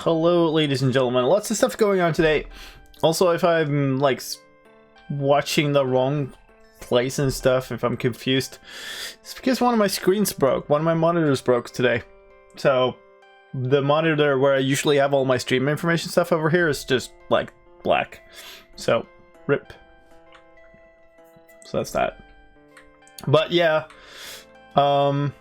Hello, ladies and gentlemen. Lots of stuff going on today. Also, if I'm like watching the wrong place and stuff, if I'm confused, it's because one of my screens broke. One of my monitors broke today. So the monitor where I usually have all my stream information stuff over here is just like black. So rip. So that's that. But yeah, we're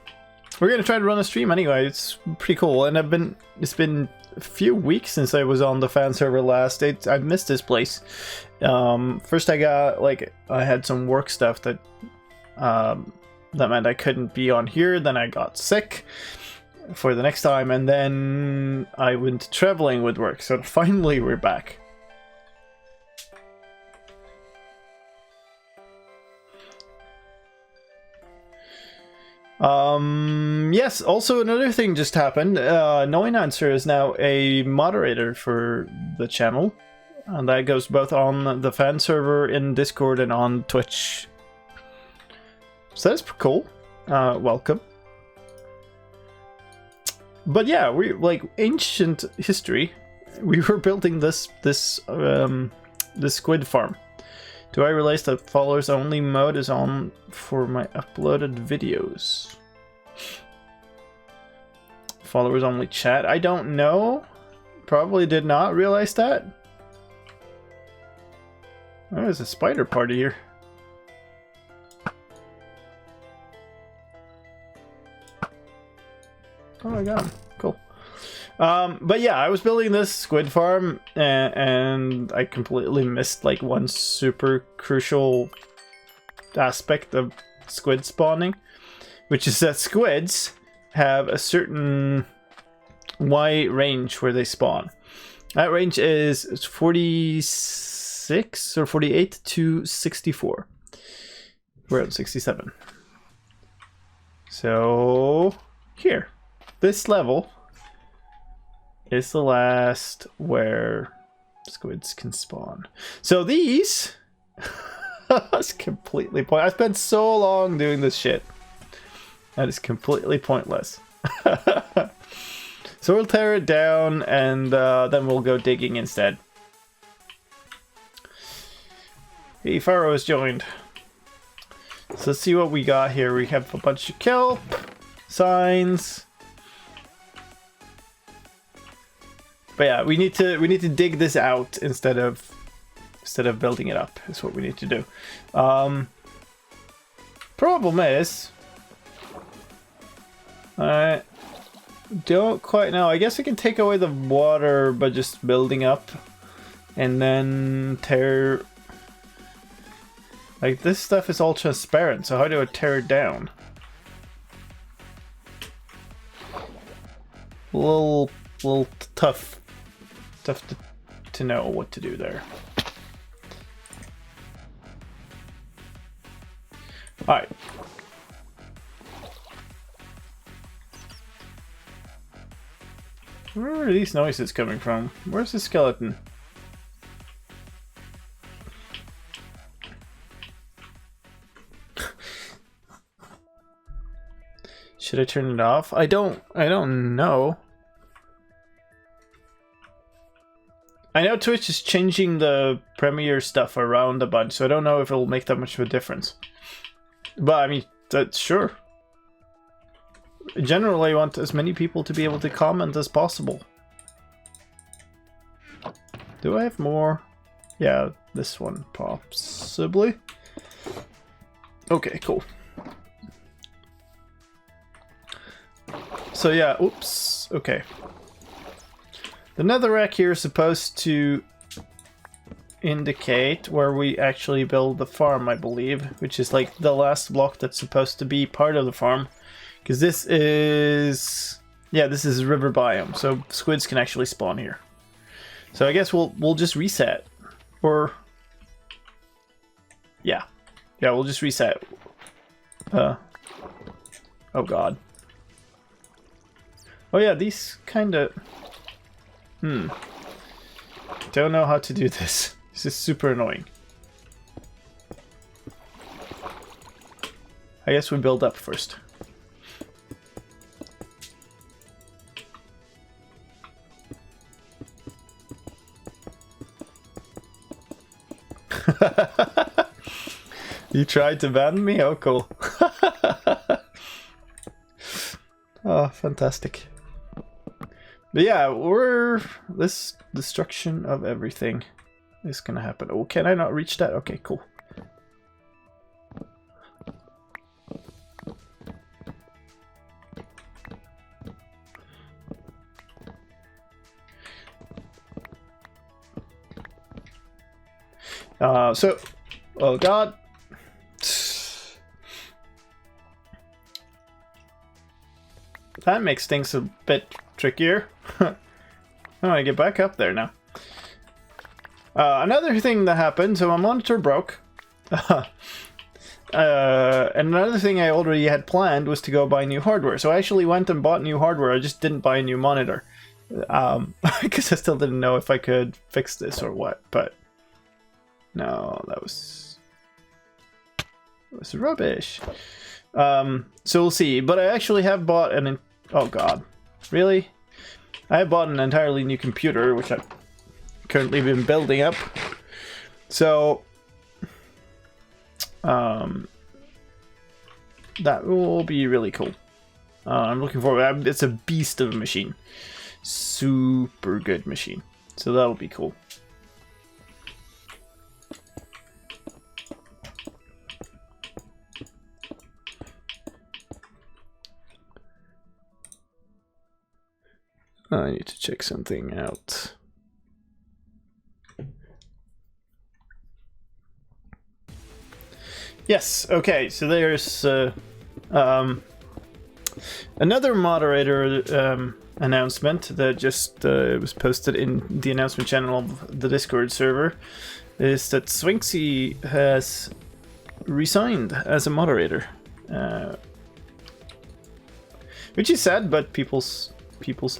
gonna try to run a stream anyway. It's pretty cool, and it's been a few weeks since I was on the fan server last. I missed this place. First I had some work stuff that meant I couldn't be on here. Then I got sick for the next time, and then I went traveling with work. So finally we're back. Yes, also another thing just happened. Noinancer is now a moderator for the channel, and that goes both on the fan server in Discord and on Twitch. So that's cool. Welcome. But yeah, we like ancient history. We were building this squid farm. Do I realize that followers only mode is on for my uploaded videos? Followers only chat? I don't know. Probably did not realize that. Oh, there's a spider party here. Oh, I got him. Cool. But yeah, I was building this squid farm and I completely missed like one super crucial aspect of squid spawning, which is that squids have a certain Y range where they spawn. That range is 46 or 48 to 64. We're at 67. So here, this level is the last where squids can spawn. So these that's completely pointless. I spent so long doing this shit. That is completely pointless. So we'll tear it down and then we'll go digging instead. Hey, Pharaoh has joined. So let's see what we got here. We have a bunch of kelp, signs. But yeah, we need to dig this out instead of building it up. Is what we need to do. Problem is, I don't quite know. I guess I can take away the water by just building up, and then tear. Like this stuff is all transparent. So how do I tear it down? A little tough to know what to do there. Alright. Where are these noises coming from? Where's the skeleton? Should I turn it off? I don't know. I know Twitch is changing the premiere stuff around a bunch, so I don't know if it'll make that much of a difference. But I mean, that's sure. Generally, I want as many people to be able to comment as possible. Do I have more? Yeah, this one possibly. Okay, cool. So yeah, oops. Okay. The netherrack here is supposed to indicate where we actually build the farm, I believe, which is like the last block that's supposed to be part of the farm. Because this is, yeah, this is river biome, so squids can actually spawn here. So I guess we'll just reset, or yeah, we'll just reset. Oh god. Oh yeah, these kind of. Don't know how to do this. This is super annoying. I guess we build up first. You tried to ban me? Oh, cool. Oh, fantastic. But yeah, this destruction of everything is gonna happen. Oh, can I not reach that? Okay, cool. So, oh god. That makes things a bit trickier. I want to get back up there now. Another thing that happened, so my monitor broke. And another thing I already had planned was to go buy new hardware. So I actually went and bought new hardware, I just didn't buy a new monitor. Because I still didn't know if I could fix this or what, but... No, that was rubbish. So we'll see. But I actually have bought an... Oh god. Really? I have bought an entirely new computer, which I've currently been building up. So... that will be really cool. I'm looking forward. It's a beast of a machine. Super good machine. So that'll be cool. I need to check something out. Yes, okay, so there's another moderator announcement that just was posted in the announcement channel of the Discord server, is that Swinksy has resigned as a moderator. Which is sad, but people's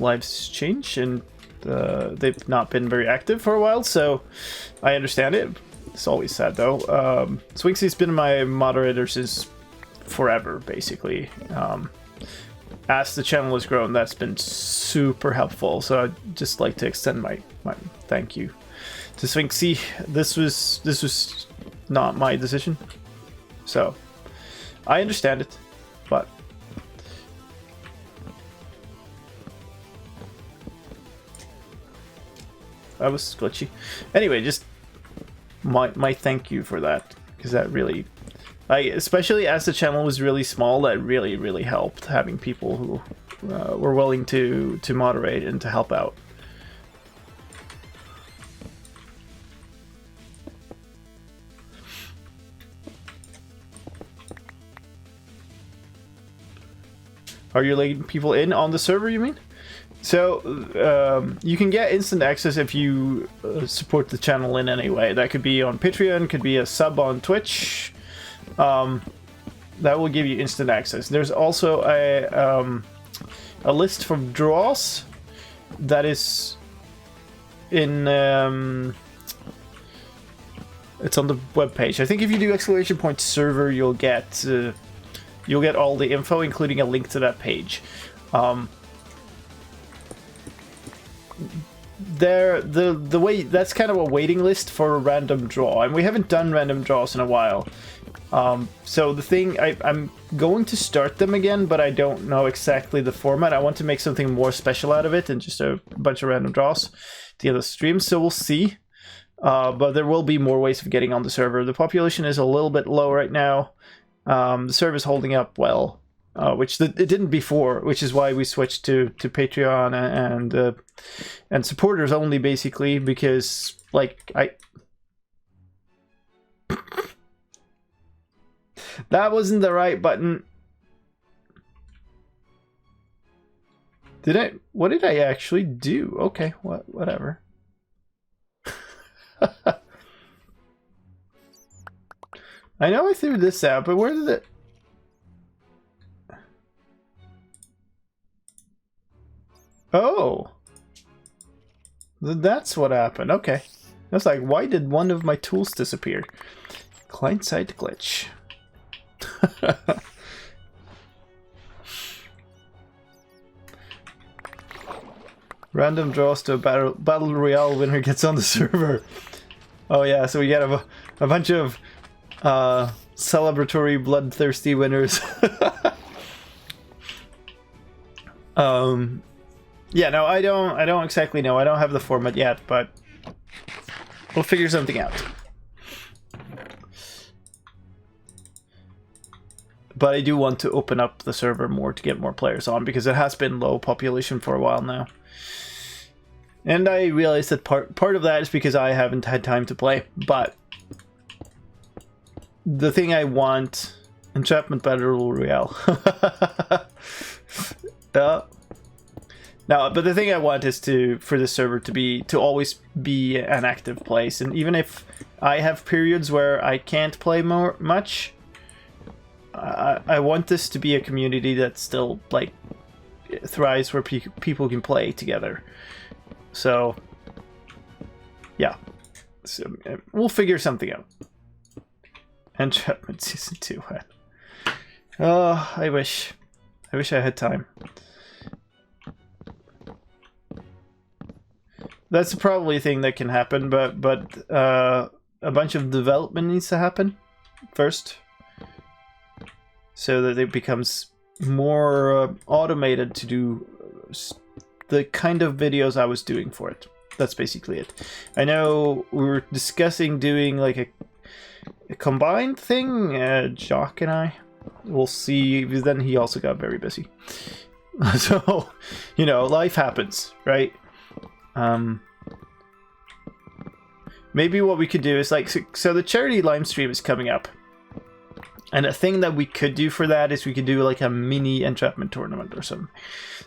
lives change, and they've not been very active for a while, so I understand it. It's always sad though. Swinksy's been my moderator since forever, basically. As the channel has grown, that's been super helpful, so I'd just like to extend my thank you to Swinksy. This was not my decision, so I understand it, but that was glitchy. Anyway, just my thank you for that, because that really, especially as the channel was really small, that really helped, having people who were willing to moderate and to help out. Are you letting people in on the server, you mean? So, you can get instant access if you support the channel in any way. That could be on Patreon, could be a sub on Twitch. That will give you instant access. There's also a list for draws that is in... it's on the webpage. I think if you do ! server, you'll get all the info, including a link to that page. The way, that's kind of a waiting list for a random draw, and we haven't done random draws in a while. So the thing, I'm going to start them again, but I don't know exactly the format. I want to make something more special out of it than just a bunch of random draws to the stream, so we'll see. But there will be more ways of getting on the server. The population is a little bit low right now. The server is holding up well. Which it didn't before, which is why we switched to Patreon and supporters only, basically, because like that wasn't the right button. What did I actually do? Okay, whatever. I know I threw this out, but where did it? Oh, that's what happened. Okay, I was like, why did one of my tools disappear? Client-side glitch. Random draws to a battle royale winner gets on the server. Oh yeah, so we get a bunch of celebratory bloodthirsty winners. Yeah, no, I don't exactly know. I don't have the format yet, but we'll figure something out. But I do want to open up the server more to get more players on, because it has been low population for a while now. And I realize that part of that is because I haven't had time to play, but the thing I want... Entrapment Battle Royale. No, but the thing I want is for the server to always be an active place, and even if I have periods where I can't play much, I want this to be a community that still like thrives, where people can play together. So yeah, so we'll figure something out. Entrapment Season 2. Oh, I wish I had time. That's probably a thing that can happen, but a bunch of development needs to happen first, so that it becomes more automated to do the kind of videos I was doing for it. That's basically it. I know we were discussing doing like a combined thing, Jock and I. We'll see, because then he also got very busy. So, you know, life happens, right? Maybe what we could do is like, so the charity Lime stream is coming up, and a thing that we could do for that is we could do like a mini entrapment tournament or something.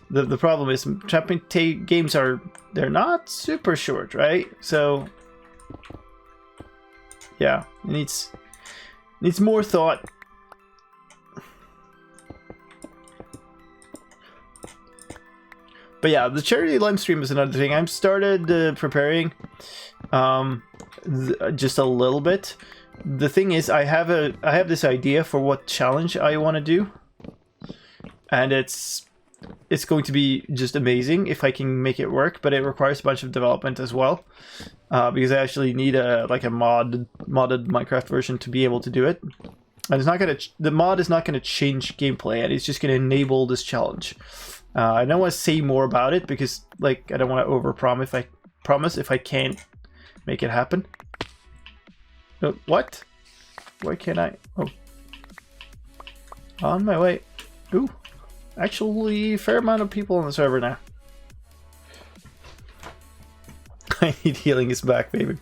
The problem is entrapment games they're not super short, right? So yeah, it needs more thought. But yeah, the charity Lime stream is another thing. I've started preparing just a little bit. The thing is, I have this idea for what challenge I want to do, and it's going to be just amazing if I can make it work. But it requires a bunch of development as well, because I actually need a modded Minecraft version to be able to do it. And it's not gonna the mod is not gonna change gameplay, and it's just gonna enable this challenge. I don't want to say more about it because, like, I don't want to overpromise if I can't make it happen. What? Why can't I? Oh, on my way. Ooh, actually, fair amount of people on the server now. I need healing is back, baby.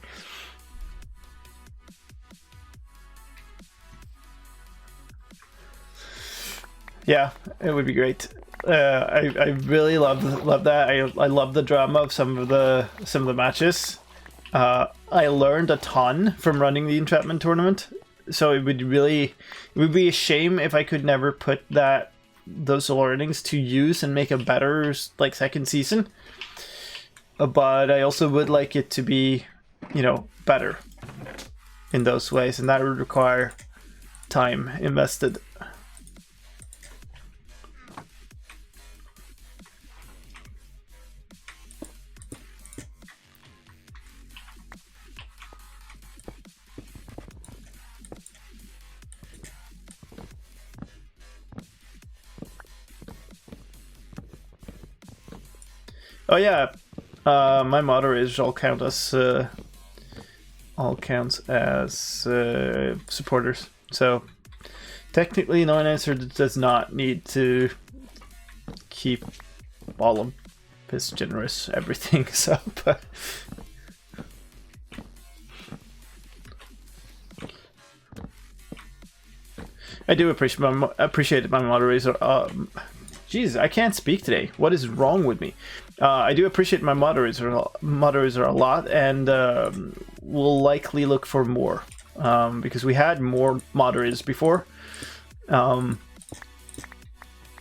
Yeah, it would be great. I really love that. I love the drama of some of the matches. I learned a ton from running the entrapment tournament, so it would be a shame if I could never put those learnings to use and make a better like second season. But I also would like it to be, you know, better in those ways, and that would require time invested. Oh yeah, my moderators all count as supporters. So technically, no one answer does not need to keep all of his generous everything. So, but I do appreciate my moderators. Jeez, I can't speak today. What is wrong with me? I do appreciate my moderators a lot, and we'll likely look for more, because we had more moderators before, and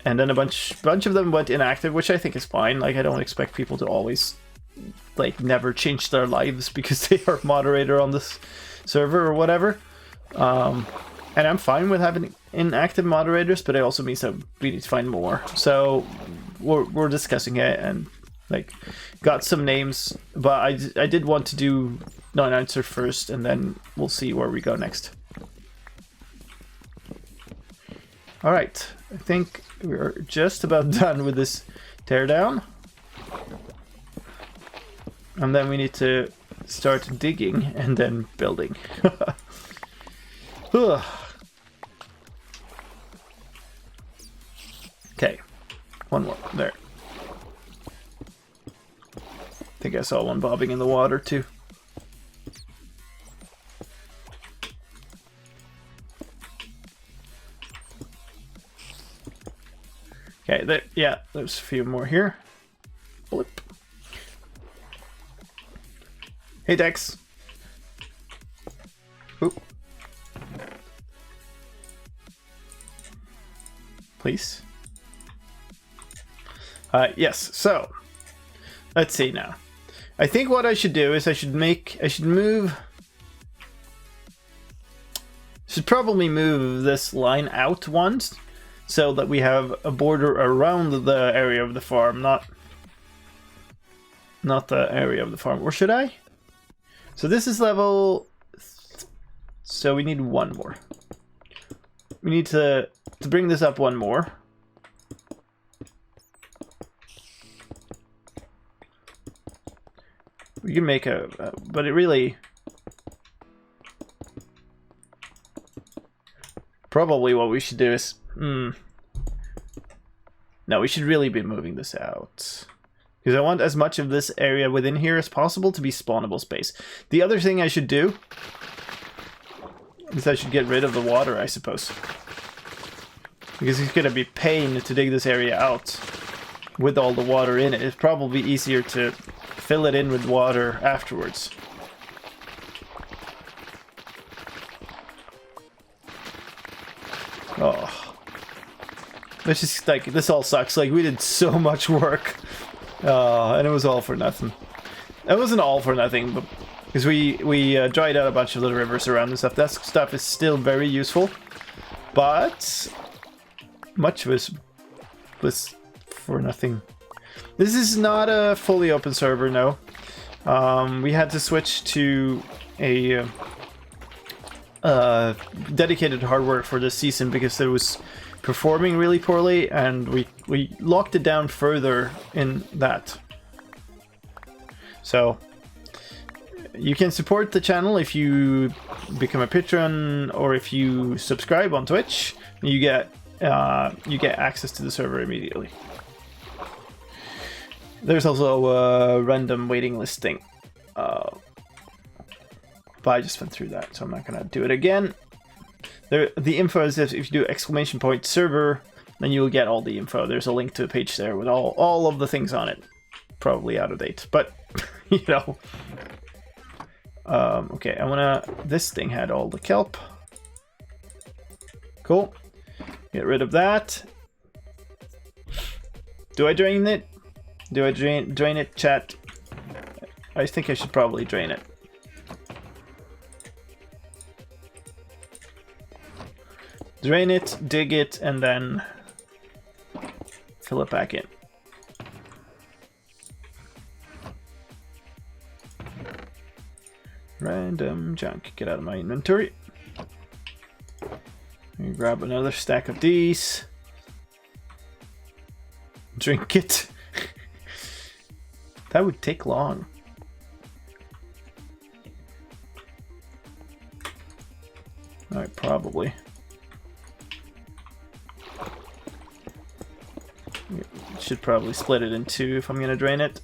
then a bunch of them went inactive, which I think is fine. Like, I don't expect people to always like never change their lives because they are moderator on this server or whatever. And I'm fine with having inactive moderators, but it also means that we need to find more. So we're discussing it, and like got some names, but I did want to do non-answer first, and then we'll see where we go next. Alright, I think we're just about done with this teardown. And then we need to start digging and then building. Okay, one more, there. I think I saw one bobbing in the water too. Okay, there, yeah, there's a few more here. Blip. Hey, Dex. Oop. Please. Yes, so let's see now. I think what I should do is I should probably move this line out once, so that we have a border around the area of the farm, not the area of the farm. Or should I? So this is level... So we need one more. We need to bring this up one more. We can make but it really... Probably what we should do is... No, we should really be moving this out. Because I want as much of this area within here as possible to be spawnable space. The other thing I should do is I should get rid of the water, I suppose. Because it's going to be pain to dig this area out with all the water in it. It's probably easier to fill it in with water afterwards. Oh. This is like, this all sucks. Like, we did so much work. And it was all for nothing. It wasn't all for nothing, but because we dried out a bunch of little rivers around and stuff. That stuff is still very useful, but much of it was for nothing. This is not a fully open server, no. We had to switch to a dedicated hardware for this season because it was performing really poorly, and we locked it down further in that. So you can support the channel if you become a patron or if you subscribe on Twitch. You get access to the server immediately. There's also a random waiting list thing, but I just went through that, so I'm not gonna do it again. The info is if you do !server, then you'll get all the info. There's a link to a page there with all of the things on it. Probably out of date, but you know. Okay, this thing had all the kelp. Cool. Get rid of that. Do I drain it? Do I drain it, chat? I think I should probably drain it. Drain it, dig it, and then fill it back in. Random junk. Get out of my inventory. Grab another stack of these. Drink it. That would take long. Alright, probably. Should probably split it in two if I'm gonna drain it.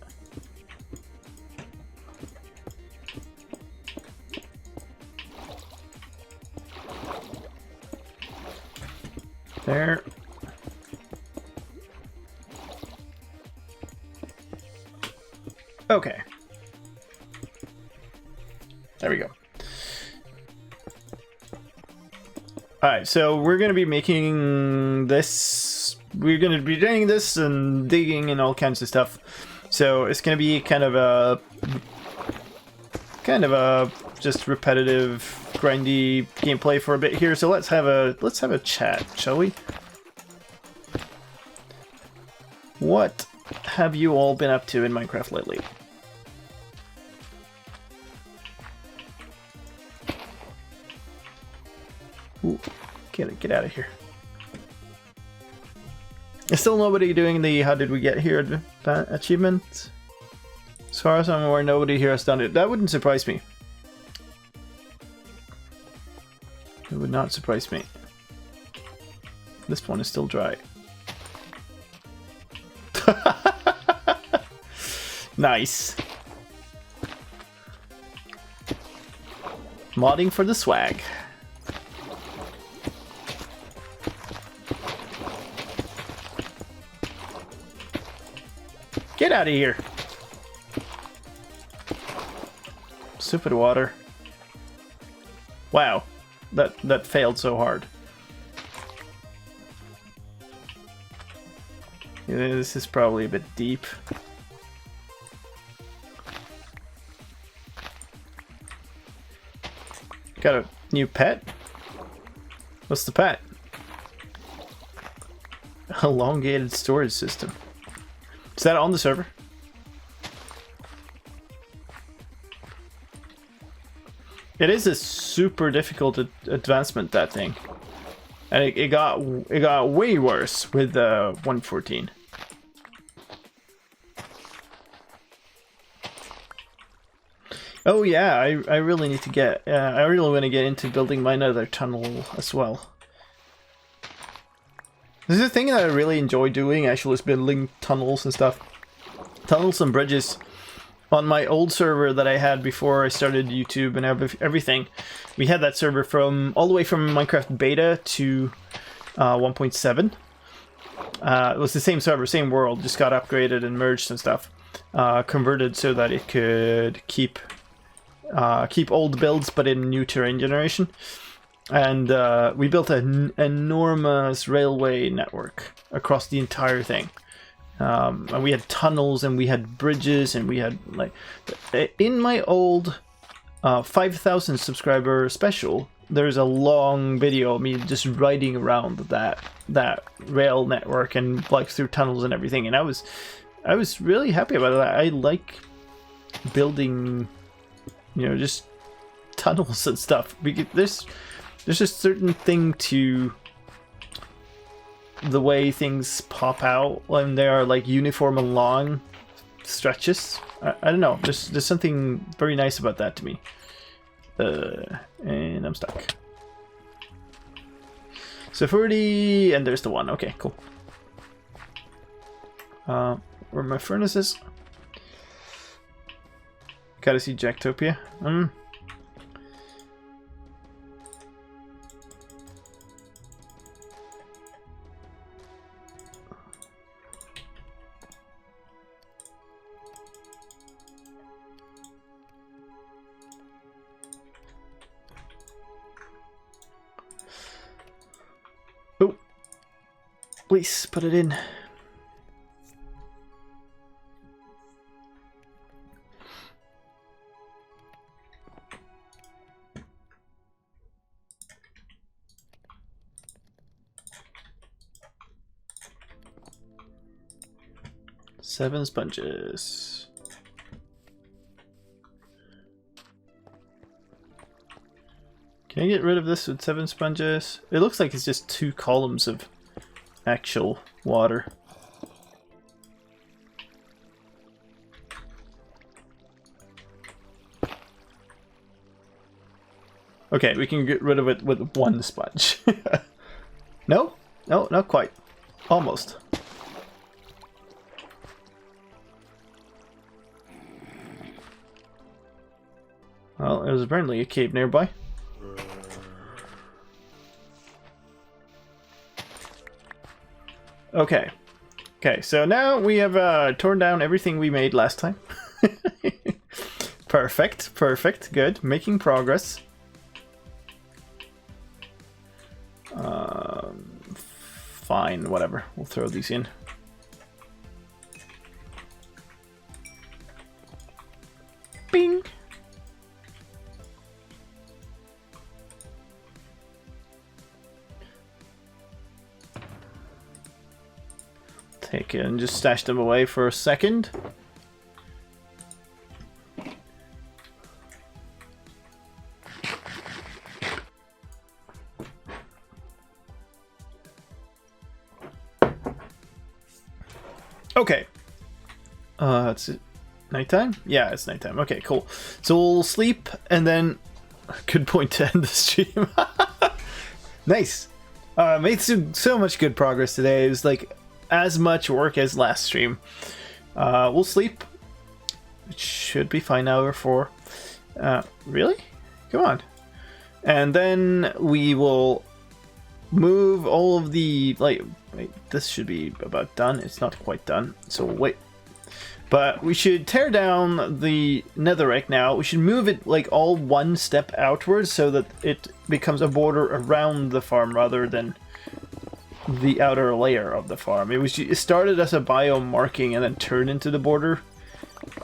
There. Okay. There we go. Alright, so we're going to be making this. We're going to be doing this and digging and all kinds of stuff. So it's going to be kind of a just repetitive, grindy gameplay for a bit here. So let's have a chat, shall we? What have you all been up to in Minecraft lately? Ooh, get out of here. There's still nobody doing the how did we get here achievement. As far as I'm aware, nobody here has done it. That wouldn't surprise me. It would not surprise me. This one is still dry. Nice. Modding for the swag. Get out of here. Stupid water. Wow. That failed so hard. Yeah, this is probably a bit deep. Got a new pet? What's the pet? Elongated storage system. Is that on the server? It is a super difficult advancement, that thing. And it got way worse with 1.14. Oh yeah, I really need to get. I really want to get into building my nether tunnel as well. This is a thing that I really enjoy doing. Actually, is building tunnels and stuff, tunnels and bridges. On my old server that I had before I started YouTube and everything, we had that server from all the way from Minecraft beta to 1.7. It was the same server, same world, just got upgraded and merged and stuff, converted so that it could keep old builds but in new terrain generation. And we built an enormous railway network across the entire thing. And we had tunnels and we had bridges and we had, like, in my old 5,000 subscriber special, there's a long video of me just riding around that rail network and like through tunnels and everything, and I was really happy about that. I like building, you know, just tunnels and stuff, because there's a certain thing to the way things pop out when they are like uniform and long stretches. I don't know, there's something very nice about that to me. And I'm stuck. So 40, and there's the one. Okay, cool. Where are my furnaces? Gotta see Jacktopia. Oh, please put it in. Seven sponges. Can I get rid of this with 7 sponges? It looks like it's just 2 columns of actual water. Okay, we can get rid of it with 1 sponge. No? No, not quite. Almost. Well, there's apparently a cave nearby. Okay. Okay, so now we have torn down everything we made last time. Perfect, perfect, good. Making progress. Fine, whatever. We'll throw these in. Bing! Take it and just stash them away for a second. Okay. It's nighttime? Yeah, it's nighttime. Okay, cool. So we'll sleep, and then... Good point to end the stream. Nice. Made so much good progress today. It was like as much work as last stream. We'll sleep. It should be fine now. We're 4. Really? Come on. And then we will move all of the... Like, wait, this should be about done. It's not quite done, so we'll wait. But we should tear down the netherrack now. We should move it like all one step outwards so that it becomes a border around the farm rather than the outer layer of the farm. It started as a biome marking and then turned into the border.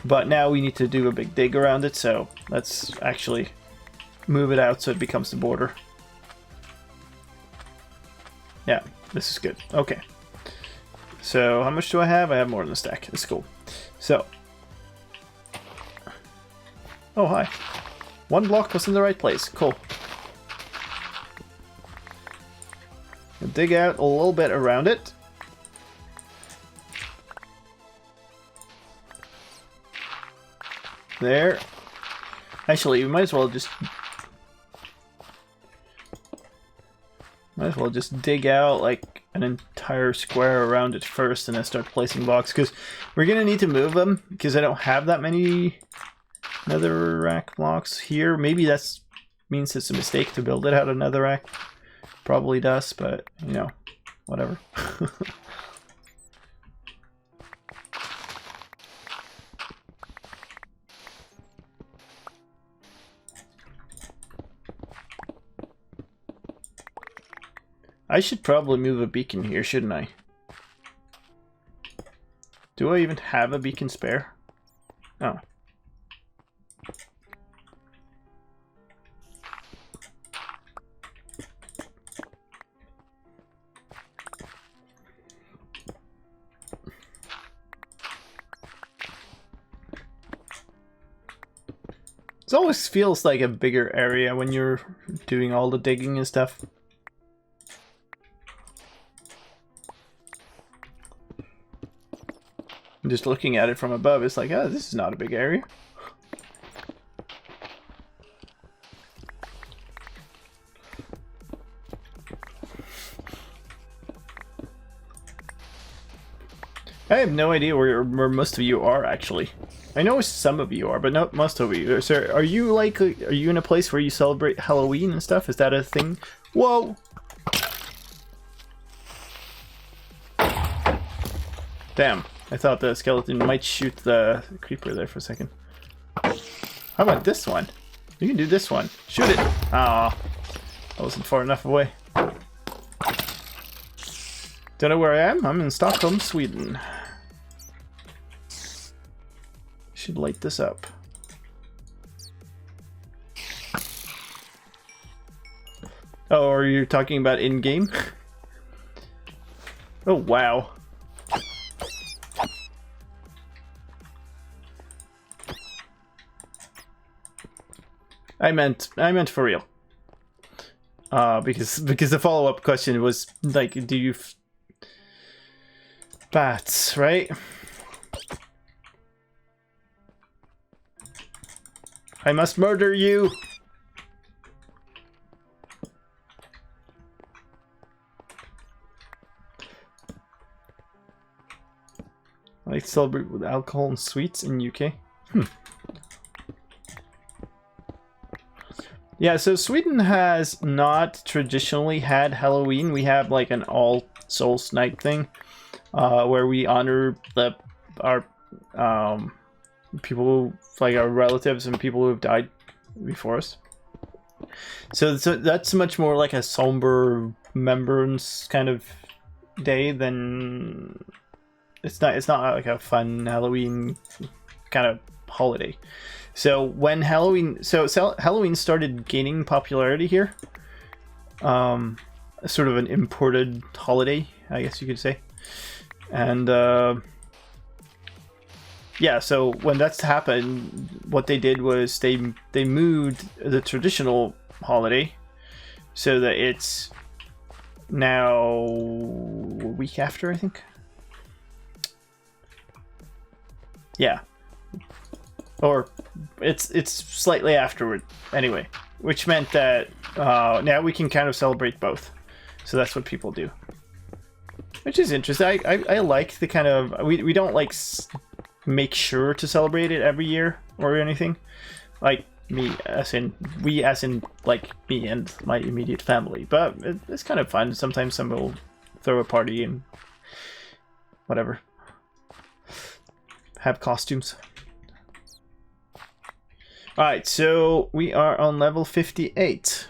But now we need to do a big dig around it, so let's actually move it out so it becomes the border. Yeah, this is good. Okay. So how much do I have? I have more than a stack. That's cool. So, oh hi, 1 block was in the right place, cool. We'll dig out a little bit around it. There. Actually, we might as well just dig out like an entire square around it first and then start placing blocks, because we're gonna need to move them because I don't have that many netherrack blocks here. Maybe that means it's a mistake to build it out of netherrack. Probably does, but you know, whatever. I should probably move a beacon here, shouldn't I? Do I even have a beacon spare? Oh. It always feels like a bigger area when you're doing all the digging and stuff. Just looking at it from above, it's like, oh, this is not a big area. I have no idea where most of you are, actually. I know some of you are, but not most of you. So are you like, are you in a place where you celebrate Halloween and stuff? Is that a thing? Whoa! Damn. I thought the skeleton might shoot the creeper there for a second. How about this one? You can do this one. Shoot it! Ah, I wasn't far enough away. Don't know where I am? I'm in Stockholm, Sweden. Should light this up. Oh, are you talking about in-game? Oh, wow. I meant for real. Because the follow-up question was like, do you bats, right? I must murder you. I like to celebrate with alcohol and sweets in UK. Yeah, so Sweden has not traditionally had Halloween. We have like an All Souls Night thing, where we honor our people, like our relatives and people who have died before us. So that's much more like a somber remembrance kind of day than it's not like a fun Halloween kind of holiday. So when Halloween started gaining popularity here, sort of an imported holiday, I guess you could say, and yeah. So when that's happened, what they did was they moved the traditional holiday so that it's now a week after, I think. Yeah. Or it's slightly afterward anyway, which meant that now we can kind of celebrate both. So that's what people do, which is interesting. I like the kind of we don't like make sure to celebrate it every year or anything. Like me, as in we, as in like me and my immediate family. But it's kind of fun. Sometimes someone will throw a party and whatever, have costumes. Alright, so we are on level 58.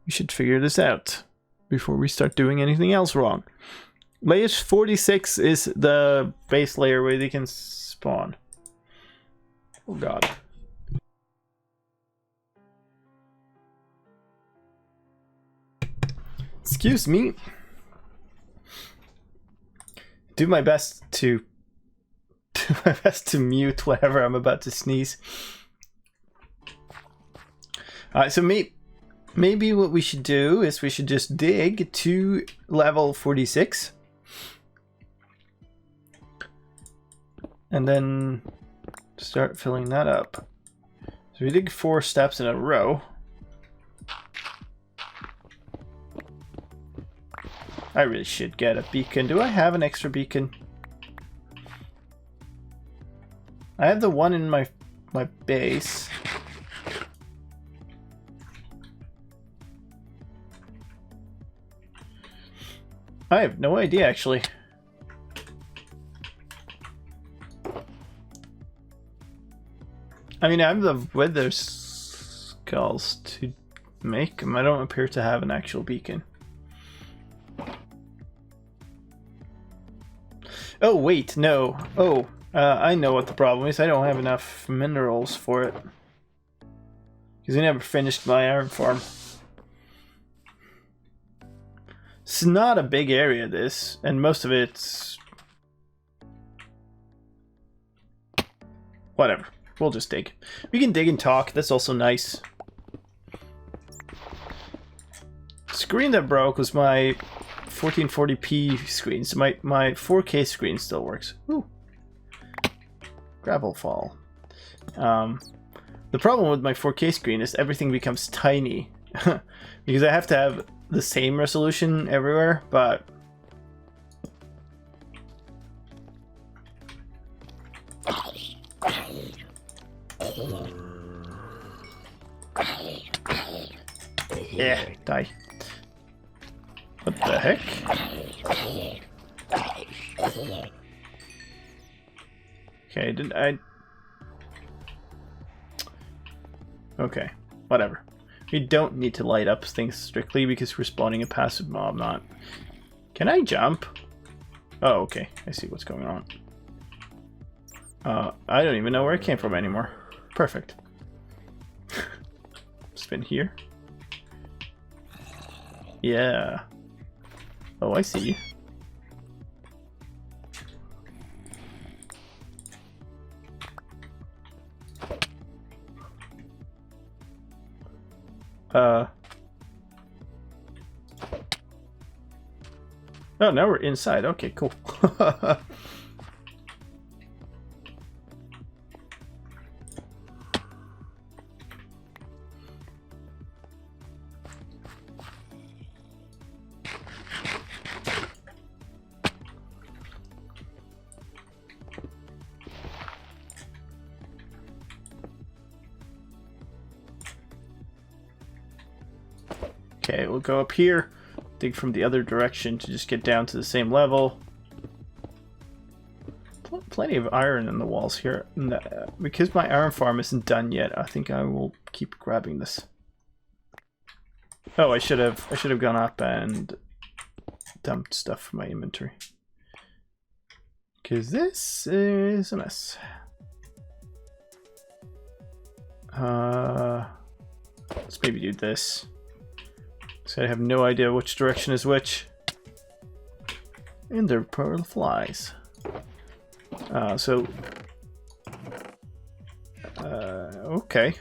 We should figure this out before we start doing anything else wrong. Layer 46 is the base layer where they can spawn. Oh god. Excuse me. Do my best to mute whatever I'm about to sneeze. Alright, so maybe what we should do is we should just dig to level 46. And then start filling that up. So we dig 4 steps in a row. I really should get a beacon. Do I have an extra beacon? I have the one in my base. I have no idea, actually. I mean, I have the weather skulls to make them. I don't appear to have an actual beacon. Oh, wait, no. Oh. I know what the problem is. I don't have enough minerals for it. Because I never finished my iron farm. It's not a big area, this. And most of it's... whatever. We'll just dig. We can dig and talk. That's also nice. Screen that broke was my 1440p screen. So my 4K screen still works. Ooh. Gravel fall. The problem with my 4K screen is everything becomes tiny because I have to have the same resolution everywhere, but yeah, die. What the heck? Okay, did I... okay, whatever. We don't need to light up things strictly because we're spawning a passive mob, not... Can I jump? Oh, okay. I see what's going on. I don't even know where it came from anymore. Perfect. Spin here. Yeah. Oh, I see. Oh, now we're inside. Okay, cool. Okay, we'll go up here, dig from the other direction to just get down to the same level. Plenty of iron in the walls here. Because my iron farm isn't done yet, I think I will keep grabbing this. Oh, I should have gone up and dumped stuff from my inventory. Because this is a mess. Let's maybe do this. So I have no idea which direction is which. And they're pearl flies. Okay.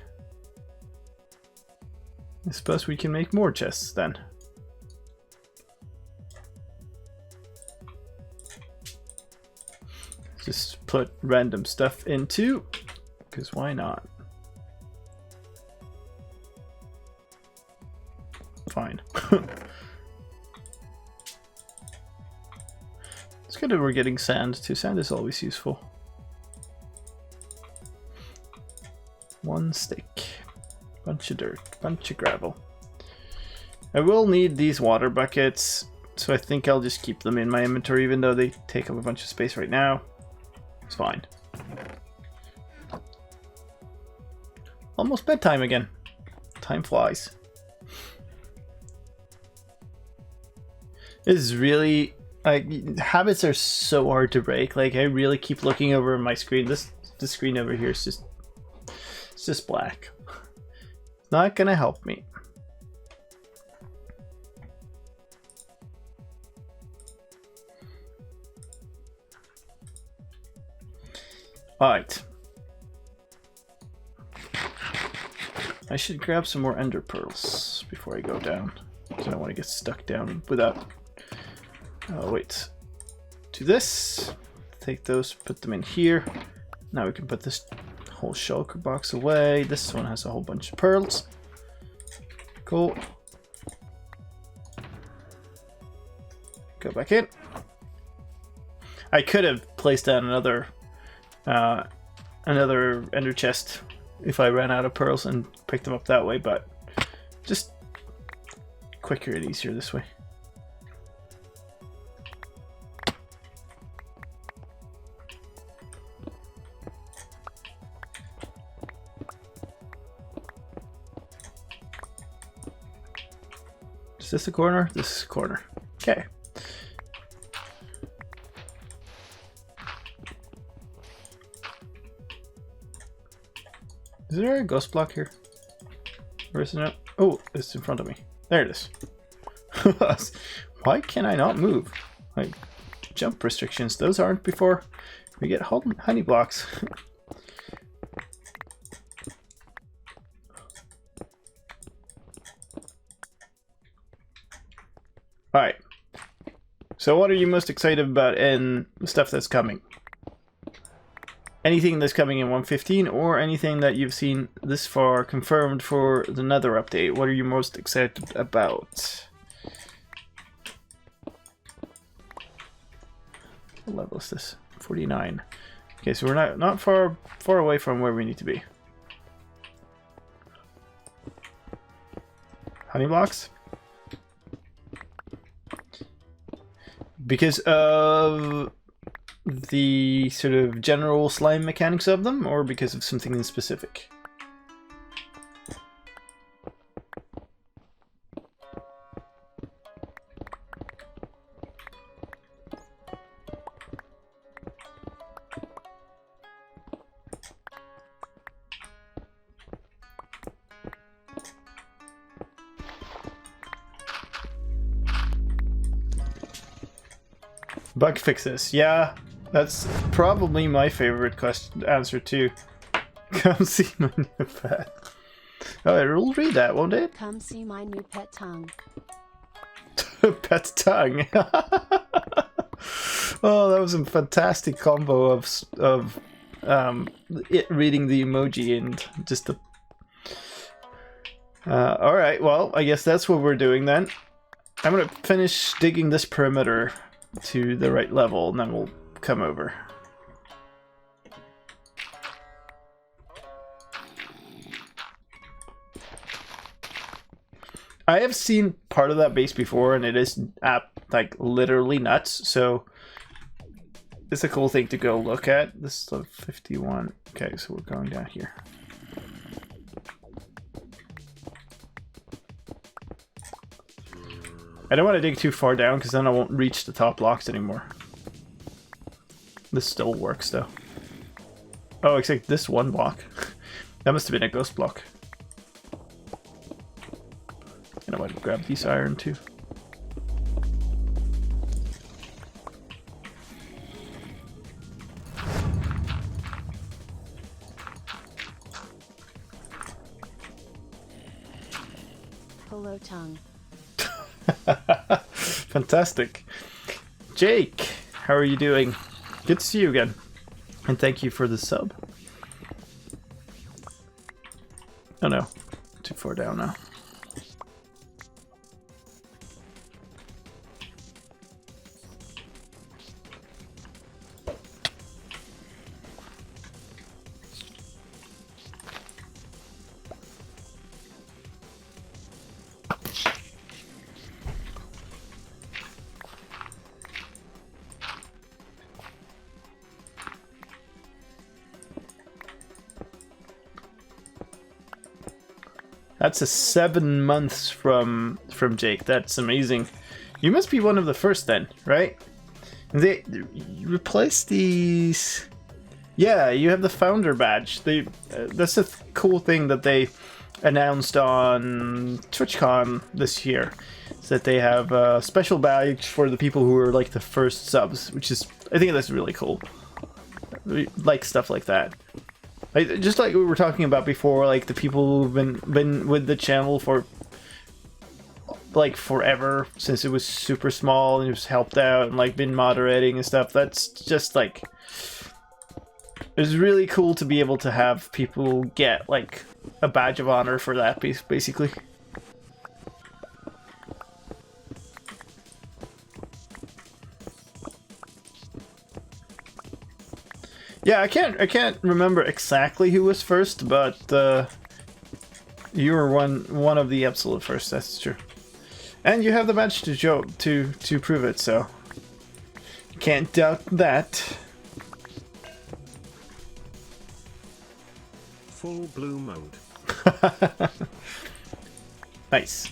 I suppose we can make more chests then. just put random stuff into, because why not? Fine. It's good that we're getting sand too. Sand is always useful. One stick, bunch of dirt, bunch of gravel. I will need these water buckets, so I think I'll just keep them in my inventory, even though they take up a bunch of space right now. It's fine. Almost bedtime again. Time flies. This is really, like, habits are so hard to break. Like, I really keep looking over my screen. The screen over here is just, it's just black. Not gonna help me. Alright. I should grab some more ender pearls before I go down, because I don't want to get stuck down without... Oh, wait. Do this. Take those, put them in here. Now we can put this whole shulker box away. This one has a whole bunch of pearls. Cool. Go back in. I could have placed down another ender chest if I ran out of pearls and picked them up that way, but just quicker and easier this way. Is this a corner? This is a corner. Okay. Is there a ghost block here? Where is it now? Oh, it's in front of me. There it is. Why can I not move? Like, jump restrictions. Those aren't before we get honey blocks. Alright. So what are you most excited about in the stuff that's coming? Anything that's coming in 1.15 or anything that you've seen this far confirmed for the Nether update? What are you most excited about? What level is this? 49. Okay, so we're not far away from where we need to be. Honey blocks? Because of the sort of general slime mechanics of them, or because of something in specific? Bug fixes, yeah. That's probably my favorite answer too. Come see my new pet. Oh, it'll read that, won't it? Come see my new pet tongue. Pet tongue. Oh, that was a fantastic combo of it reading the emoji and just the. All right, well, I guess that's what we're doing then. I'm gonna finish digging this perimeter to the right level, and then we'll come over. I have seen part of that base before, and it is like literally nuts, so it's a cool thing to go look at. This is 51. Okay, so we're going down here. I don't want to dig too far down because then I won't reach the top blocks anymore. This still works though. Oh, except this one block. That must have been a ghost block. And I might have grabbed these iron too. Hello, tongue. Fantastic. Jake, how are you doing? Good to see you again. And thank you for the sub. Oh no, too far down now. That's a 7 months from Jake. That's amazing. You must be one of the first then, right? They replace these. Yeah, you have the founder badge. That's a cool thing that they announced on TwitchCon this year. Is that they have a special badge for the people who are like the first subs, which is, I think that's really cool. We like stuff like that. Just like we were talking about before, like the people who've been with the channel for like forever, since it was super small and it was helped out and like been moderating and stuff. That's just like, it's really cool to be able to have people get like a badge of honor for that, basically. Yeah, I can't remember exactly who was first, but you were one of the absolute first. That's true, and you have the badge to prove it. So you can't doubt that. Full blue mode. Nice.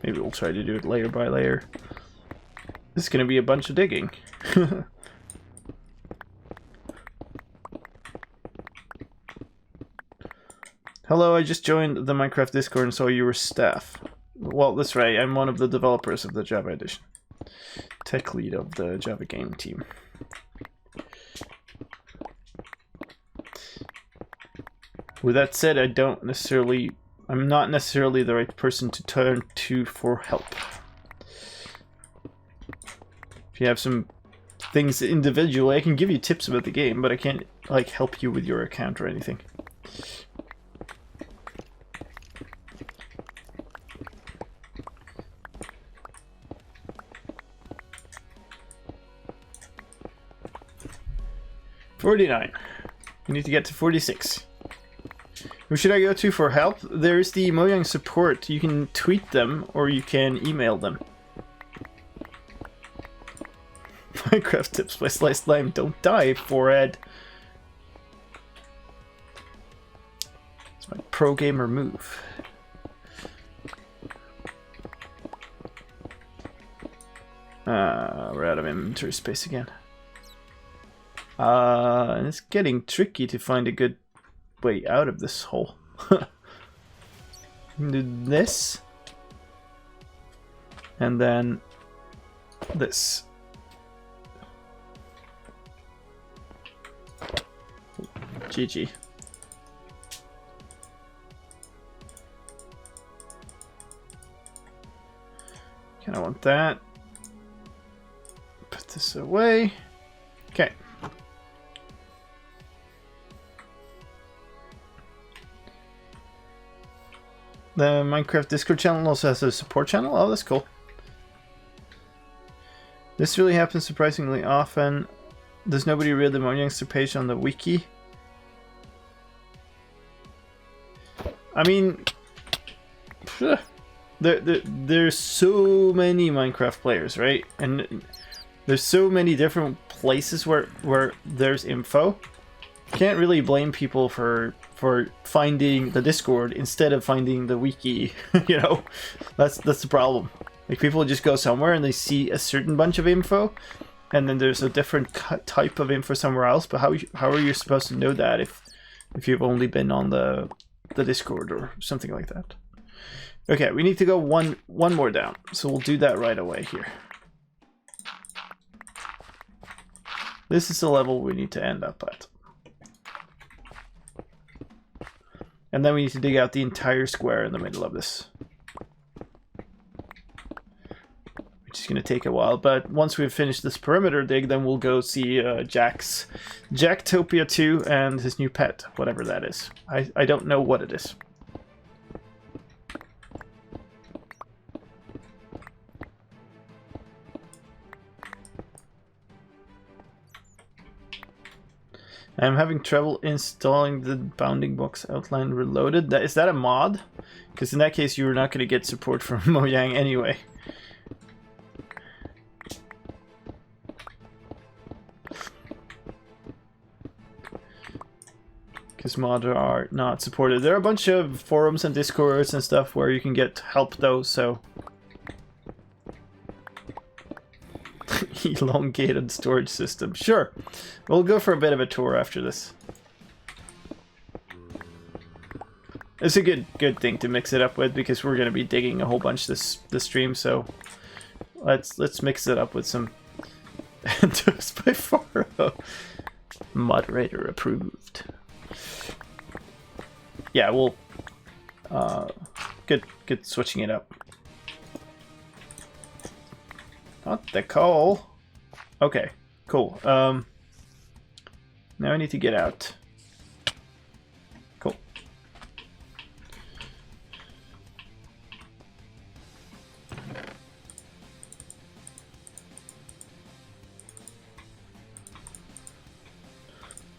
Maybe we'll try to do it layer by layer. This is going to be a bunch of digging. Hello, I just joined the Minecraft Discord and saw you were staff. Well, that's right, I'm one of the developers of the Java edition. Tech lead of the Java game team. With that said, I'm not necessarily the right person to turn to for help. If you have some things individually, I can give you tips about the game, but I can't like help you with your account or anything. $49. We need to get to 46. Who should I go to for help? There's the Mojang support. You can tweet them or you can email them. Minecraft tips by slicedlime. Don't die, forehead. It's my pro gamer move. We're out of inventory space again. And it's getting tricky to find a good way out of this hole. Do this. And then this. GG. Kinda want that. Put this away. Okay. The Minecraft Discord channel also has a support channel. Oh, that's cool. This really happens surprisingly often. Does nobody read the Mojangster page on the wiki? I mean, there's so many Minecraft players, right? And there's so many different places where there's info. Can't really blame people for finding the Discord instead of finding the wiki. You know, that's the problem. Like, people just go somewhere and they see a certain bunch of info, and then there's a different type of info somewhere else. But how are you supposed to know that if you've only been on the Discord or something like that? Okay, we need to go one more down, so we'll do that right away here. This is the level we need to end up at. And then we need to dig out the entire square in the middle of this. which is going to take a while. But once we've finished this perimeter dig, then we'll go see Jack's Jacktopia 2 and his new pet, whatever that is. I don't know what it is. I'm having trouble installing the bounding box outline reloaded. Is that a mod? Because in that case, you're not going to get support from Mojang anyway. Because mods are not supported. There are a bunch of forums and discords and stuff where you can get help though, so... Elongated storage system. Sure. We'll go for a bit of a tour after this. It's a good thing to mix it up with because we're going to be digging a whole bunch this stream, so let's mix it up with some Endos by Faro. Moderator approved. Yeah, we'll good switching it up. Not the coal. Okay, cool. Now I need to get out. Cool.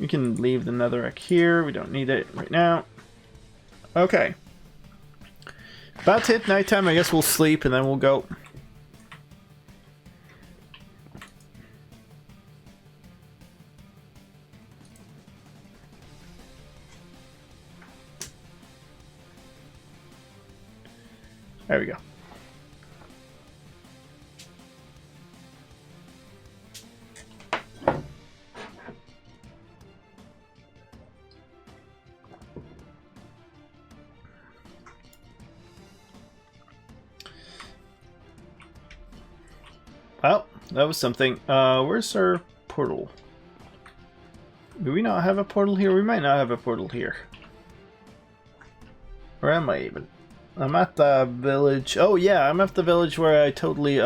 We can leave the netherrack here. We don't need it right now. Okay. That's it. Nighttime. I guess we'll sleep and then we'll go. There we go. Well, that was something. Where's our portal? Do we not have a portal here? We might not have a portal here. Where am I even? I'm at the village. Oh yeah, I'm at the village where I totally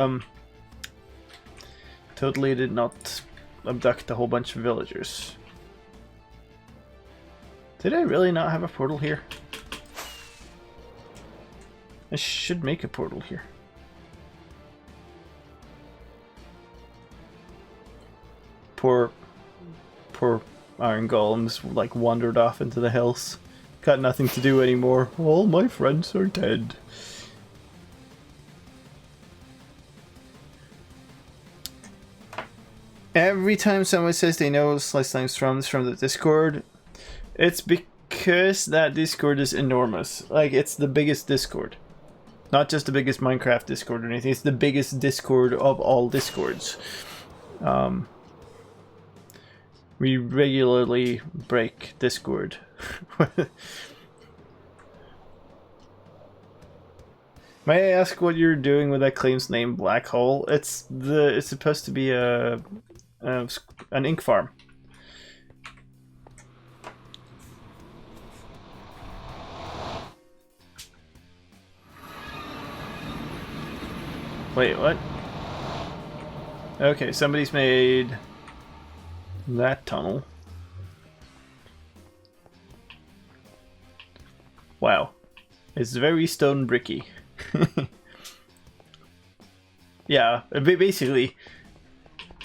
did not abduct a whole bunch of villagers. Did I really not have a portal here? I should make a portal here. Poor iron golems like wandered off into the hills. Got nothing to do anymore. All my friends are dead. Every time someone says they know slicedlime's from the Discord, it's because that Discord is enormous. Like, it's the biggest Discord. Not just the biggest Minecraft Discord or anything, it's the biggest Discord of all Discords. We regularly break Discord. May I ask what you're doing with that claims name Black Hole? It's supposed to be an ink farm. Wait, what? Okay, somebody's made that tunnel. Wow. It's very stone bricky. Yeah, basically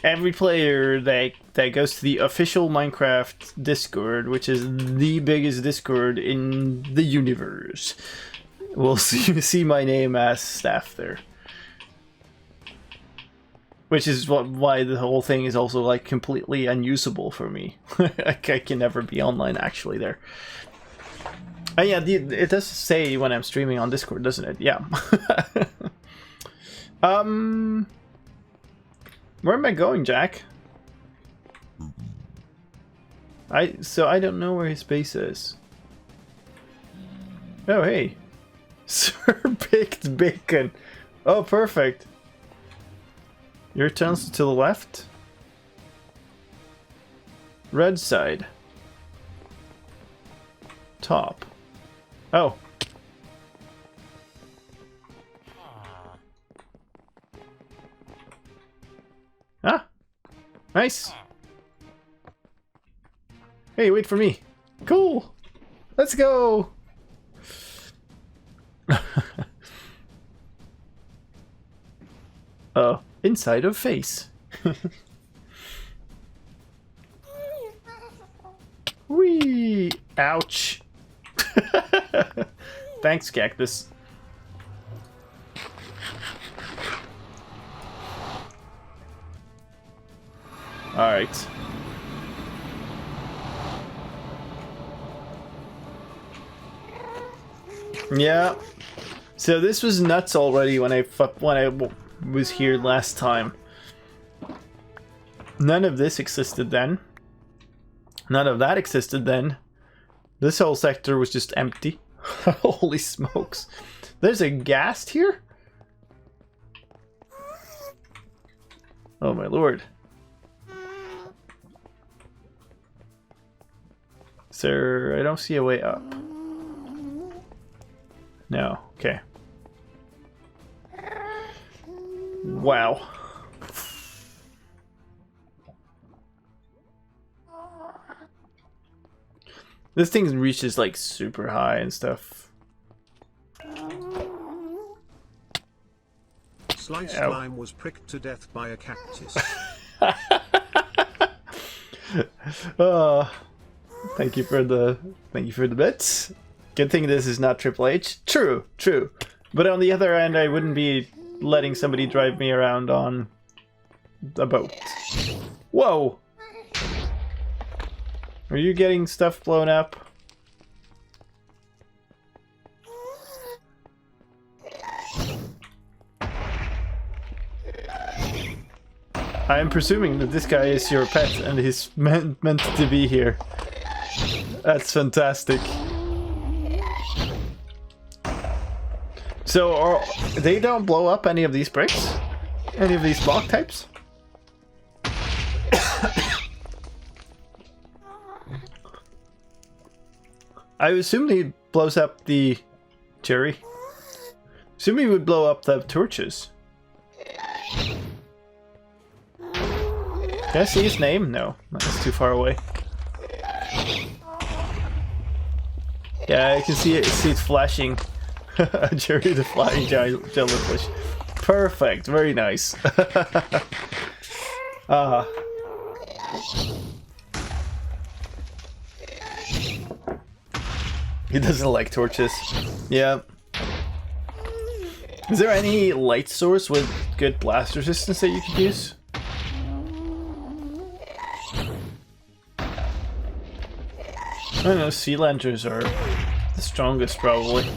every player that goes to the official Minecraft Discord, which is the biggest Discord in the universe, will see my name as staff there. Which is why the whole thing is also like completely unusable for me. I can never be online actually there. Yeah, it does say when I'm streaming on Discord, doesn't it? Yeah. Where am I going, Jack? So I don't know where his base is. Oh, hey. Sir Baked Bacon. Oh, perfect. Your tunnel's to the left. Red side. Top. Oh. Ah, nice. Hey, wait for me. Cool. Let's go. Inside of face. Whee! Ouch. Thanks, cactus. Alright. Yeah. So this was nuts already when I was here last time. None of this existed then. None of that existed then. This whole sector was just empty. Holy smokes. There's a ghast here? Oh my lord. Sir, I don't see a way up. No, okay. Wow. This thing reaches like super high and stuff. Slicedlime was pricked to death by a cactus. Thank you for the bits. Good thing this is not Triple H. True, true. But on the other end, I wouldn't be letting somebody drive me around on a boat. Whoa! Are you getting stuff blown up? I am presuming that this guy is your pet and he's meant to be here. That's fantastic. So, they don't blow up any of these bricks? Any of these block types? I assume he blows up the cherry. Assume he would blow up the torches. Can I see his name? No, that's too far away. Yeah, I can see it flashing. Jerry the flying jellyfish. Perfect, very nice. He doesn't like torches. Yeah. Is there any light source with good blast resistance that you could use? I don't know, sea lanterns are the strongest probably.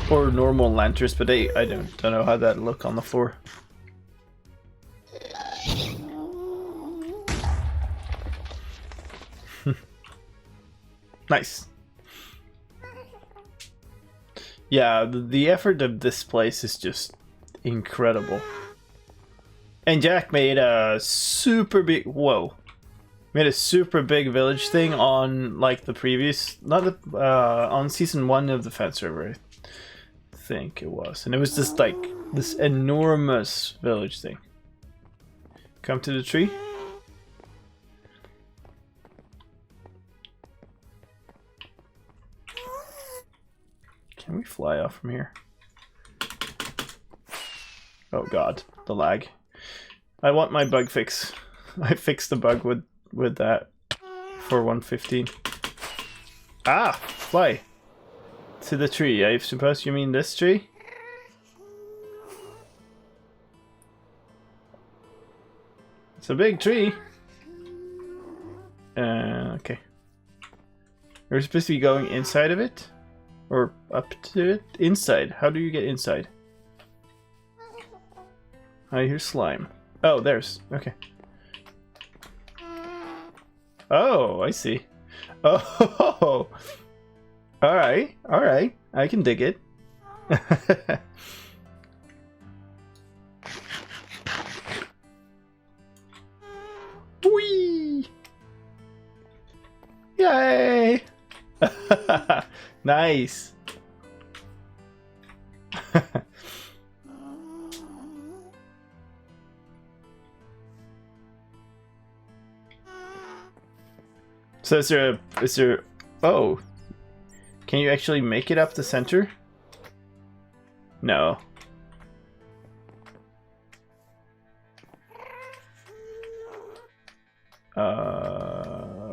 Or normal lanterns, but I don't know how that look on the floor. Nice. Yeah, the effort of this place is just incredible. And Jack made a super big made a super big village thing on like the previous, not the on season 1 of the Fed server, I think it was, and it was just like this enormous village thing. Come to the tree. Can we fly off from here? Oh god, the lag. I want my bug fix. I fixed the bug with that for 115. Ah, fly to the tree. I suppose you mean this tree? It's a big tree. Okay. We're supposed to be going inside of it? Or up to it? Inside. How do you get inside? I hear slime. Oh, there's... Okay. Oh, I see. Oh, alright, alright. I can dig it. Whee! Yay! Nice. So is there, oh, can you actually make it up the center? No.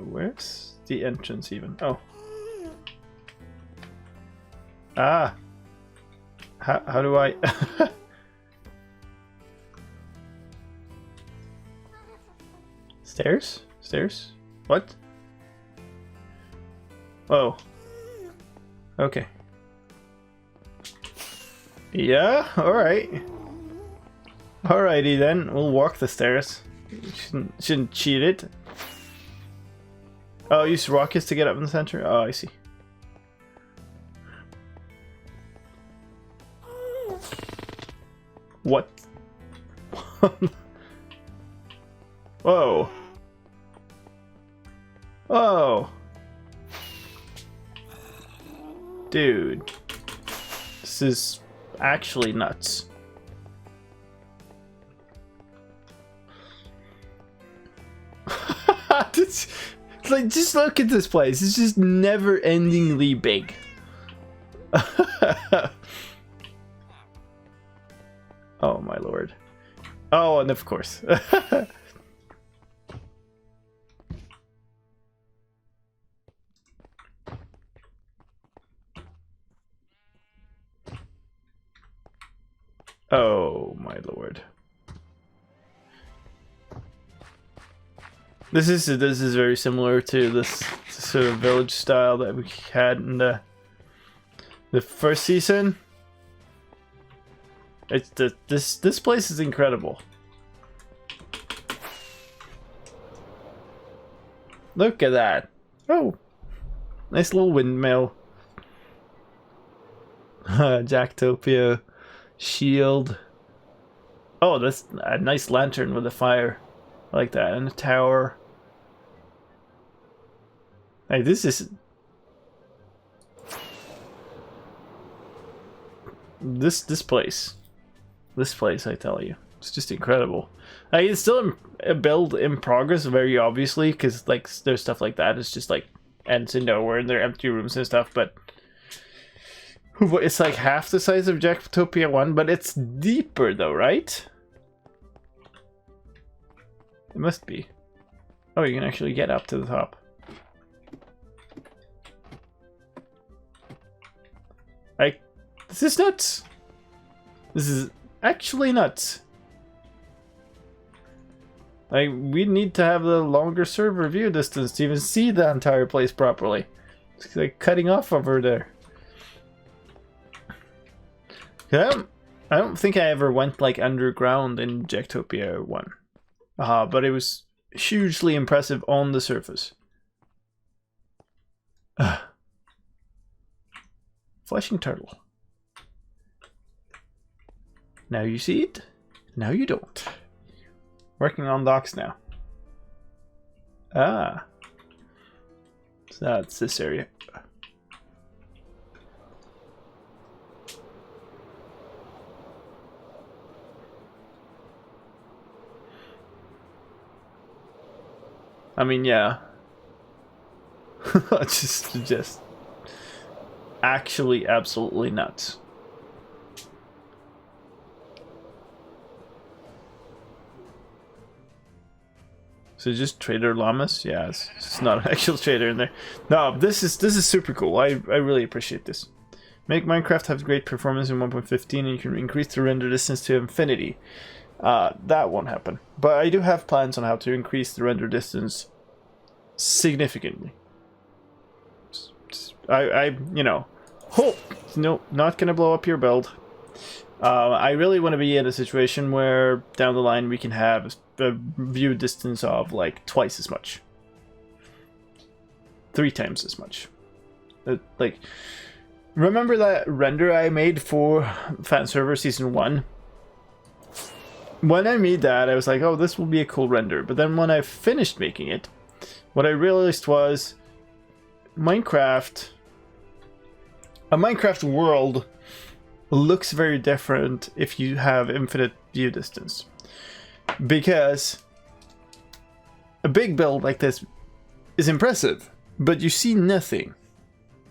Where's the entrance even? Oh. Ah. How do I... Stairs? Stairs? What? Oh. Okay. Yeah, alright. Alrighty then, we'll walk the stairs. Shouldn't cheat it. Oh, use rockets to get up in the center? Oh, I see. What? Whoa. Whoa. Dude. This is actually nuts. It's like, just look at this place. It's just never-endingly big. Oh my lord. Oh, and of course. Oh my lord. This is very similar to this sort of village style that we had in the first season. It's this place is incredible. Look at that. Oh, nice little windmill. Jacktopia shield. Oh, that's a nice lantern with a fire. I like that. And a tower. Hey, this is... This place. This place, I tell you. It's just incredible. Like, it's still a build in progress, very obviously, because like there's stuff like that. It's just like ends in nowhere and they're empty rooms and stuff, but it's like half the size of Jacktopia 1, but it's deeper though, right? It must be. Oh, you can actually get up to the top. Like, this is nuts. This is actually nuts. Like, we need to have the longer server view distance to even see the entire place properly. It's like cutting off over there. I don't think I ever went like underground in Jacktopia 1. But it was hugely impressive on the surface. Flashing turtle. Now you see it, now you don't. Working on docks now. Ah. So that's this area. I mean, yeah. just actually absolutely nuts. So just trader llamas? Yeah, it's not an actual trader in there. No, this is super cool. I really appreciate this. Make Minecraft have great performance in 1.15 and you can increase the render distance to infinity. That won't happen. But I do have plans on how to increase the render distance significantly. You know, no, not gonna blow up your build. I really want to be in a situation where down the line we can have a view distance of like twice as much, 3 times as much. Like, remember that render I made for Fan Server Season 1? When I made that, I was like, oh, this will be a cool render. But then when I finished making it, what I realized was a Minecraft world looks very different if you have infinite view distance. Because a big build like this is impressive, but you see nothing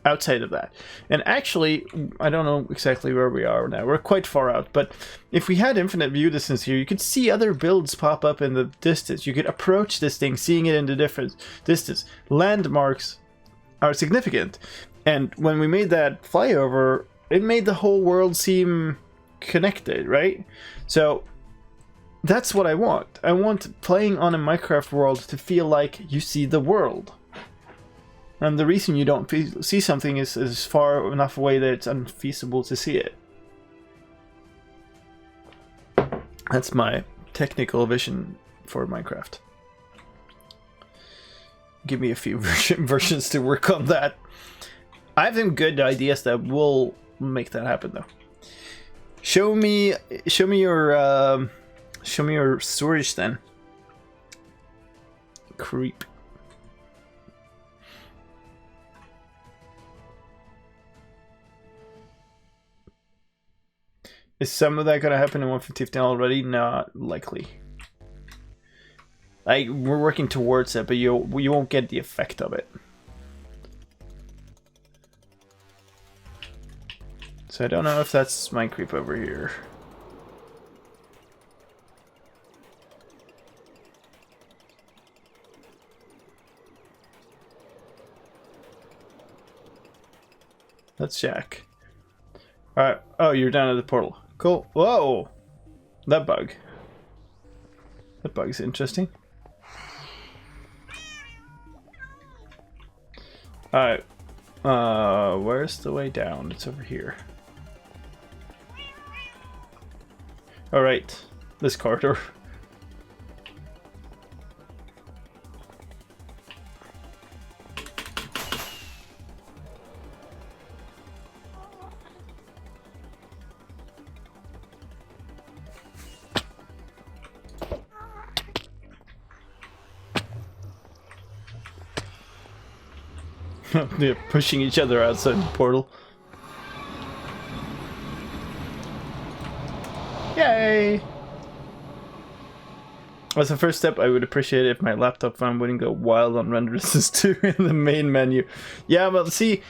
outside of that. And actually, I don't know exactly where we are now. We're quite far out, but if we had infinite view distance here, you could see other builds pop up in the distance. You could approach this thing, seeing it in the different distance. Landmarks are significant. And when we made that flyover, it made the whole world seem connected, right? So that's what I want. I want playing on a Minecraft world to feel like you see the world. And the reason you don't see something is far enough away that it's unfeasible to see it. That's my technical vision for Minecraft. Give me a few versions to work on that. I have some good ideas that will make that happen, though. Show me your storage then. Creep. Is some of that gonna happen in 1.15 already? Not likely. Like, we're working towards it, but you won't get the effect of it. So I don't know if that's my creep over here. That's Jack. Alright. Oh, you're down at the portal. Cool. Whoa! That bug. That bug's interesting. Alright. Where's the way down? It's over here. Alright. This corridor. They're pushing each other outside the portal. Yay! As a first step, I would appreciate it if my laptop phone wouldn't go wild on render distance 2 in the main menu. Yeah, but see,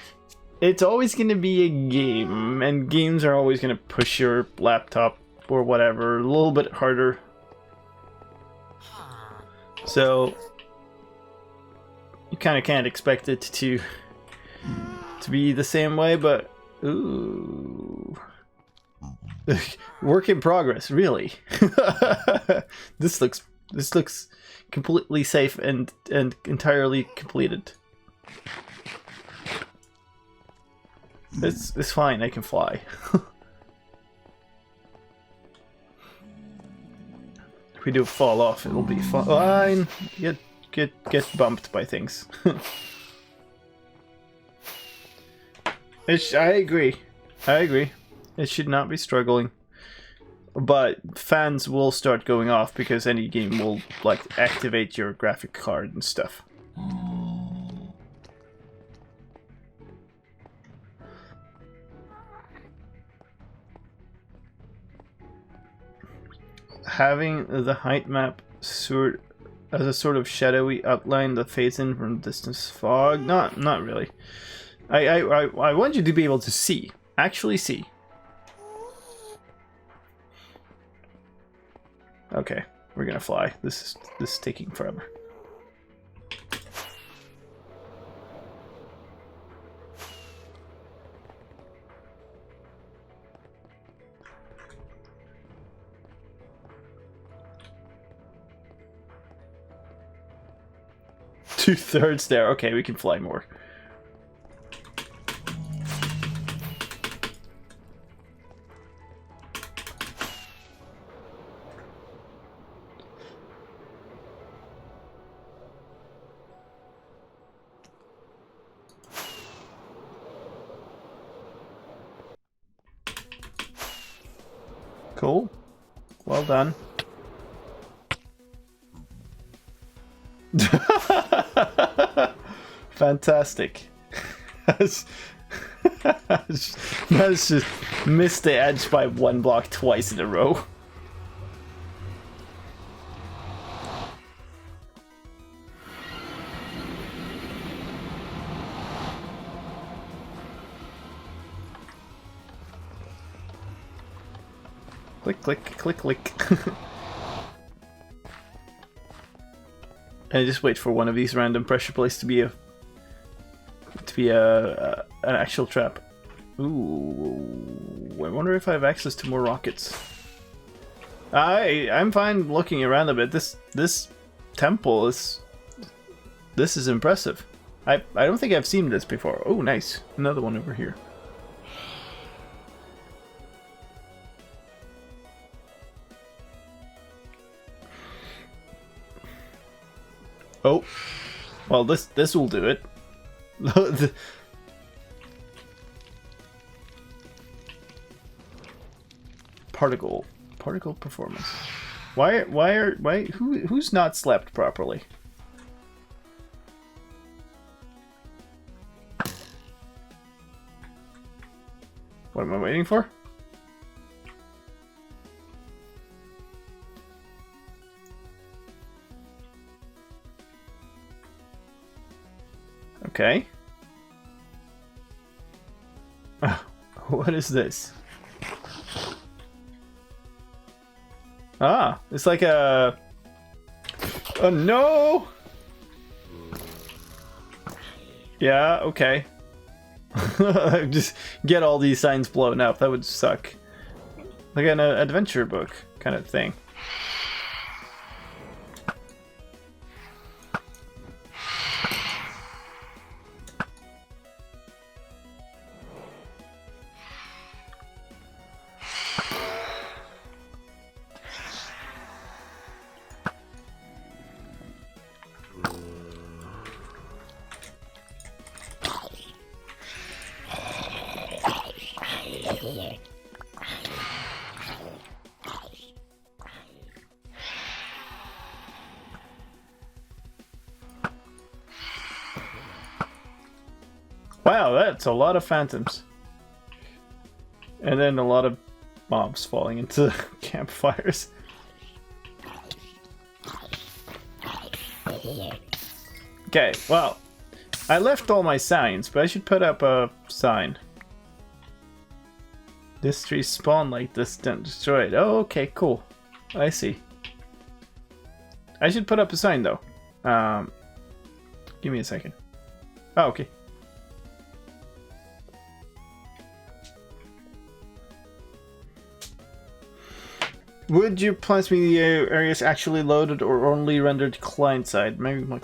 it's always going to be a game, and games are always going to push your laptop or whatever a little bit harder. So you kind of can't expect it to be the same way, but ooh. Work in progress, really. This looks completely safe and entirely completed. It's fine, I can fly. If we do fall off, it'll be fine. Get bumped by things. I agree. It should not be struggling. But fans will start going off because any game will like activate your graphic card and stuff. Having the height map as a sort of shadowy outline that fades in from distance fog? Not really. I want you to be able to see. Actually see. Okay, we're gonna fly. This is taking forever. Two-thirds there. Okay, we can fly more. Cool. Well done. Fantastic. That's just missed the edge by one block twice in a row. Click, click, click, click. And just wait for one of these random pressure plates to be an actual trap. Ooh, I wonder if I have access to more rockets. I'm fine looking around a bit. This temple is impressive. I don't think I've seen this before. Oh, nice. Another one over here. Oh, well, this will do it. Particle performance. Who's not slept properly? What am I waiting for? Okay. What is this? Ah, it's like a... Oh no! Yeah, okay. Just get all these signs blown up. That would suck. Like an adventure book kind of thing. Wow, that's a lot of phantoms. And then a lot of mobs falling into campfires. Okay, well, I left all my signs, but I should put up a sign. This tree spawned like this, don't destroy it. Oh, okay, cool. I see. I should put up a sign, though. Give me a second. Oh, okay. Would you plus me the areas actually loaded or only rendered client side? Maybe like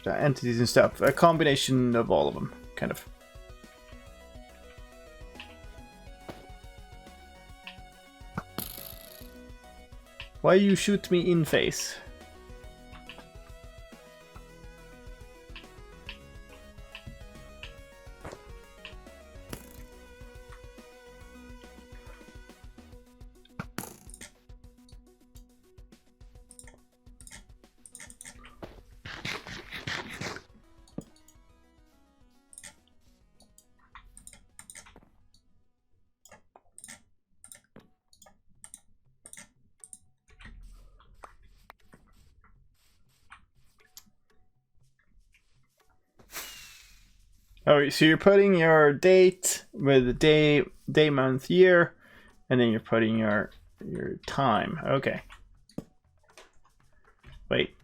entities and stuff. A combination of all of them, kind of. Why you shoot me in face? Oh, so you're putting your date with the day, month, year, and then you're putting your time. Okay. Wait.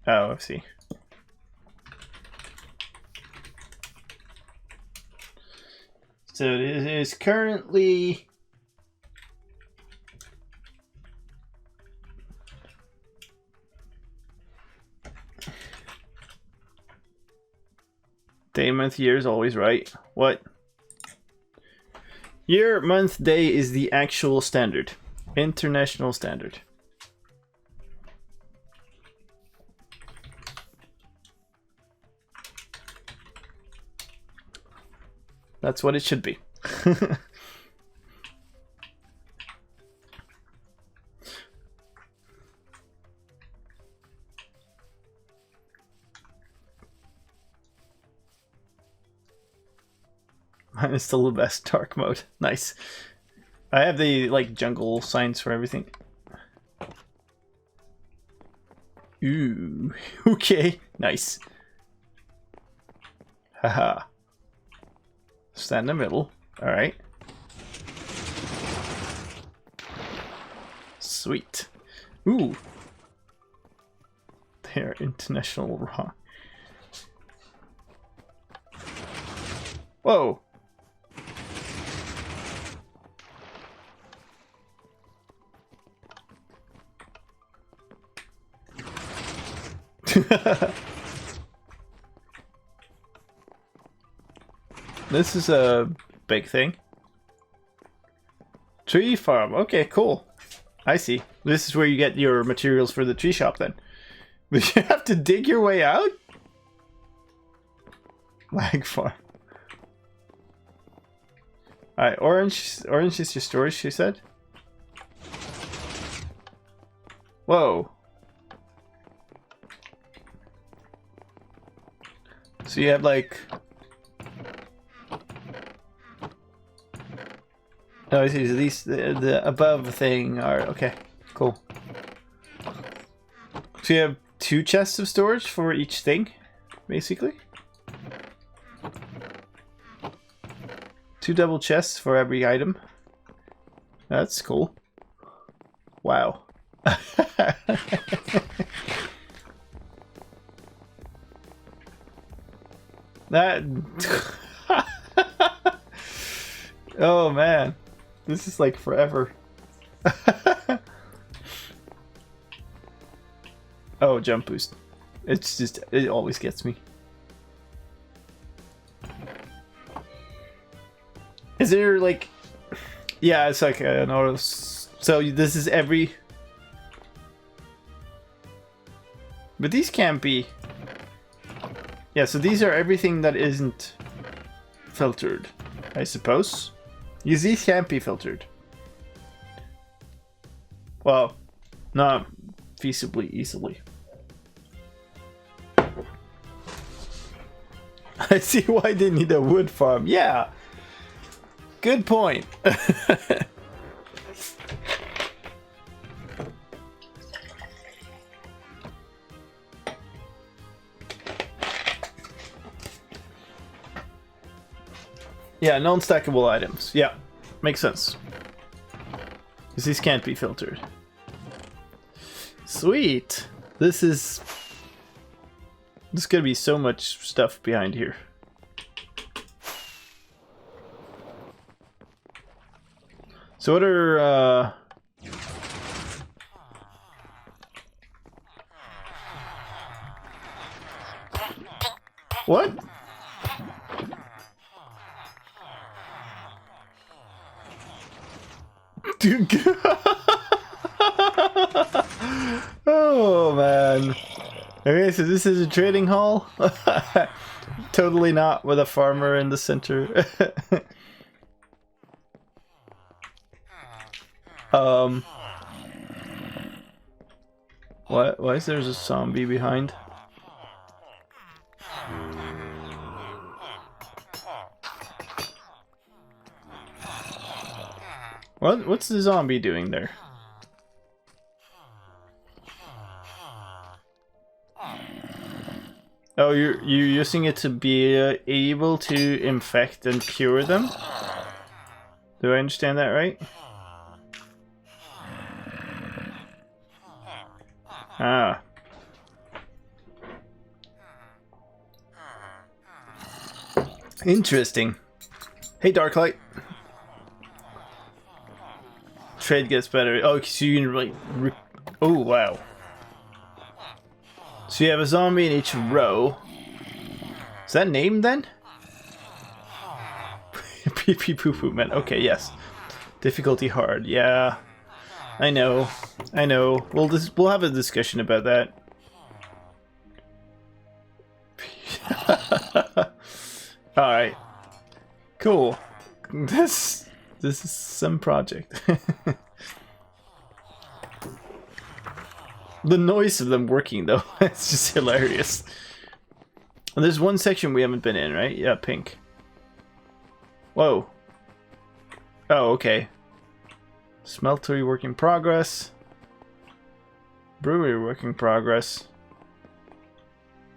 Oh, I see. So it is currently day, month, year is always right. What? Year, month, day is the actual standard. International standard. That's what it should be. Mine is still the best dark mode. Nice. I have the like jungle signs for everything. Ooh. Okay. Nice. Haha. stand in the middle. Alright. Sweet. Ooh. They're international wrong. Whoa. This is a big thing. Tree farm. Okay, cool. I see. This is where you get your materials for the tree shop then. But you have to dig your way out? Lag farm. Alright, orange is your storage, she said. Whoa. So you have like... Oh, I see. So these, the above thing are... Okay, cool. So you have 2 chests of storage for each thing, basically. 2 double chests for every item. That's cool. Wow. That... Oh man. This is like forever. Oh, jump boost. It's just, it always gets me. Is there like... Yeah, it's like an auto... So this is every... But these can't be... Yeah, so these are everything that isn't filtered, I suppose. Because these can't be filtered. Well, not feasibly easily. I see why they need a wood farm. Yeah. Good point. Yeah, non-stackable items. Yeah, makes sense. Because these can't be filtered. Sweet. There's gonna be so much stuff behind here. So what are what? Dude. Oh man. Okay, so this is a trading hall? Totally not, with a farmer in the center. What? Why is there a zombie behind? What's the zombie doing there? Oh, you're using it to be able to infect and cure them? Do I understand that right? Ah. Interesting. Hey, Darklight. Trade gets better. Oh, so you can like... Oh, wow. So you have a zombie in each row. Is that named then? Pee pee poo poo man. Okay, yes. Difficulty hard. Yeah. I know. I know. We'll have a discussion about that. Alright. Cool. This is some project. The noise of them working though, it's just hilarious. And there's one section we haven't been in, right? Yeah, pink. Whoa. Oh, okay. Smeltery work in progress. Brewery work in progress.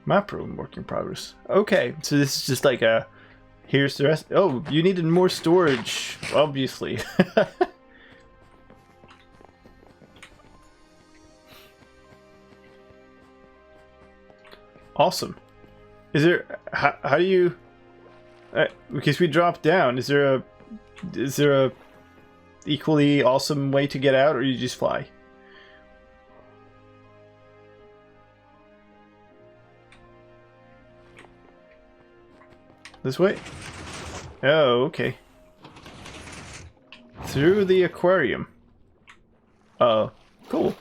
Map room work in progress. Okay, so this is just like a Here's the rest. Oh, you needed more storage, obviously. Awesome. Is there... How do you... because we dropped down, is there a equally awesome way to get out, or you just fly? This way? Oh, okay. Through the aquarium. Cool.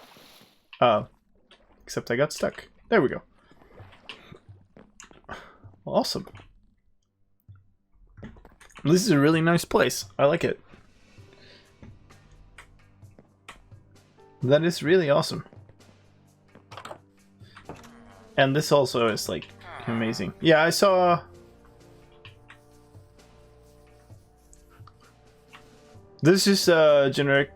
Except I got stuck. There we go. Awesome. This is a really nice place. I like it. That is really awesome. And this also is like amazing. Yeah, I saw... This is a generic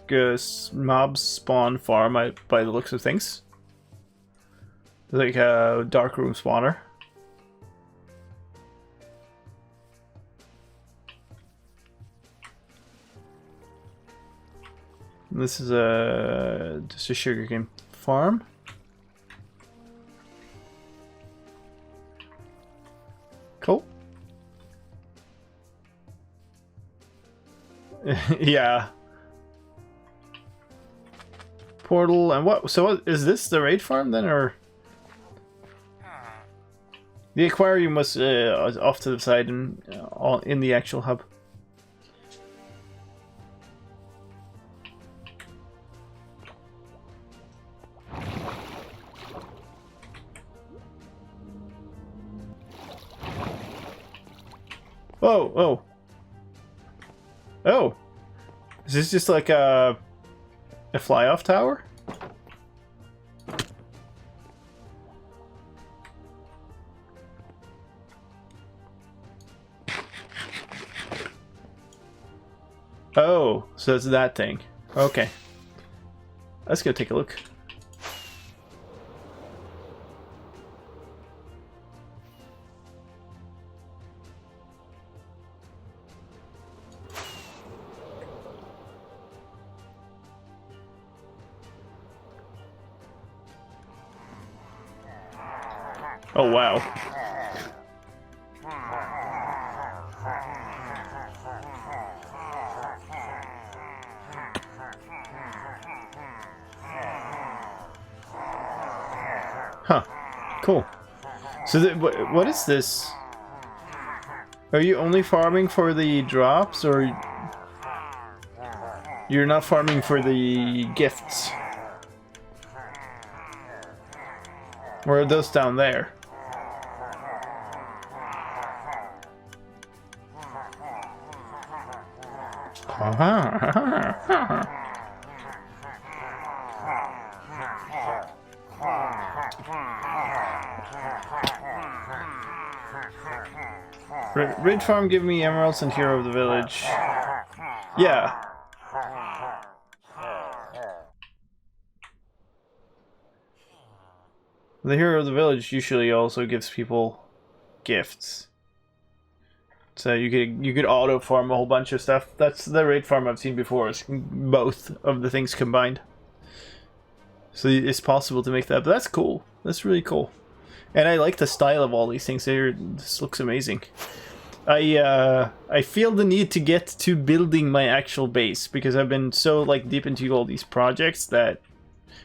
mob spawn farm by the looks of things. Like a dark room spawner. This is just a sugarcane farm. Cool. Yeah. Portal and what? So what, is this the raid farm then, or? The aquarium was off to the side and in the actual hub. Oh, oh. Oh. Is this just like a fly-off tower? Oh, so it's that thing. Okay. Let's go take a look. Oh, wow. Huh. Cool. So, what is this? Are you only farming for the drops, or you're not farming for the gifts? Or are those down there? Raid farm, give me emeralds and hero of the village. Yeah. The hero of the village usually also gives people gifts. So you could auto farm a whole bunch of stuff. That's the raid farm I've seen before. It's both of the things combined. So it's possible to make that, but that's cool. That's really cool. And I like the style of all these things. This looks amazing. I feel the need to get to building my actual base because I've been so like deep into all these projects that...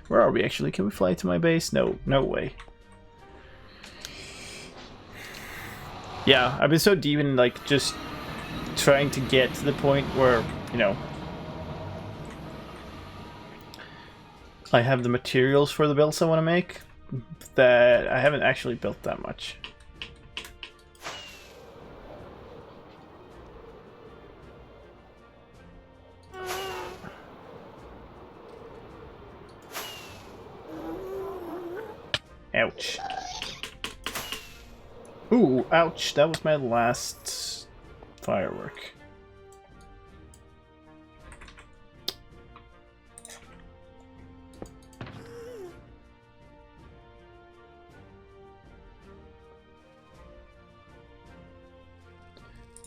Where are we actually? Can we fly to my base? No, no way. Yeah, I've been so deep in like just trying to get to the point where, you know, I have the materials for the builds I want to make, that I haven't actually built that much. Ouch. Ooh, ouch, that was my last firework.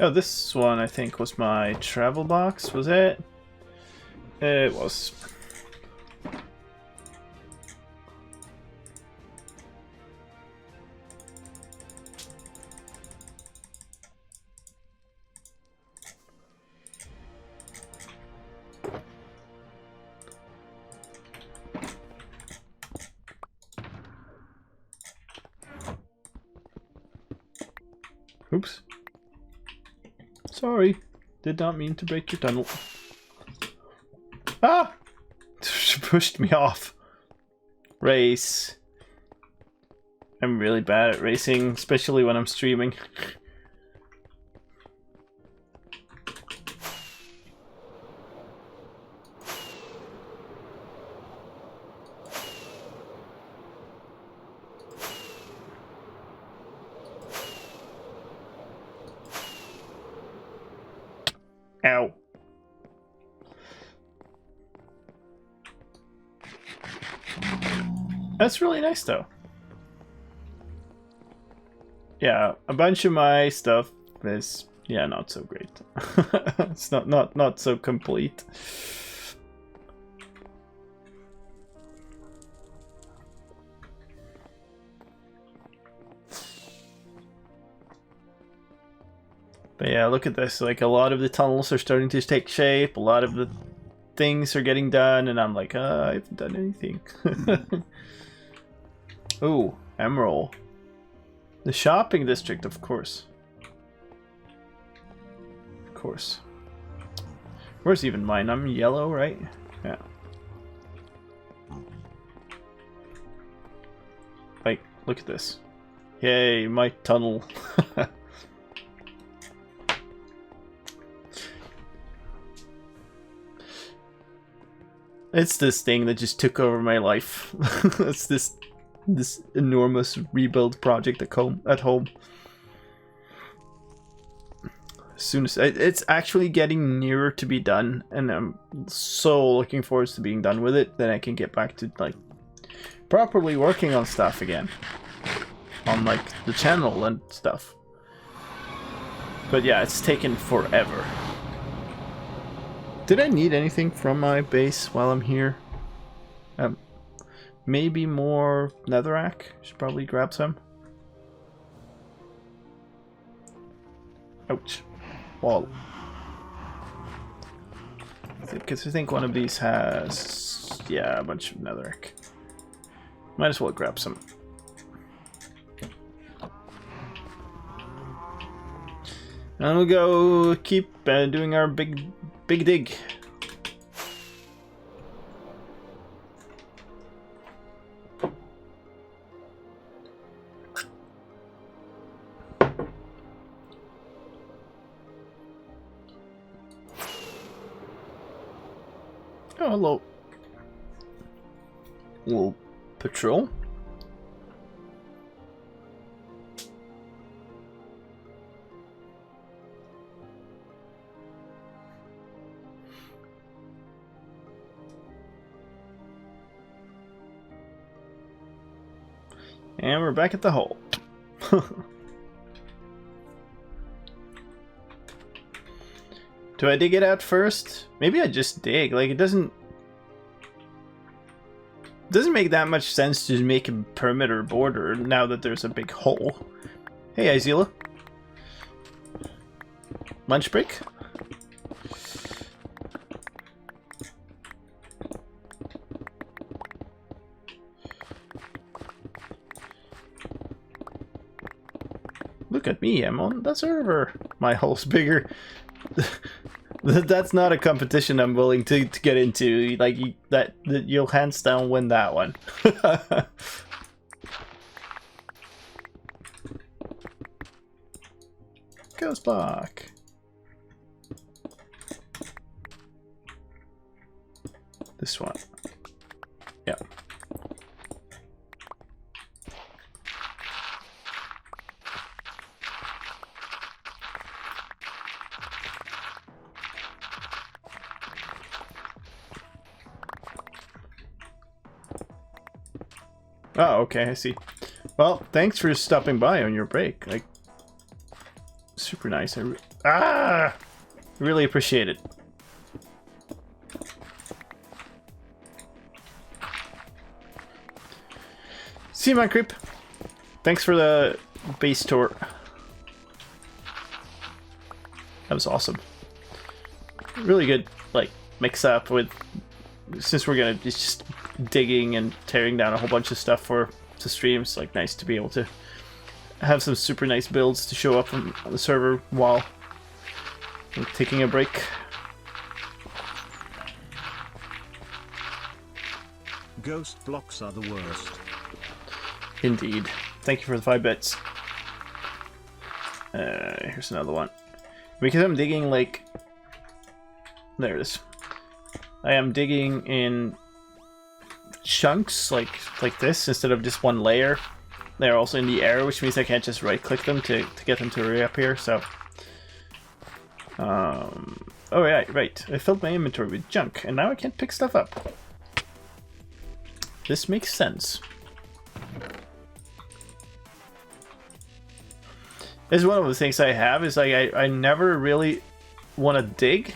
Oh, this one I think was my travel box, was it? It was. Oops. Sorry. Did not mean to break your tunnel. Ah! She pushed me off. Race. I'm really bad at racing, especially when I'm streaming. Ow. That's really nice though. Yeah, a bunch of my stuff is, yeah, not so great. It's not so complete. But yeah, look at this. Like, a lot of the tunnels are starting to take shape. A lot of the things are getting done, and I'm like, I haven't done anything. Ooh, emerald. The shopping district, of course. Of course. Where's even mine? I'm yellow, right? Yeah. Like, look at this. Yay, my tunnel. It's this thing that just took over my life. It's this enormous rebuild project at home. As soon as it's actually getting nearer to be done, and I'm so looking forward to being done with it, then I can get back to like properly working on stuff again, on like the channel and stuff. But yeah, it's taken forever. Did I need anything from my base while I'm here? Maybe more netherrack. Should probably grab some. Ouch. Wall. Because I think one of these has, yeah, a bunch of netherrack. Might as well grab some. And we'll go keep doing our big dig. Oh, hello. Little patrol. And we're back at the hole. Do I dig it out first? Maybe I just dig. Like, it doesn't make that much sense to make a perimeter border now that there's a big hole. Hey, Izila. Lunch break? Look at me, I'm on the server. My hole's bigger. That's not a competition I'm willing to get into. Like, that you'll hands down win that one. Ghost block. This one. Yeah. Oh, okay, I see. Well, thanks for stopping by on your break. Like, super nice. Ah! Really appreciate it. See you, man, creep. Thanks for the base tour. That was awesome. Really good, like, mix up with, since we're gonna be just digging and tearing down a whole bunch of stuff for the streams. Like, nice to be able to have some super nice builds to show up on the server while I'm taking a break. Ghost blocks are the worst. Indeed. Thank you for the 5 bits. Here's another one. Because I'm digging, like... There it is. I am digging in chunks, like this, instead of just one layer. They're also in the air, which means I can't just right-click them to get them to reappear, so... Oh, yeah, right. I filled my inventory with junk, and now I can't pick stuff up. This makes sense. This is one of the things I have, is like I never really want to dig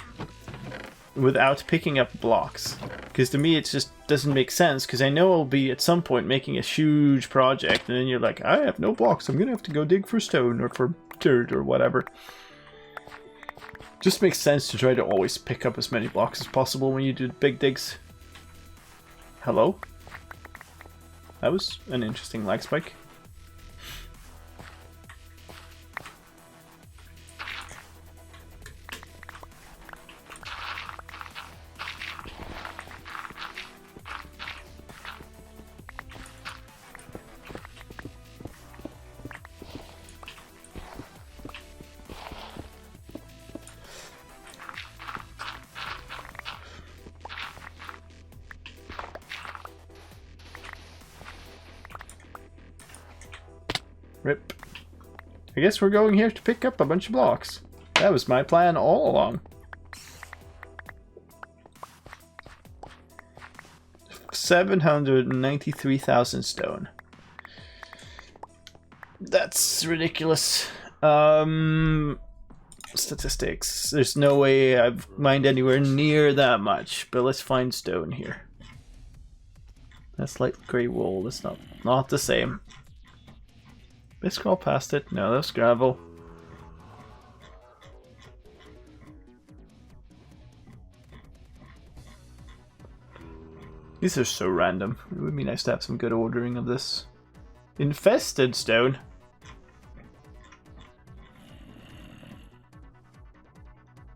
without picking up blocks. Because to me it just doesn't make sense, because I know I'll be at some point making a huge project, and then you're like, I have no blocks, I'm gonna have to go dig for stone or for dirt or whatever. Just makes sense to try to always pick up as many blocks as possible when you do big digs. Hello? That was an interesting lag spike. Rip. I guess we're going here to pick up a bunch of blocks. That was my plan all along. 793,000 stone. That's ridiculous. Statistics. There's no way I've mined anywhere near that much, but let's find stone here. That's like grey wool. That's not the same. Did I scroll past it? No, that's gravel. These are so random. It would be nice to have some good ordering of this. Infested stone.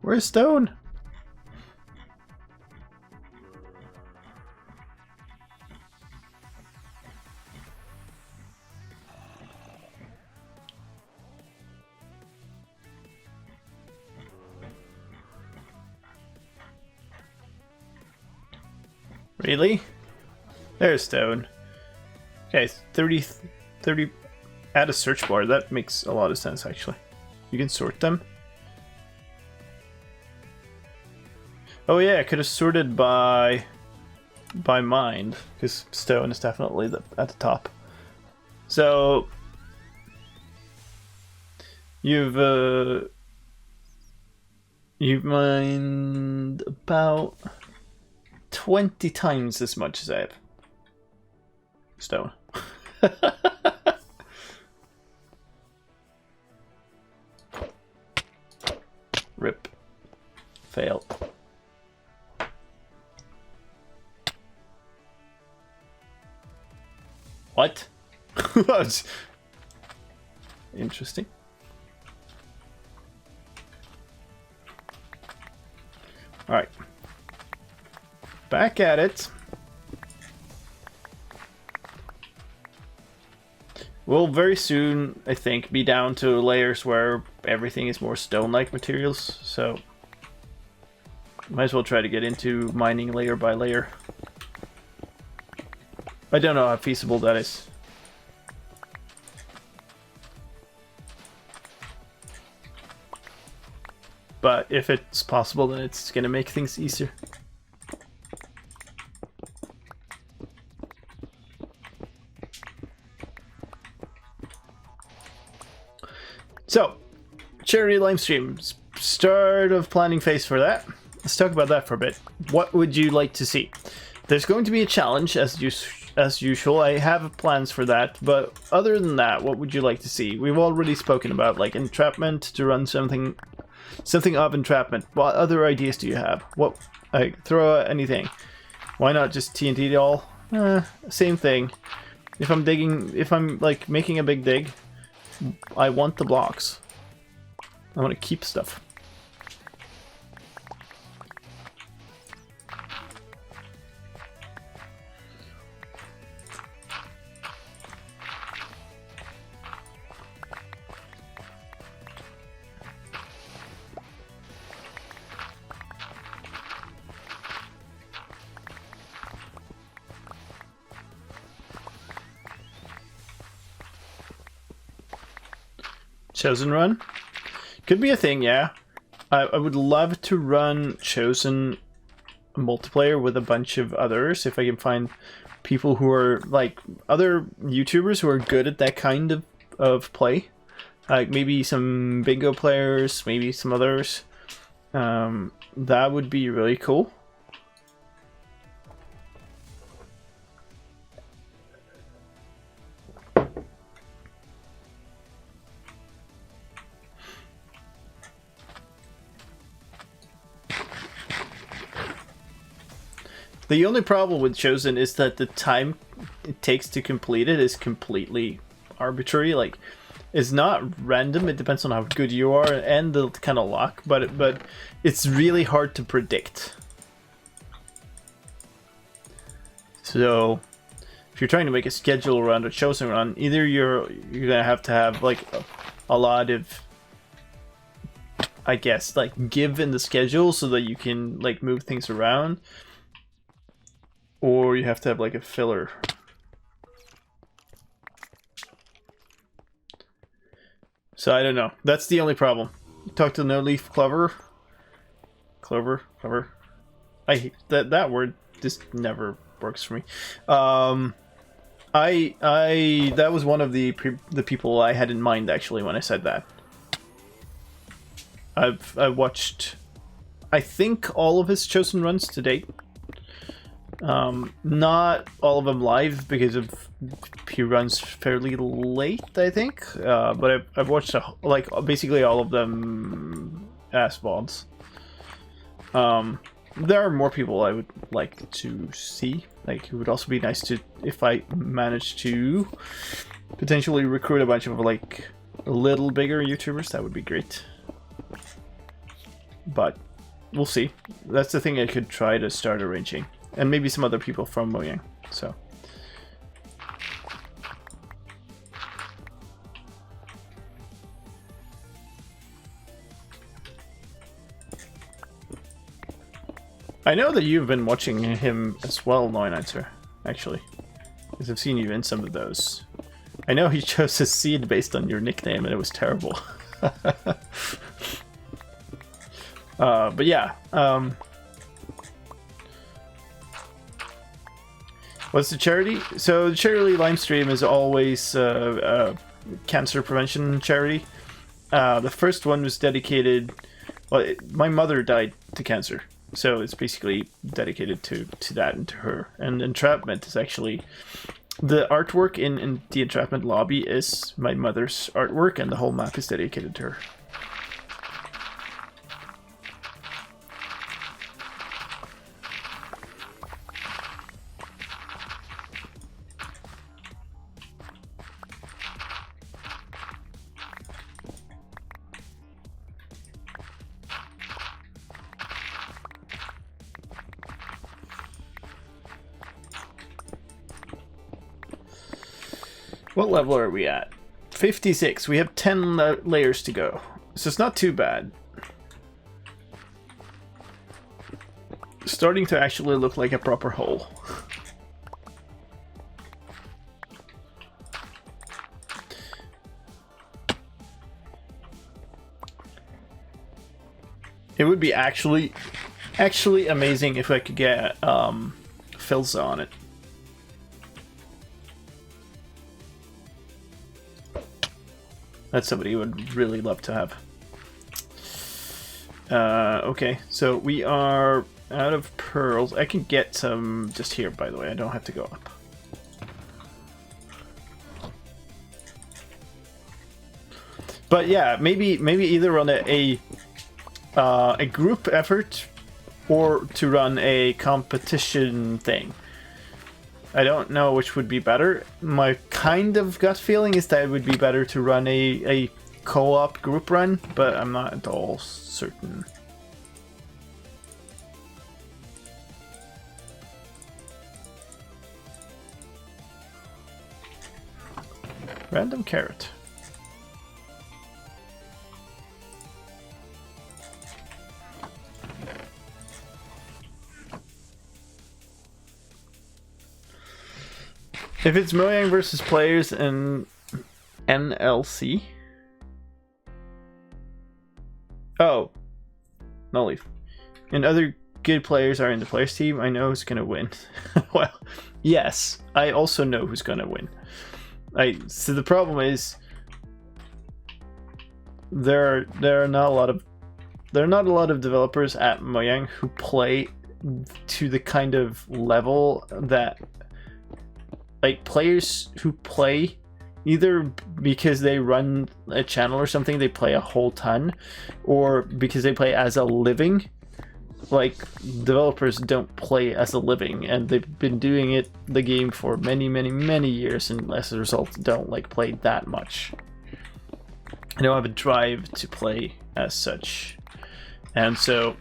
Where's stone? Really? There's stone. Okay, 30, add a search bar. That makes a lot of sense, actually. You can sort them. Oh yeah, I could have sorted by mind, because stone is definitely at the top. So you've mined about 20 times as much as I have stone. Rip. Fail. What? That's interesting. Alright. Back at it. We'll very soon, I think, be down to layers where everything is more stone-like materials, so might as well try to get into mining layer by layer. I don't know how feasible that is. But if it's possible, then it's gonna make things easier. So, charity live streams. start of planning phase for that. Let's talk about that for a bit. What would you like to see? There's going to be a challenge as usual. I have plans for that, but other than that, what would you like to see? We've already spoken about like entrapment to run something of entrapment. What other ideas do you have? What throw out anything? Why not just TNT it all? Same thing. If I'm like making a big dig, I want the blocks. I want to keep stuff. Chosen run? Could be a thing, yeah. I would love to run Chosen multiplayer with a bunch of others if I can find people who are like other YouTubers who are good at that kind of play. Like maybe some bingo players, maybe some others. That would be really cool. The only problem with Chosen is that the time it takes to complete it is completely arbitrary. Like, it's not random. It depends on how good you are and the kind of luck, but it's really hard to predict. So, if you're trying to make a schedule around a Chosen run, either you're gonna have to have like a lot of, I guess, like give in the schedule so that you can like move things around. Or you have to have like a filler. So I don't know. That's the only problem. Talk to No Leaf Clover. Clover. I hate that word just never works for me. That was one of the people I had in mind actually when I said that. I've watched, I think, all of his Chosen runs to date. Not all of them live because he runs fairly late, I think. But I've watched like basically all of them as VODs. There are more people I would like to see. Like, it would also be nice to, if I manage to potentially recruit a bunch of like a little bigger YouTubers, that would be great. But we'll see. That's the thing I could try to start arranging. And maybe some other people from Mojang, so. I know that you've been watching him as well, Neunaitzer, actually. Because I've seen you in some of those. I know he chose a seed based on your nickname and it was terrible. But yeah, what's the charity? So the charity Limestream is always a cancer prevention charity. The first one was dedicated. Well, my mother died to cancer, so it's basically dedicated to that and to her. And entrapment is actually the artwork in the entrapment lobby is my mother's artwork, and the whole map is dedicated to her. What level are we at? 56. We have 10 layers to go. So it's not too bad. Starting to actually look like a proper hole. It would be actually amazing if I could get Filza on it. That's somebody who would really love to have. Okay, so we are out of pearls. I can get some just here, by the way. I don't have to go up. But yeah, maybe either run a group effort or to run a competition thing. I don't know which would be better. My kind of gut feeling is that it would be better to run a co-op group run, but I'm not at all certain. Random carrot. If it's Mojang versus players in NLC. Oh. No leaf. And other good players are in the players team, I know who's gonna win. Well, yes, I also know who's gonna win. So the problem is there are not a lot of developers at Mojang who play to the kind of level that, like, players who play either because they run a channel or something, they play a whole ton, or because they play as a living. Like, developers don't play as a living, and they've been doing the game for many years, and as a result don't like play that much. I don't have a drive to play as such, and so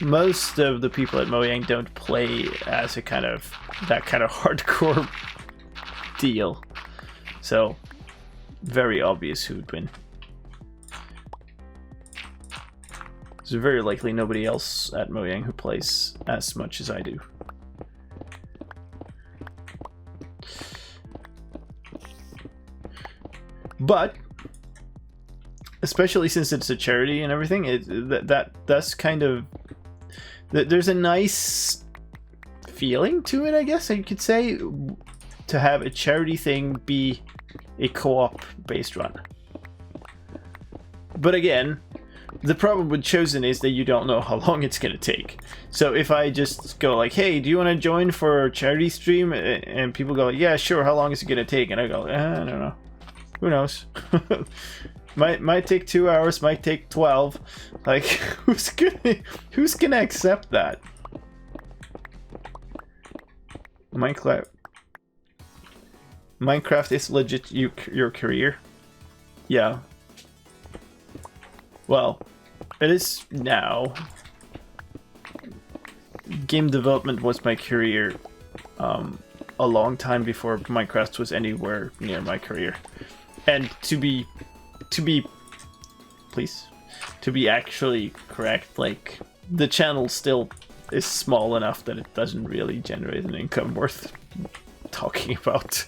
most of the people at Mojang don't play as that kind of hardcore deal. So very obvious who would win. There's very likely nobody else at Mojang who plays as much as I do. But especially since it's a charity and everything, that's kind of, there's a nice feeling to it, I guess you could say, to have a charity thing be a co-op based run. But again, the problem with Chosen is that you don't know how long it's gonna take. So if I just go like, hey, do you want to join for a charity stream? And people go, yeah, sure, how long is it gonna take? And I go, I don't know. Who knows? might take 2 hours, might take 12. Like, who's gonna accept that? Minecraft is legit your career? Yeah. Well, it is now. Game development was my career a long time before Minecraft was anywhere near my career. And to be actually correct, like, the channel still is small enough that it doesn't really generate an income worth talking about.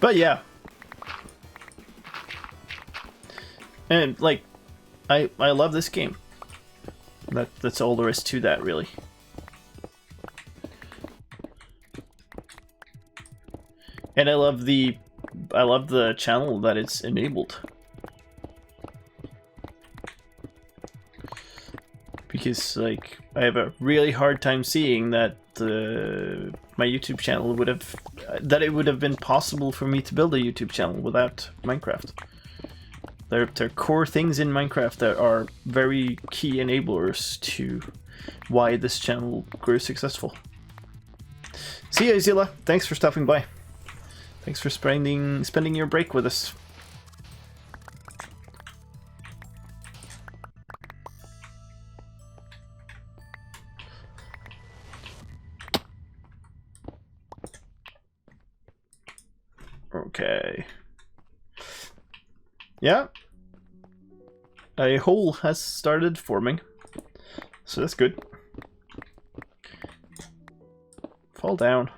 But yeah. And like, I love this game. That's all there is to that, really. And I love the channel that it's enabled. Because, like, I have a really hard time seeing that my YouTube channel would have been possible for me to build a YouTube channel without Minecraft. There are core things in Minecraft that are very key enablers to why this channel grew successful. See ya, Zilla. Thanks for stopping by. Thanks for spending your break with us. Okay. Yeah. A hole has started forming. So that's good. Fall down.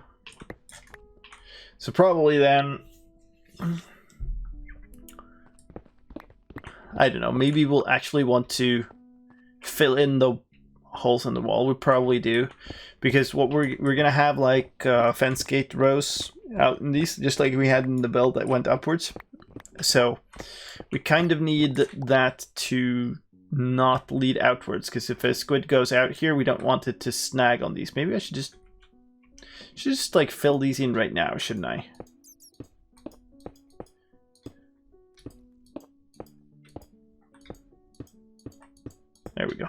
So probably then, I don't know, maybe we'll actually want to fill in the holes in the wall. We probably do, because what we're gonna have, like, fence gate rows out in these, just like we had in the build that went upwards. So we kind of need that to not lead outwards, because if a squid goes out here, we don't want it to snag on these. Maybe I should just like fill these in right now, shouldn't I? There we go.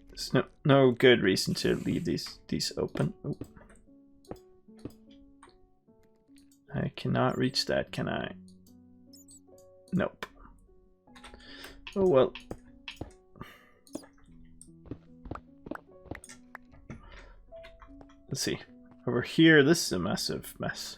There's no good reason to leave these open. Oh. I cannot reach that, can I? Nope. Oh well. Let's see. Over here, this is a massive mess.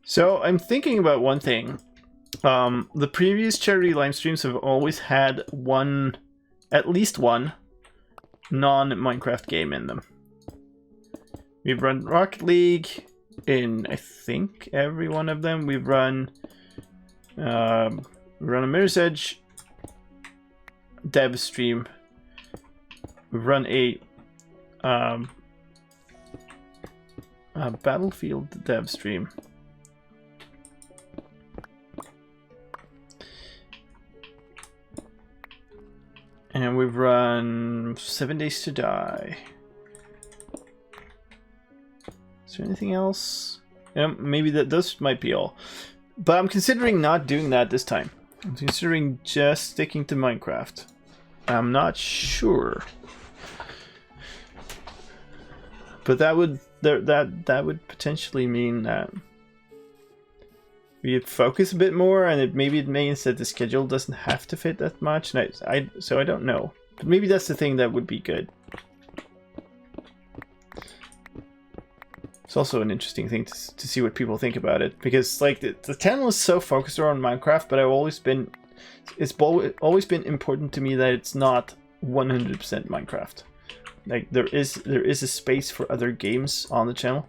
So I'm thinking about one thing. The previous charity lime streams have always had at least one non-Minecraft game in them. We've run Rocket League in, I think, every one of them. We've run a Mirror's Edge dev stream. We've run a Battlefield dev stream. And we've run 7 Days to Die. Is there anything else? Yeah, maybe those might be all. But I'm considering not doing that this time. I'm considering just sticking to Minecraft. I'm not sure. But that would potentially mean that we focus a bit more, and maybe it means that the schedule doesn't have to fit that much. And so I don't know, but maybe that's the thing that would be good. It's also an interesting thing to see what people think about it, because like the channel is so focused around Minecraft, but it's always been important to me that it's not 100% Minecraft. Like there is a space for other games on the channel.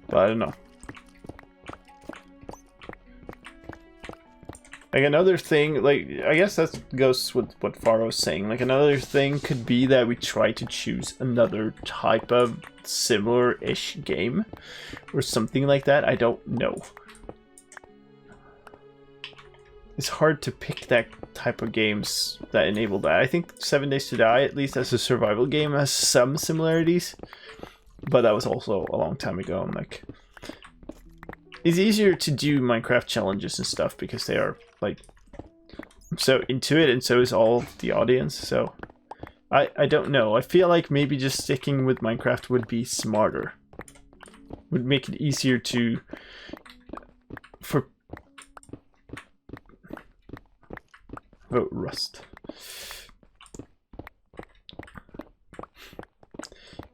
But I don't know. Like another thing, like I guess that goes with what Faro's saying. Like another thing could be that we try to choose another type of similar-ish game or something like that. I don't know. It's hard to pick that type of games that enable that. I think 7 Days to Die, at least as a survival game, has some similarities. But that was also a long time ago. I'm like, it's easier to do Minecraft challenges and stuff because they are like so into it, and so is all the audience. So I don't know. I feel like maybe just sticking with Minecraft would be smarter. Would make it easier Oh, rust.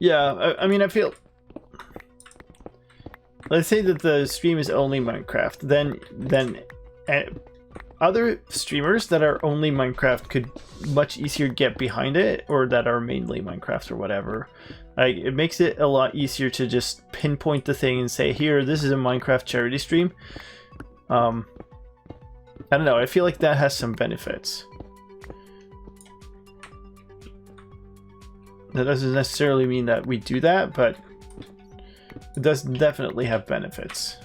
Yeah, I mean, I feel... Let's say that the stream is only Minecraft, then other streamers that are only Minecraft could much easier get behind it, or that are mainly Minecraft or whatever. Like, it makes it a lot easier to just pinpoint the thing and say, here, this is a Minecraft charity stream. I don't know, I feel like that has some benefits. That doesn't necessarily mean that we do that, but it does definitely have benefits.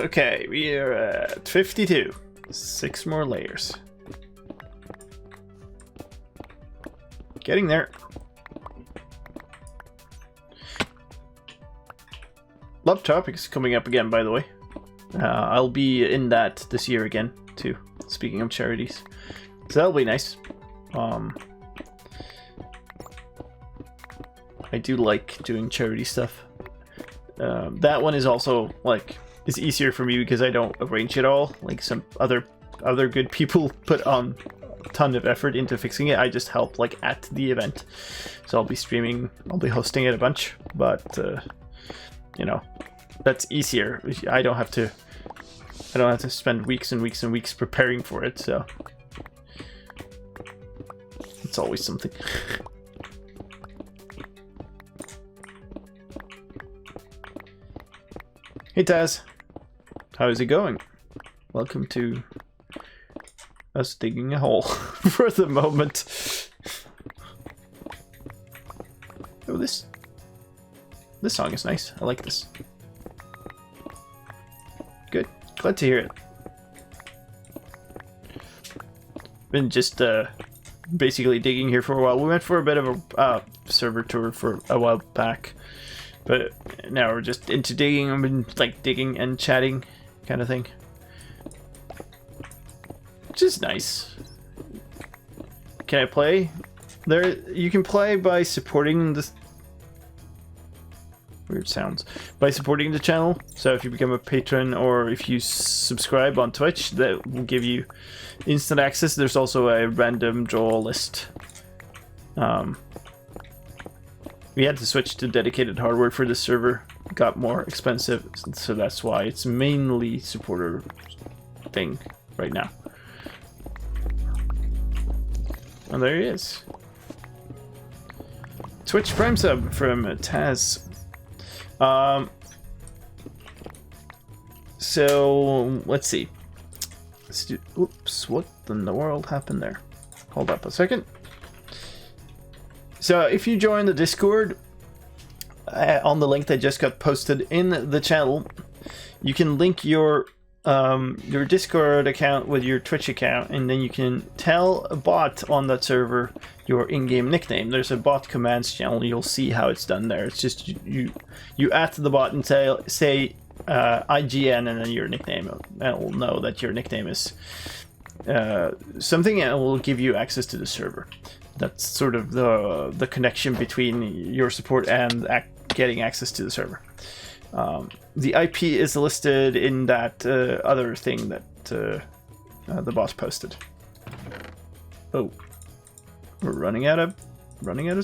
Okay, we are at 52. 6 more layers. Getting there. Love Topics coming up again, by the way. I'll be in that this year again, too. Speaking of charities. So that'll be nice. I do like doing charity stuff. That one is also like it's easier for me because I don't arrange it all. Like some other good people put on a ton of effort into fixing it. I just help like at the event. So I'll be streaming, I'll be hosting it a bunch, but you know, that's easier. I don't have to spend weeks and weeks and weeks preparing for it, so it's always something. Hey Taz, how is it going? Welcome to us digging a hole for the moment. Oh, this song is nice. I like this. Good. Glad to hear it. Been just basically digging here for a while. We went for a bit of a server tour for a while back, but now we're just into digging. I've been like digging and chatting kind of thing, which is nice. Can I play? There, you can play by supporting this. Weird sounds. By supporting the channel. So if you become a patron or if you subscribe on Twitch, that will give you instant access. There's also a random draw list. We had to switch to dedicated hardware for this server. It got more expensive, so that's why it's mainly supporter thing right now. And there he is. Twitch Prime sub from Taz. So let's see. Let's do. Oops! What in the world happened there? Hold up a second. So if you join the Discord on the link that just got posted in the channel, you can link your Discord account with your Twitch account, and then you can tell a bot on that server your in-game nickname. There's a bot commands channel. You'll see how it's done there. It's just you add the bot and say IGN and then your nickname, and it will know that your nickname is something, and it will give you access to the server. That's sort of the connection between your support and getting access to the server. The IP is listed in that other thing that the boss posted. Oh, we're running out of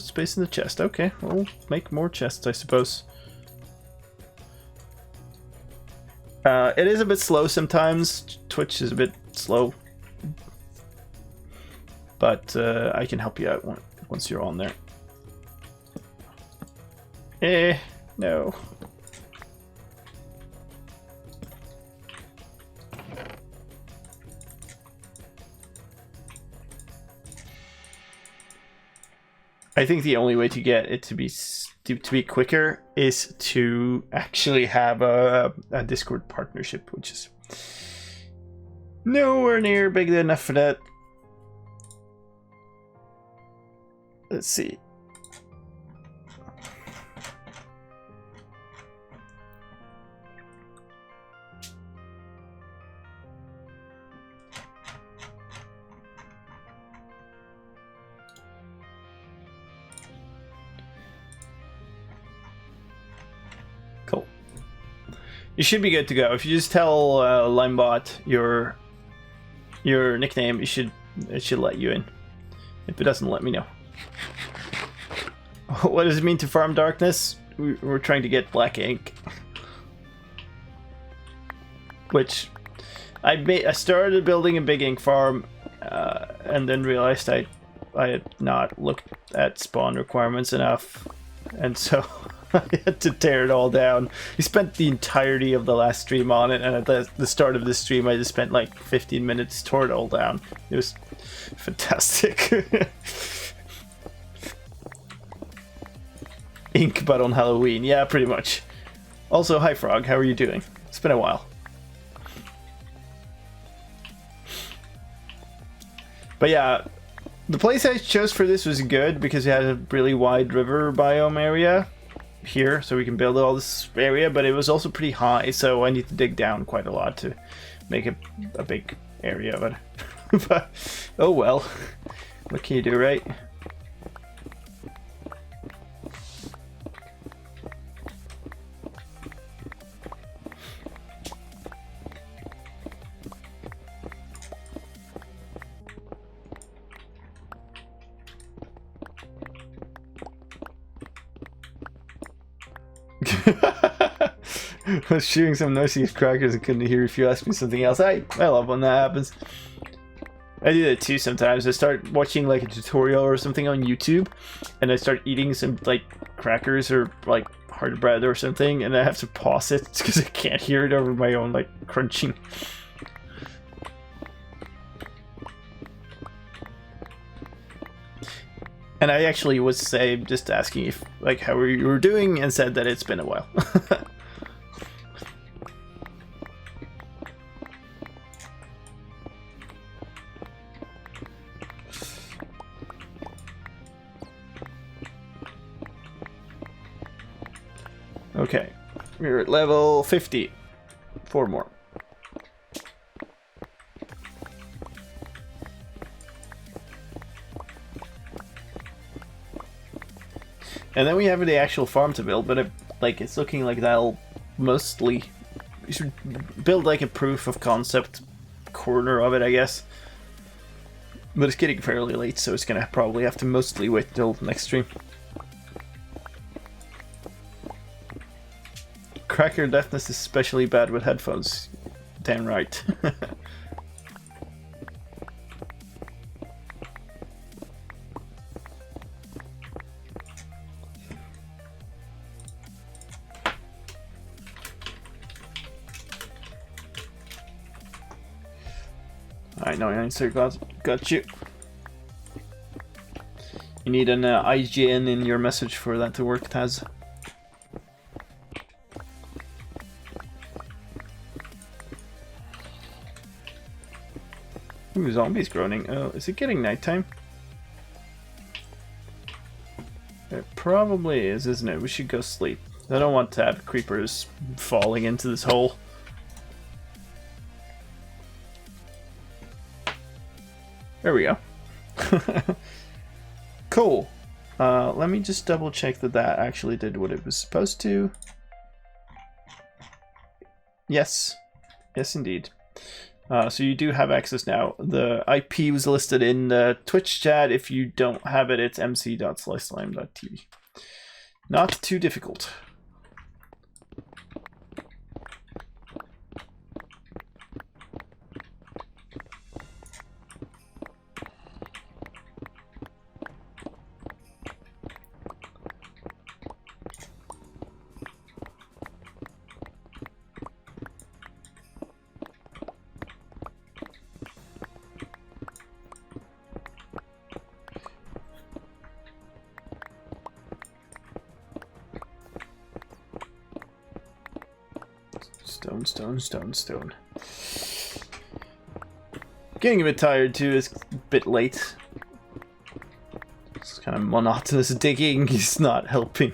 space in the chest. Okay, we'll make more chests, I suppose. It is a bit slow sometimes. Twitch is a bit slow, but I can help you out once you're on there. No. I think the only way to get it to be quicker is to actually have a Discord partnership, which is nowhere near big enough for that. Let's see. Cool. You should be good to go. If you just tell Limebot your nickname, it should let you in. If it doesn't, let me know. What does it mean to farm darkness? We're trying to get black ink, which I started building a big ink farm, and then realized I had not looked at spawn requirements enough, and so I had to tear it all down. We spent the entirety of the last stream on it, and at the start of this stream I just spent like 15 minutes tore it all down. It was fantastic. Ink but on Halloween, yeah, pretty much. Also, hi Frog, how are you doing? It's been a while. But yeah, the place I chose for this was good because it had a really wide river biome area here, so we can build all this area, but it was also pretty high, so I need to dig down quite a lot to make a big area of it. But, oh well, what can you do, right? I was shooting some noisy crackers and couldn't hear if you asked me something else. I love when that happens. I do that too sometimes. I start watching like a tutorial or something on YouTube, and I start eating some like crackers or like hard bread or something, and I have to pause it because I can't hear it over my own like crunching. And I actually was just asking if like how you were doing, and said that it's been a while. Okay, we're at level 50. 4 more. And then we have the actual farm to build, but it's looking like that'll mostly... We should build like a proof of concept corner of it, I guess. But it's getting fairly late, so it's gonna probably have to mostly wait till next stream. Cracker deafness is especially bad with headphones. Damn right. Alright, no answer, got you. You need an IGN in your message for that to work, Taz. Ooh, zombies groaning. Oh, is it getting nighttime? It probably is, isn't it? We should go sleep. I don't want to have creepers falling into this hole. There we go. Cool. Let me just double check that actually did what it was supposed to. Yes. Yes, indeed. So you do have access now. The IP was listed in the Twitch chat. If you don't have it, it's mc.slicedlime.tv. Not too difficult. Stone. Getting a bit tired too, it's a bit late. It's kind of monotonous digging, is not helping.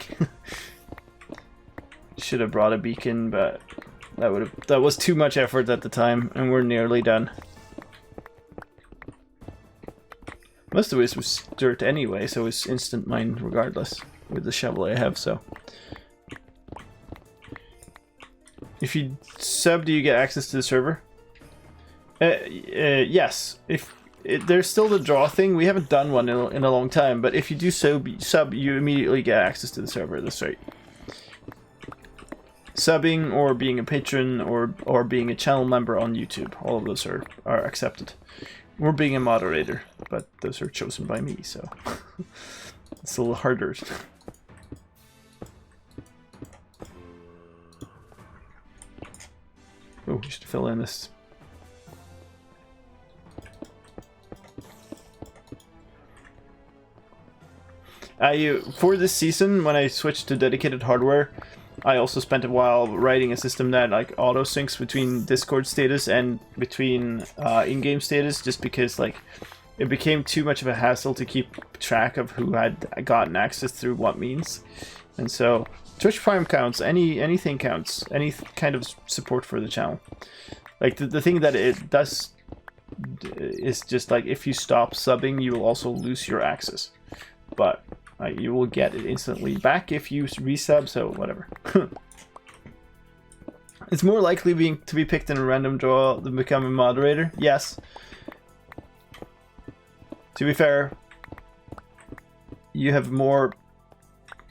Should have brought a beacon, but that was too much effort at the time, and we're nearly done. Most of it was dirt anyway, so it's instant mine regardless with the shovel I have, so. If you sub, do you get access to the server? Yes. There's still the draw thing. We haven't done one in a long time, but if you do sub, you immediately get access to the server. That's right. Subbing or being a patron or being a channel member on YouTube, all of those are accepted. Or being a moderator, but those are chosen by me, so it's a little harder. Oh, we should fill in this. For this season, when I switched to dedicated hardware, I also spent a while writing a system that like auto syncs between Discord status and between in-game status, just because like it became too much of a hassle to keep track of who had gotten access through what means, and so. Twitch Prime counts, anything counts, any kind of support for the channel. Like the thing that it does is just like if you stop subbing, you will also lose your access. But you will get it instantly back if you resub, so whatever. It's more likely to be picked in a random draw than become a moderator, yes. To be fair, you have more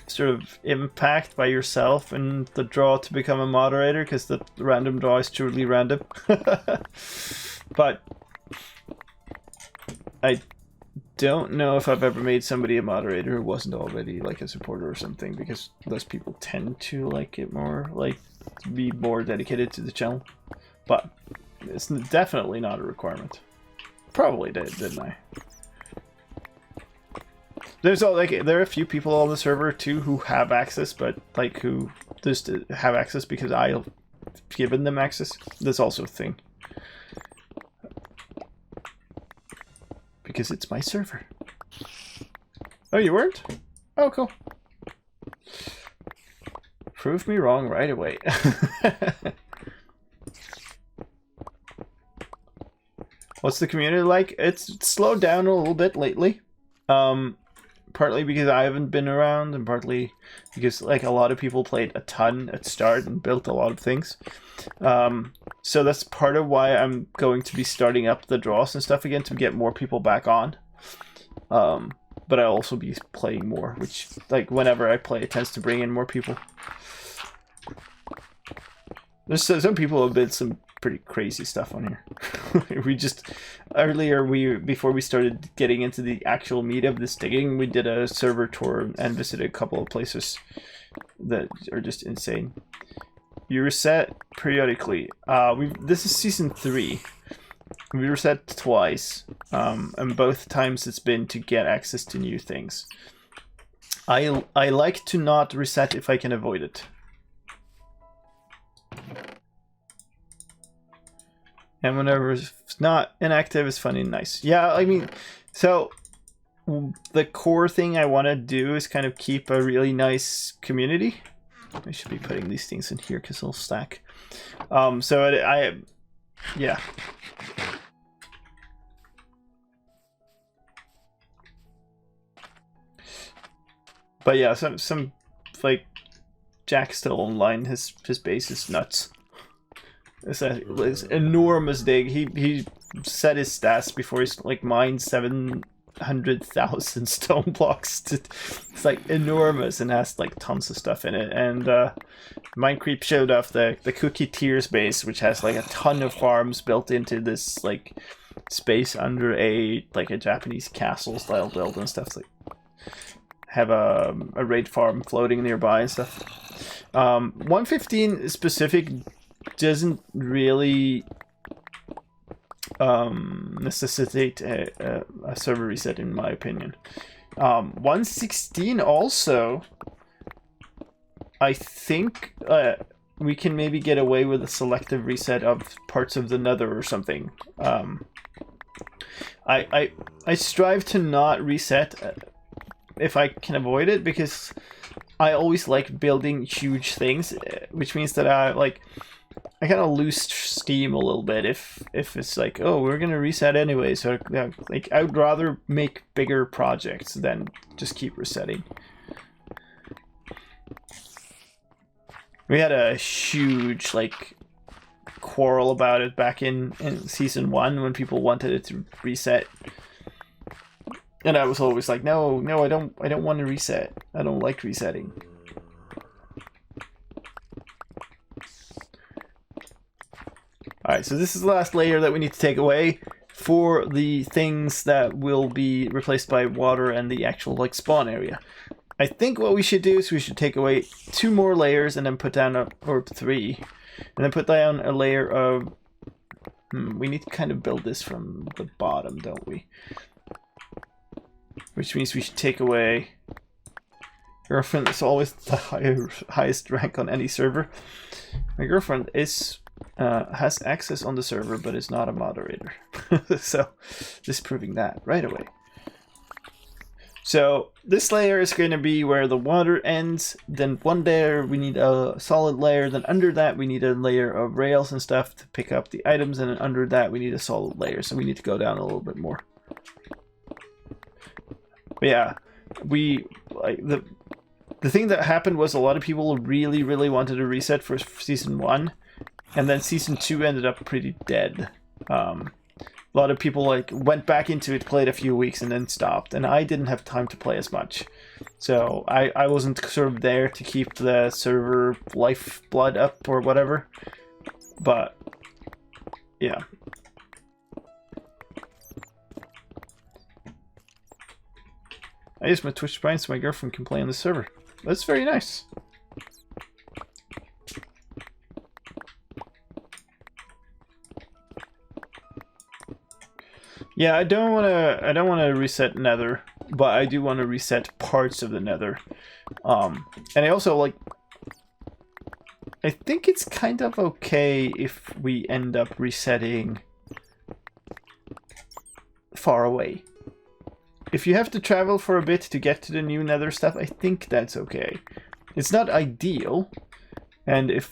sort of impact by yourself and the draw to become a moderator, because the random draw is truly random. But I don't know if I've ever made somebody a moderator who wasn't already like a supporter or something, because those people tend to like it more, like be more dedicated to the channel. But it's definitely not a requirement. Probably did, didn't I? There's all like there are a few people on the server too who have access, but like who just have access because I've given them access. That's also a thing. Because it's my server. Oh, you weren't? Oh, cool. Prove me wrong right away. What's the community like? It's slowed down a little bit lately. Partly because I haven't been around, and partly because like a lot of people played a ton at start and built a lot of things. So that's part of why I'm going to be starting up the draws and stuff again to get more people back on. But I'll also be playing more, which like whenever I play it tends to bring in more people. There's some people who have built some pretty crazy stuff on here. We just earlier before we started getting into the actual meat of this digging, we did a server tour and visited a couple of places that are just insane. You reset periodically. This is season 3. We reset twice, and both times it's been to get access to new things. I like to not reset if I can avoid it. And whenever it's not inactive, it's funny and nice. Yeah, I mean, so the core thing I want to do is kind of keep a really nice community. I should be putting these things in here because they'll stack. Yeah. But yeah, some like Jack's still online. His base is nuts. It's enormous dig. He set his stats before he's like mined 700,000 stone blocks. It's like enormous and has like tons of stuff in it. And Minecreep showed off the Cookie Tears base, which has like a ton of farms built into this like space under a Japanese castle style build and stuff. Like have a raid farm floating nearby and stuff. 115 specific doesn't really necessitate a server reset in my opinion. 116 also, I think we can maybe get away with a selective reset of parts of the nether or something. I strive to not reset if I can avoid it, because I always like building huge things, which means that I kind of lose steam a little bit if it's like, oh, we're gonna reset anyway. So like I would rather make bigger projects than just keep resetting. We had a huge like quarrel about it back in season 1 when people wanted it to reset. And I was always like, no, I don't want to reset. I don't like resetting. Alright, so this is the last layer that we need to take away for the things that will be replaced by water and the actual like spawn area. I think what we should do is we should take away 2 more layers and then put down or 3, and then put down a layer of we need to kind of build this from the bottom, don't we? Which means we should take away girlfriend. Is always the highest rank on any server. My girlfriend is has access on the server, but is not a moderator. So, just proving that right away. So this layer is going to be where the water ends. Then one layer we need a solid layer. Then under that we need a layer of rails and stuff to pick up the items. And then under that we need a solid layer. So we need to go down a little bit more. But yeah, we like the thing that happened was a lot of people really wanted to reset for season 1, and then season 2 ended up pretty dead. A lot of people like went back into it, played a few weeks, and then stopped. And I didn't have time to play as much, so I wasn't sort of there to keep the server lifeblood up or whatever. But yeah. I use my Twitch Prime so my girlfriend can play on the server. That's very nice. Yeah, I don't wanna reset Nether, but I do want to reset parts of the Nether. And I also like. I think it's kind of okay if we end up resetting far away. If you have to travel for a bit to get to the new Nether stuff, I think that's okay. It's not ideal, and if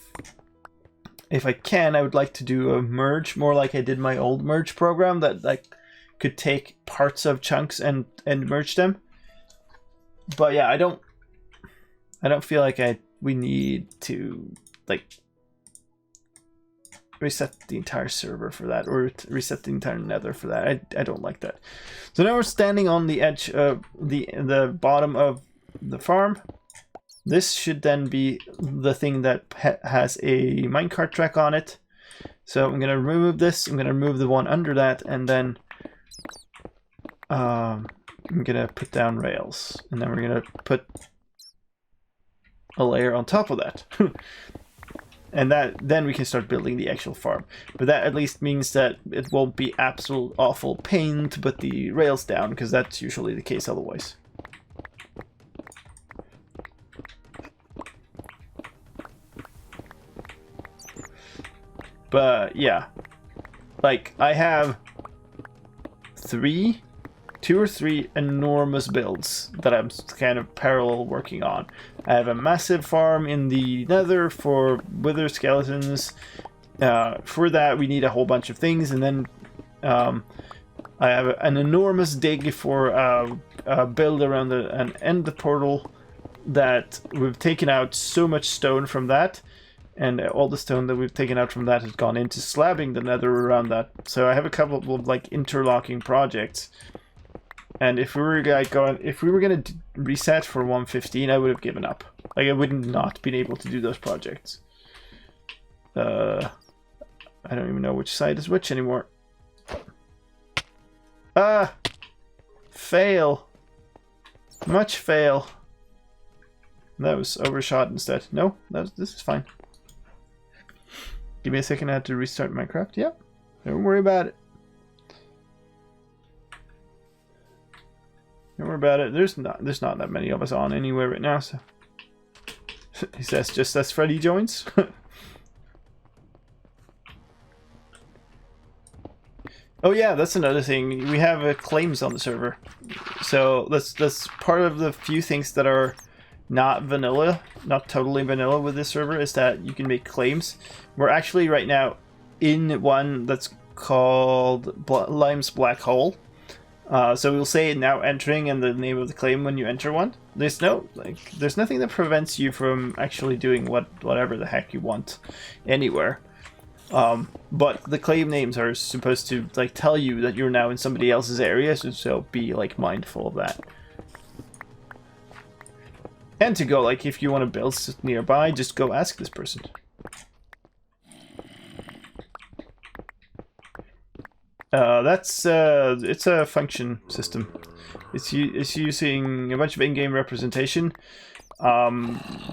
I can, I would like to do a merge, more like I did my old merge program, that like could take parts of chunks and merge them. But yeah, I don't feel like we need to like reset the entire server for that, or reset the entire Nether for that. I don't like that. So now we're standing on the edge of the bottom of the farm. This should then be the thing that has a minecart track on it. So I'm gonna remove this. I'm gonna remove the one under that, and then I'm gonna put down rails, and then we're gonna put a layer on top of that. And then we can start building the actual farm. But that at least means that it won't be absolute awful pain to put the rails down, because that's usually the case otherwise. But yeah, like I have two or three enormous builds that I'm kind of parallel working on. I have a massive farm in the Nether for wither skeletons. For that, we need a whole bunch of things, and then I have an enormous dig for a build around an end portal that we've taken out so much stone from that. And all the stone that we've taken out from that has gone into slabbing the Nether around that. So I have a couple of like interlocking projects. And if we were gonna reset for 115, I would have given up. Like I would not been able to do those projects. I don't even know which side is which anymore. Ah, fail. Much fail. That was overshot instead. No, this is fine. Give me a second, I had to restart Minecraft. Yep, don't worry about it. Don't worry about it. There's not that many of us on anyway right now, so he says just as Freddy joins. Oh yeah, that's another thing. We have claims on the server, so that's part of the few things that are not vanilla, not totally vanilla with this server, is that you can make claims. We're actually right now in one that's called Lime's Black Hole. So we'll say now entering and the name of the claim when you enter one. There's nothing that prevents you from actually doing whatever the heck you want anywhere. But the claim names are supposed to like tell you that you're now in somebody else's area, so be like mindful of that. And to go, like, if you want to build nearby, just go ask this person. It's a function system. It's using a bunch of in-game representation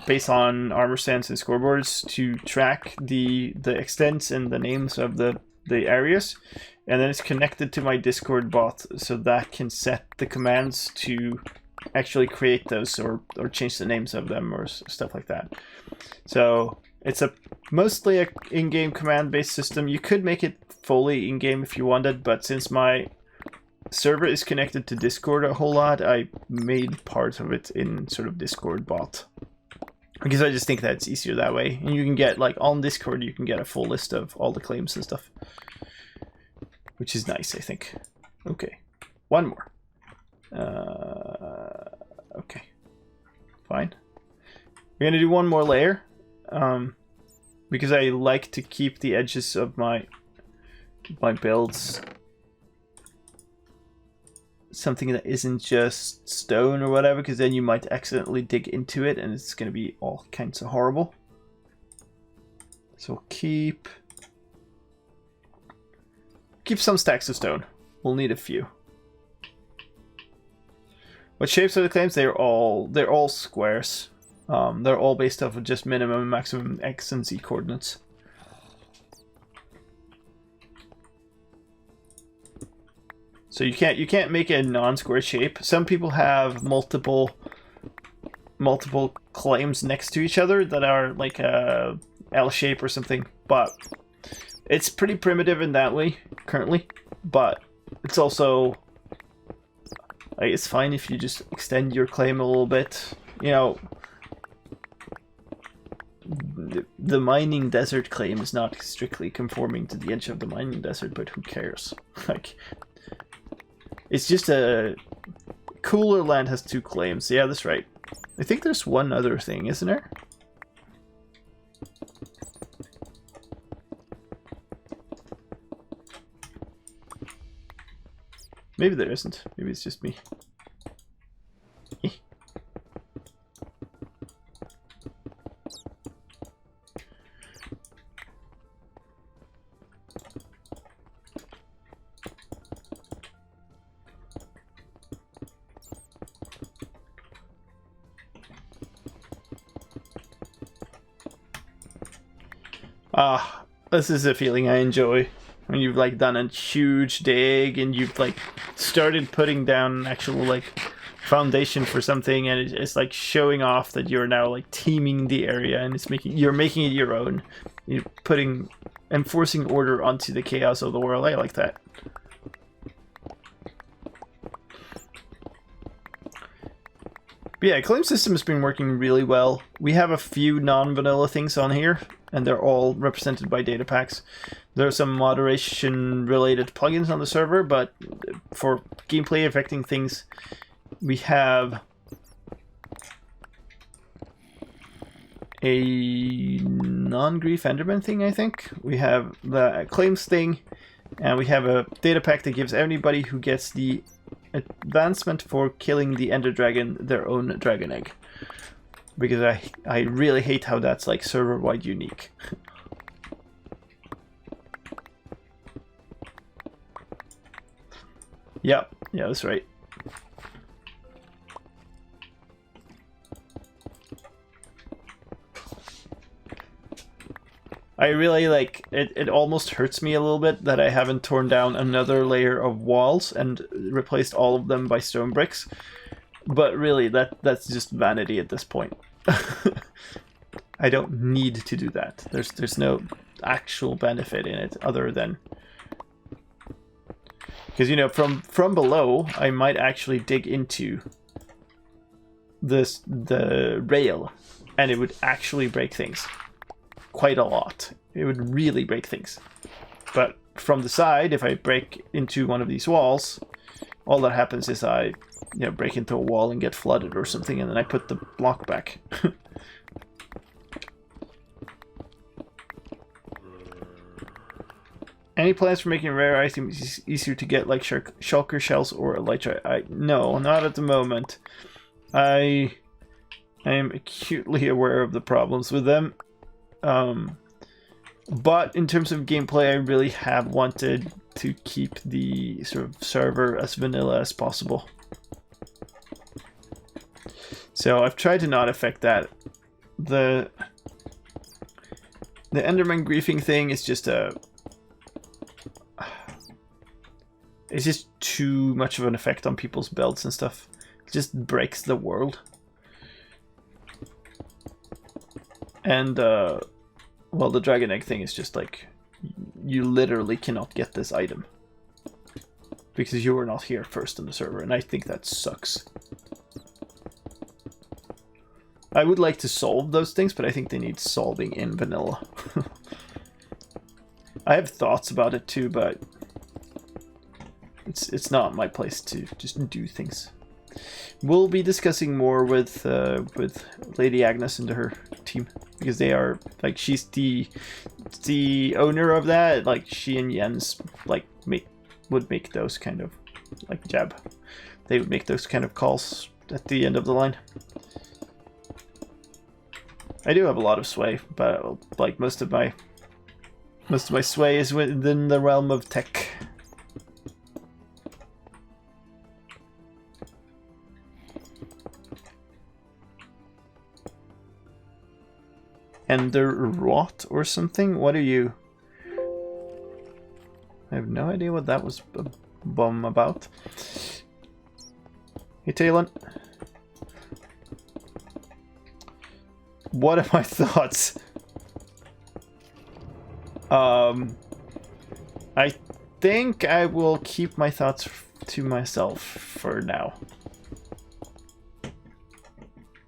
based on armor stands and scoreboards to track the extents and the names of the areas, and then it's connected to my Discord bot, so that can set the commands to actually create those or change the names of them or stuff like that. So it's mostly a in-game command-based system. You could make it fully in-game if you wanted, but since my server is connected to Discord a whole lot, I made part of it in sort of Discord bot, because I just think that it's easier that way. And you can get, like, on Discord, you can get a full list of all the claims and stuff, which is nice, I think. Okay, one more. Okay, fine. We're gonna do one more layer, because I like to keep the edges of my builds something that isn't just stone or whatever, because then you might accidentally dig into it and it's going to be all kinds of horrible. So keep some stacks of stone. We'll need a few. What shapes are the claims? They're all squares. They're all based off of just minimum and maximum x and z coordinates. So you can't make a non-square shape. Some people have multiple claims next to each other that are like a L shape or something, but it's pretty primitive in that way currently. But it's also like, it's fine if you just extend your claim a little bit. You know, the mining desert claim is not strictly conforming to the edge of the mining desert, but who cares? Like, it's just a cooler land has 2 claims. Yeah, that's right. I think there's one other thing, isn't there? Maybe there isn't. Maybe it's just me. This is a feeling I enjoy. When you've like done a huge dig and you've like started putting down an actual like foundation for something, and it's like showing off that you're now like teaming the area and you're making it your own. You're enforcing order onto the chaos of the world. I like that. But yeah, claim system has been working really well. We have a few non-vanilla things on here, and they're all represented by data packs. There are some moderation-related plugins on the server, but for gameplay affecting things, we have a non-grief Enderman thing, I think. We have the claims thing, and we have a data pack that gives anybody who gets the advancement for killing the Ender Dragon their own dragon egg. Because I really hate how that's like server-wide unique. Yeah, that's right. I really like it. It almost hurts me a little bit that I haven't torn down another layer of walls and replaced all of them by stone bricks. But really, that's just vanity at this point. I don't need to do that. There's no actual benefit in it other than, because you know, from below I might actually dig into the rail, and it would actually break things quite a lot. It would really break things. But from the side, if I break into one of these walls, all that happens is I break into a wall and get flooded or something, and then I put the block back. Any plans for making rare items easier to get, like shulker shells or elytra? No, not at the moment. I am acutely aware of the problems with them. But in terms of gameplay, I really have wanted to keep the sort of server as vanilla as possible. So I've tried to not affect that. The Enderman griefing thing is just it's just too much of an effect on people's builds and stuff. It just breaks the world. And well, the dragon egg thing is just like, you literally cannot get this item because you were not here first on the server, and I think that sucks. I would like to solve those things, but I think they need solving in vanilla. I have thoughts about it too, but it's not my place to just do things. We'll be discussing more with Lady Agnes and her team, because they are like, she's the owner of that. Like, she and Jens like would make those kind of like jab. They would make those kind of calls at the end of the line. I do have a lot of sway, but like most of my sway is within the realm of tech. Ender rot or something? What are you? I have no idea what that was a bum about. Hey, Talon. What are my thoughts? I think I will keep my thoughts to myself for now.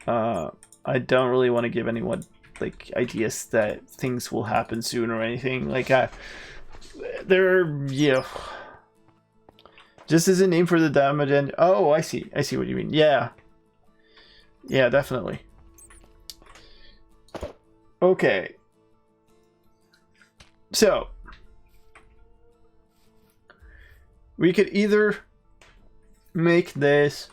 I don't really want to give anyone like ideas that things will happen soon or anything. Like yeah. Just as a name for the damage and oh, I see what you mean. Yeah. Yeah, definitely. Okay. So we could either make this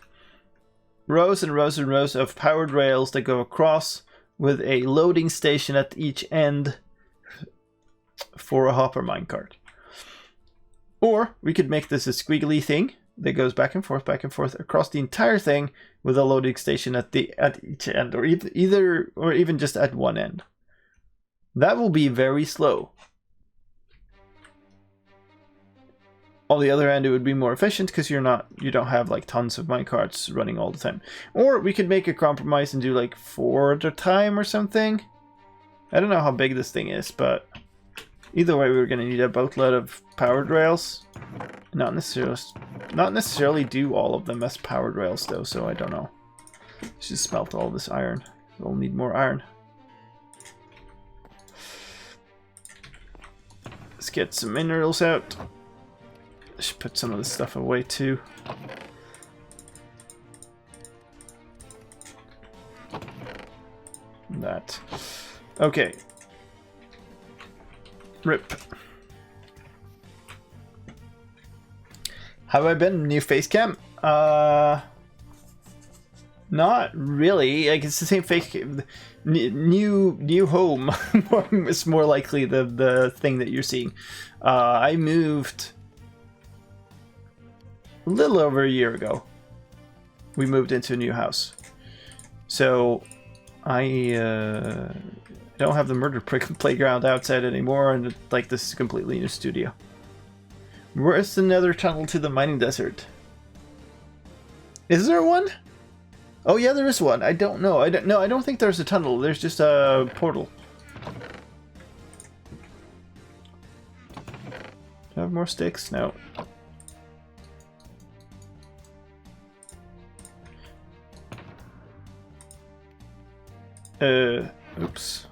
rows and rows and rows of powered rails that go across with a loading station at each end for a hopper minecart. Or we could make this a squiggly thing that goes back and forth across the entire thing with a loading station at each end, or even just at one end. That will be very slow. On the other end, it would be more efficient because you don't have like tons of minecarts running all the time. Or we could make a compromise and do like 4 at a time or something. I don't know how big this thing is, but either way, we're gonna need a boatload of powered rails. Not necessarily do all of them as powered rails though, so I don't know. Let's just smelt all this iron. We'll need more iron. Let's get some minerals out. Should put some of this stuff away too. That. Okay. Rip. Have I been new face cam? Not really. Like it's the same face cam. New home is more likely the thing that you're seeing. I moved a little over a year ago. We moved into a new house. So I don't have the murder playground outside anymore, and like this is a completely new studio. Where's the nether tunnel to the mining desert? Is there one? Oh yeah, there is one. I don't know. I don't think there's a tunnel. There's just a portal. Do I have more sticks? No. Oops.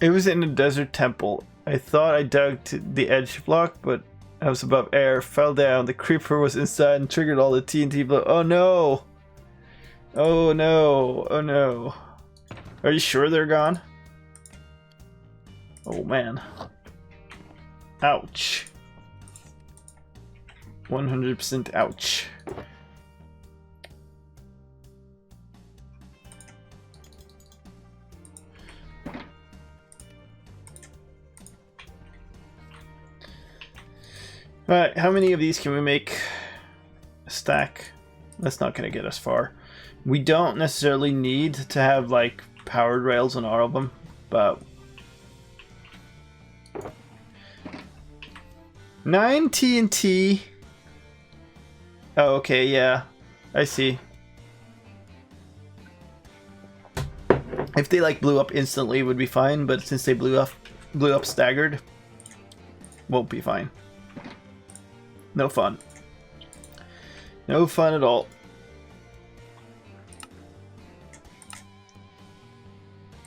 It was in a desert temple. I thought I dug to the edge block, but I was above air, fell down. The creeper was inside and triggered all the TNT blow. Oh no! Oh no! Oh no! Are you sure they're gone? Oh man. Ouch. 100% ouch. Alright, how many of these can we make? A stack. That's not going to get us far. We don't necessarily need to have like powered rails on all of them, but 9 TNT. Oh, okay, yeah. I see. If they like blew up instantly, it would be fine, but since they blew up staggered, won't be fine. No fun. No fun at all.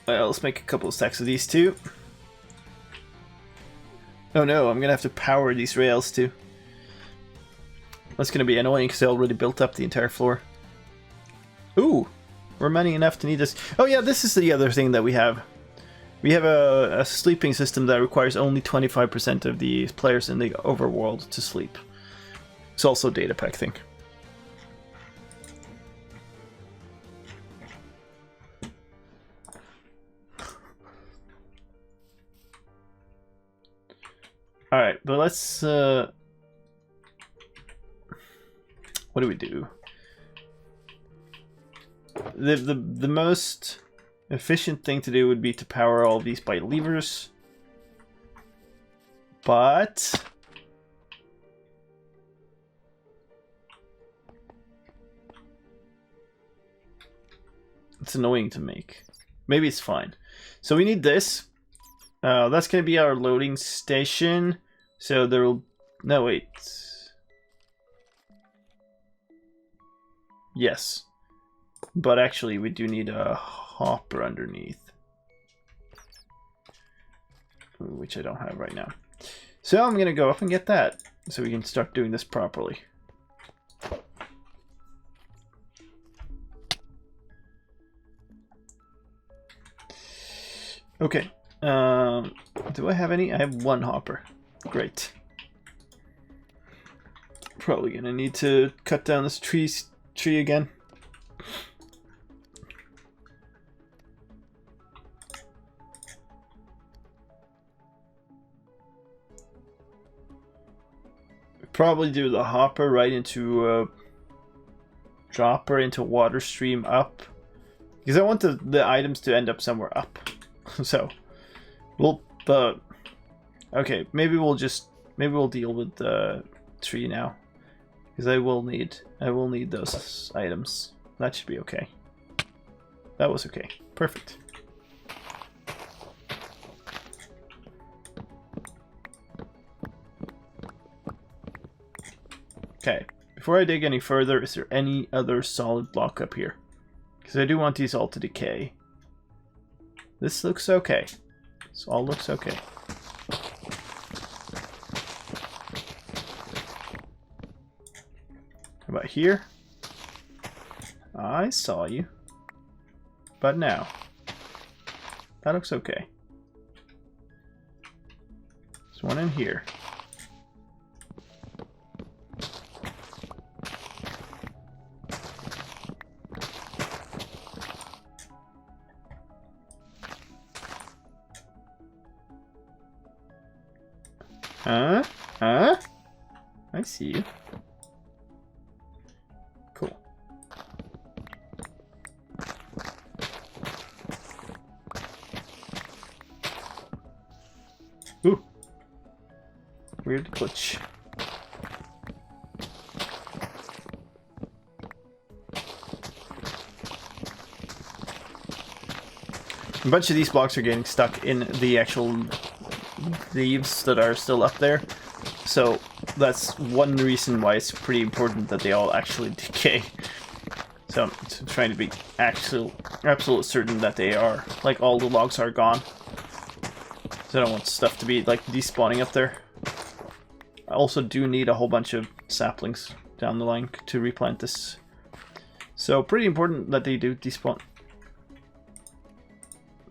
Well, let's make a couple of stacks of these too. Oh no, I'm gonna have to power these rails too. That's gonna be annoying because I already built up the entire floor. Ooh, we're many enough to need this. Oh yeah, this is the other thing that we have. We have a sleeping system that requires only 25% of the players in the overworld to sleep. It's also a data pack thing. Alright, but let's... what do we do? The most efficient thing to do would be to power all these by levers. But... it's annoying to make. Maybe it's fine. So we need this. That's going to be our loading station. So there will... no, wait. Yes. But actually, we do need a hopper underneath. Which I don't have right now. So I'm going to go up and get that. So we can start doing this properly. Okay. Do I have any? I have one hopper. Great. Probably gonna need to cut down this tree again. Probably do the hopper right into dropper into water stream up, because I want the items to end up somewhere up. So we'll okay, maybe we'll deal with the tree now, because I will need those items. That should be okay. That was okay. Perfect. Okay, before I dig any further, is there any other solid block up here? Because I do want these all to decay. This looks okay. This all looks okay. How about here? I saw you. But now. That looks okay. There's one in here. Huh? Huh? I see you. Cool. Ooh. Weird glitch. A bunch of these blocks are getting stuck in the actual leaves that are still up there, so that's one reason why it's pretty important that they all actually decay. So I'm trying to be absolute certain that they are, like, all the logs are gone. So I don't want stuff to be like despawning up there. I also do need a whole bunch of saplings down the line to replant this, so pretty important that they do despawn.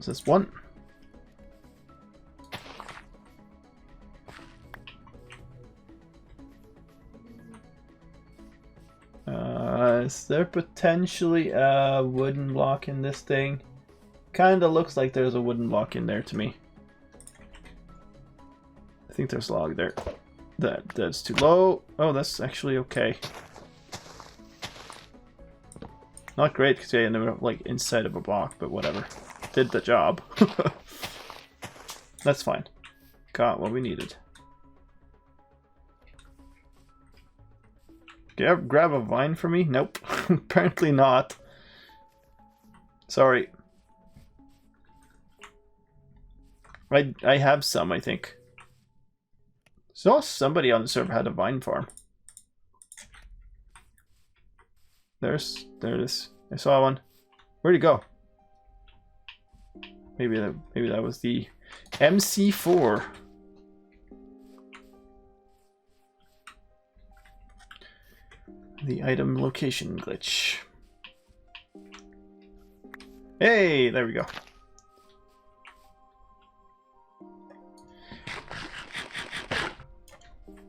So that's one. Is there potentially a wooden block in this thing? Kinda looks like there's a wooden block in there to me. I think there's a log there. That's too low. Oh, that's actually okay. Not great because I ended up like inside of a block, but whatever. Did the job. That's fine. Got what we needed. Grab a vine for me? Nope. Apparently not. Sorry. I have some, I think. Saw somebody on the server had a vine farm. There it is. I saw one. Where'd it go? Maybe that was the MC4. The item location glitch. Hey, there we go.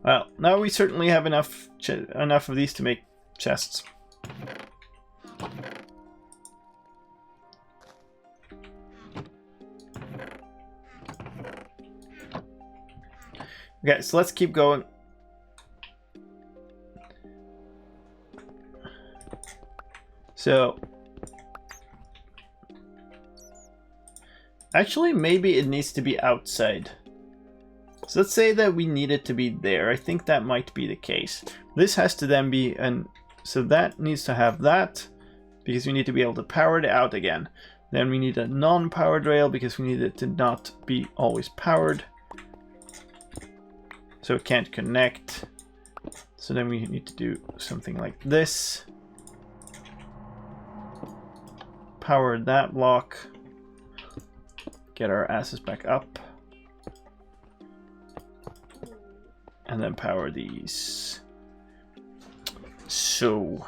Well, now we certainly have enough of these to make chests. Okay, so let's keep going. So, actually, maybe it needs to be outside. So let's say that we need it to be there. I think that might be the case. This has to then be so that needs to have that because we need to be able to power it out again. Then we need a non-powered rail because we need it to not be always powered. So it can't connect. So then we need to do something like this. Power that block. Get our asses back up. And then power these. So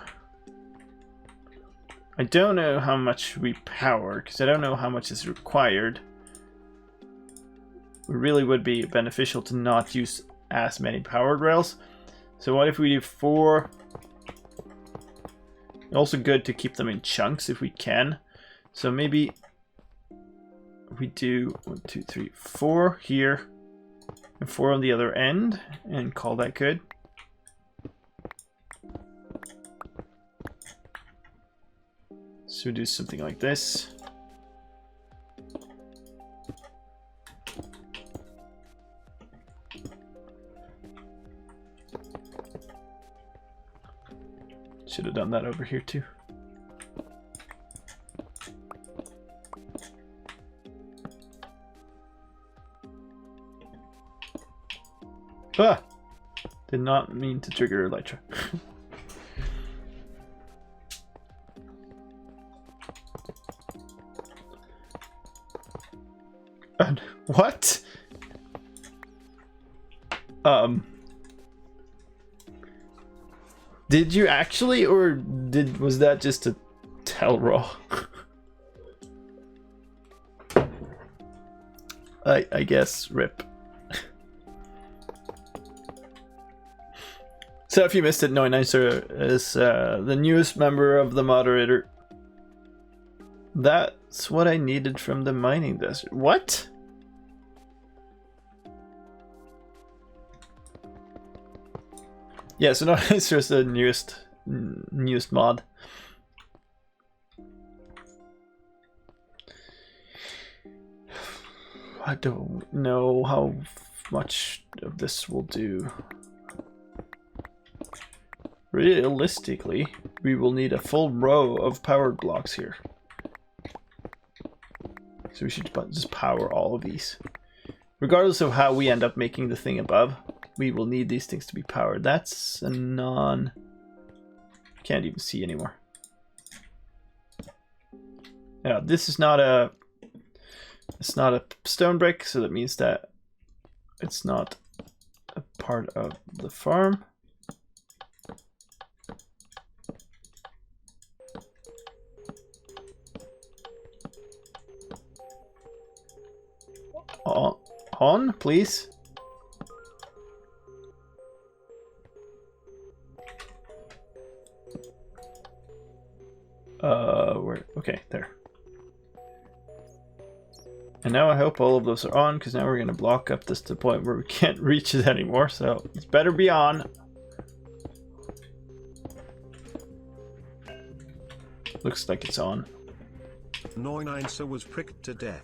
I don't know how much we power because I don't know how much is required. It really would be beneficial to not use as many powered rails. So what if we do 4? Also good to keep them in chunks if we can. So maybe we do 1, 2, 3, 4 here and 4 on the other end and call that good. So do something like this. Should have done that over here too. Ah! Did not mean to trigger Elytra. What? Did you actually, or was that just a tell raw? I guess rip. So if you missed it, No Nicer is the newest member of the moderator. That's what I needed from the mining desert. What? Yeah, so No Nicer is the newest mod. I don't know how much of this will do. Realistically, we will need a full row of powered blocks here. So we should just power all of these. Regardless of how we end up making the thing above, we will need these things to be powered. That's a non... Can't even see anymore. Yeah, this is not a... It's not a stone brick, so that means that it's not a part of the farm. On, please. Where? Okay, there. And now I hope all of those are on, because now we're going to block up this to the point where we can't reach it anymore, so it's better be on. Looks like it's on. Noineinser was pricked to death.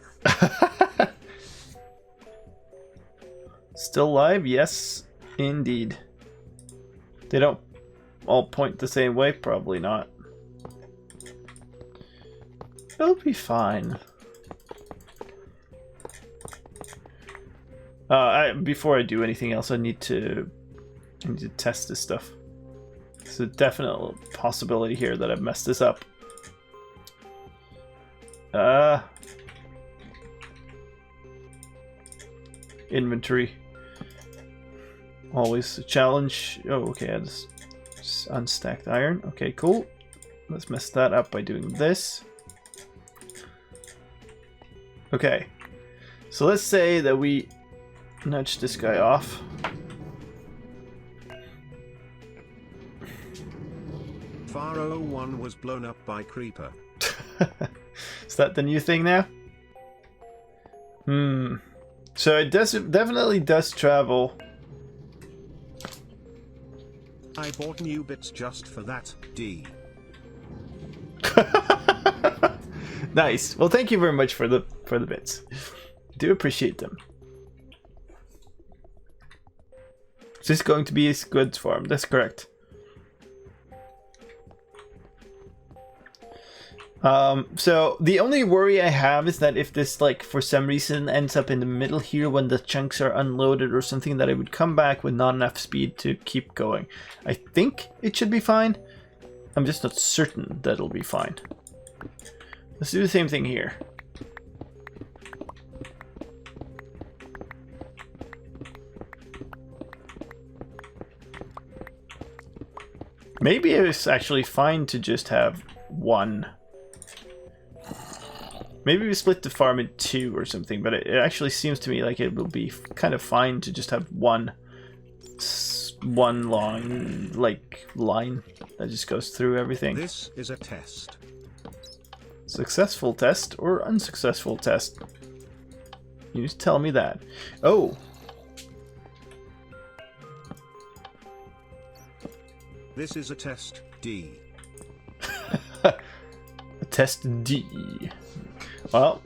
Still live? Yes, indeed. They don't all point the same way? Probably not. It'll be fine. Before I do anything else, I need to test this stuff. There's a definite possibility here that I've messed this up. Inventory. Always a challenge. Oh, okay, I just unstacked iron. Okay, cool. Let's mess that up by doing this. Okay, so let's say that we nudge this guy off. Pharaoh 1 was blown up by creeper. Is that the new thing now? So it definitely does travel. I bought new bits just for that, D. Nice. Well, thank you very much for the bits. Do appreciate them. Is this going to be a Squid farm? That's correct. So the only worry I have is that if this, like, for some reason ends up in the middle here when the chunks are unloaded or something, that it would come back with not enough speed to keep going. I think it should be fine. I'm just not certain that it'll be fine. Let's do the same thing here. Maybe it's actually fine to just have one. Maybe we split the farm in two or something, but it actually seems to me like it will be kind of fine to just have one long, like, line that just goes through everything. This is a test. Successful test or unsuccessful test? You just tell me that. Oh! This is a test, D. Test D. Well,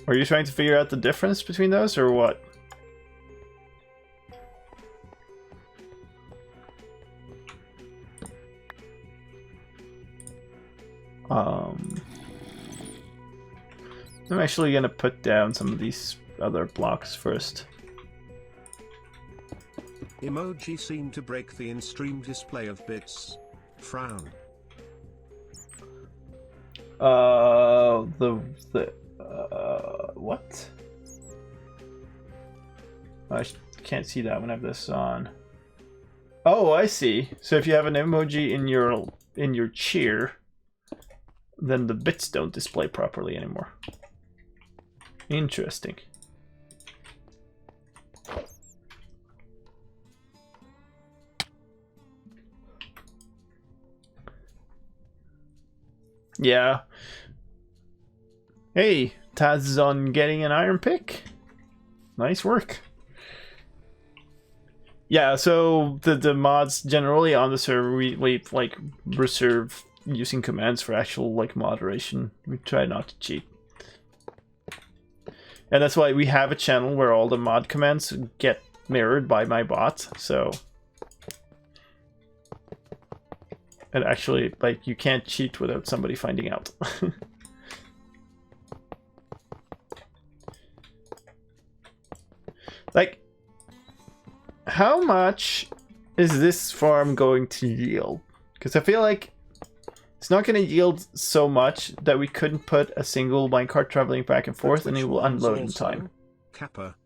are you trying to figure out the difference between those or what? I'm actually gonna put down some of these other blocks first. Emoji seem to break the in-stream display of bits. Frown. What? I can't see that when I have this on. Oh, I see. So if you have an emoji in your cheer, then the bits don't display properly anymore. Interesting. Yeah. Hey, Taz is on getting an iron pick. Nice work. Yeah, so the mods generally on the server, we like reserve using commands for actual, like, moderation. We try not to cheat. And that's why we have a channel where all the mod commands get mirrored by my bot, so... And actually, like, you can't cheat without somebody finding out. Like, how much is this farm going to yield? Because I feel like it's not going to yield so much that we couldn't put a single minecart traveling back and forth and it will unload in time. Kappa.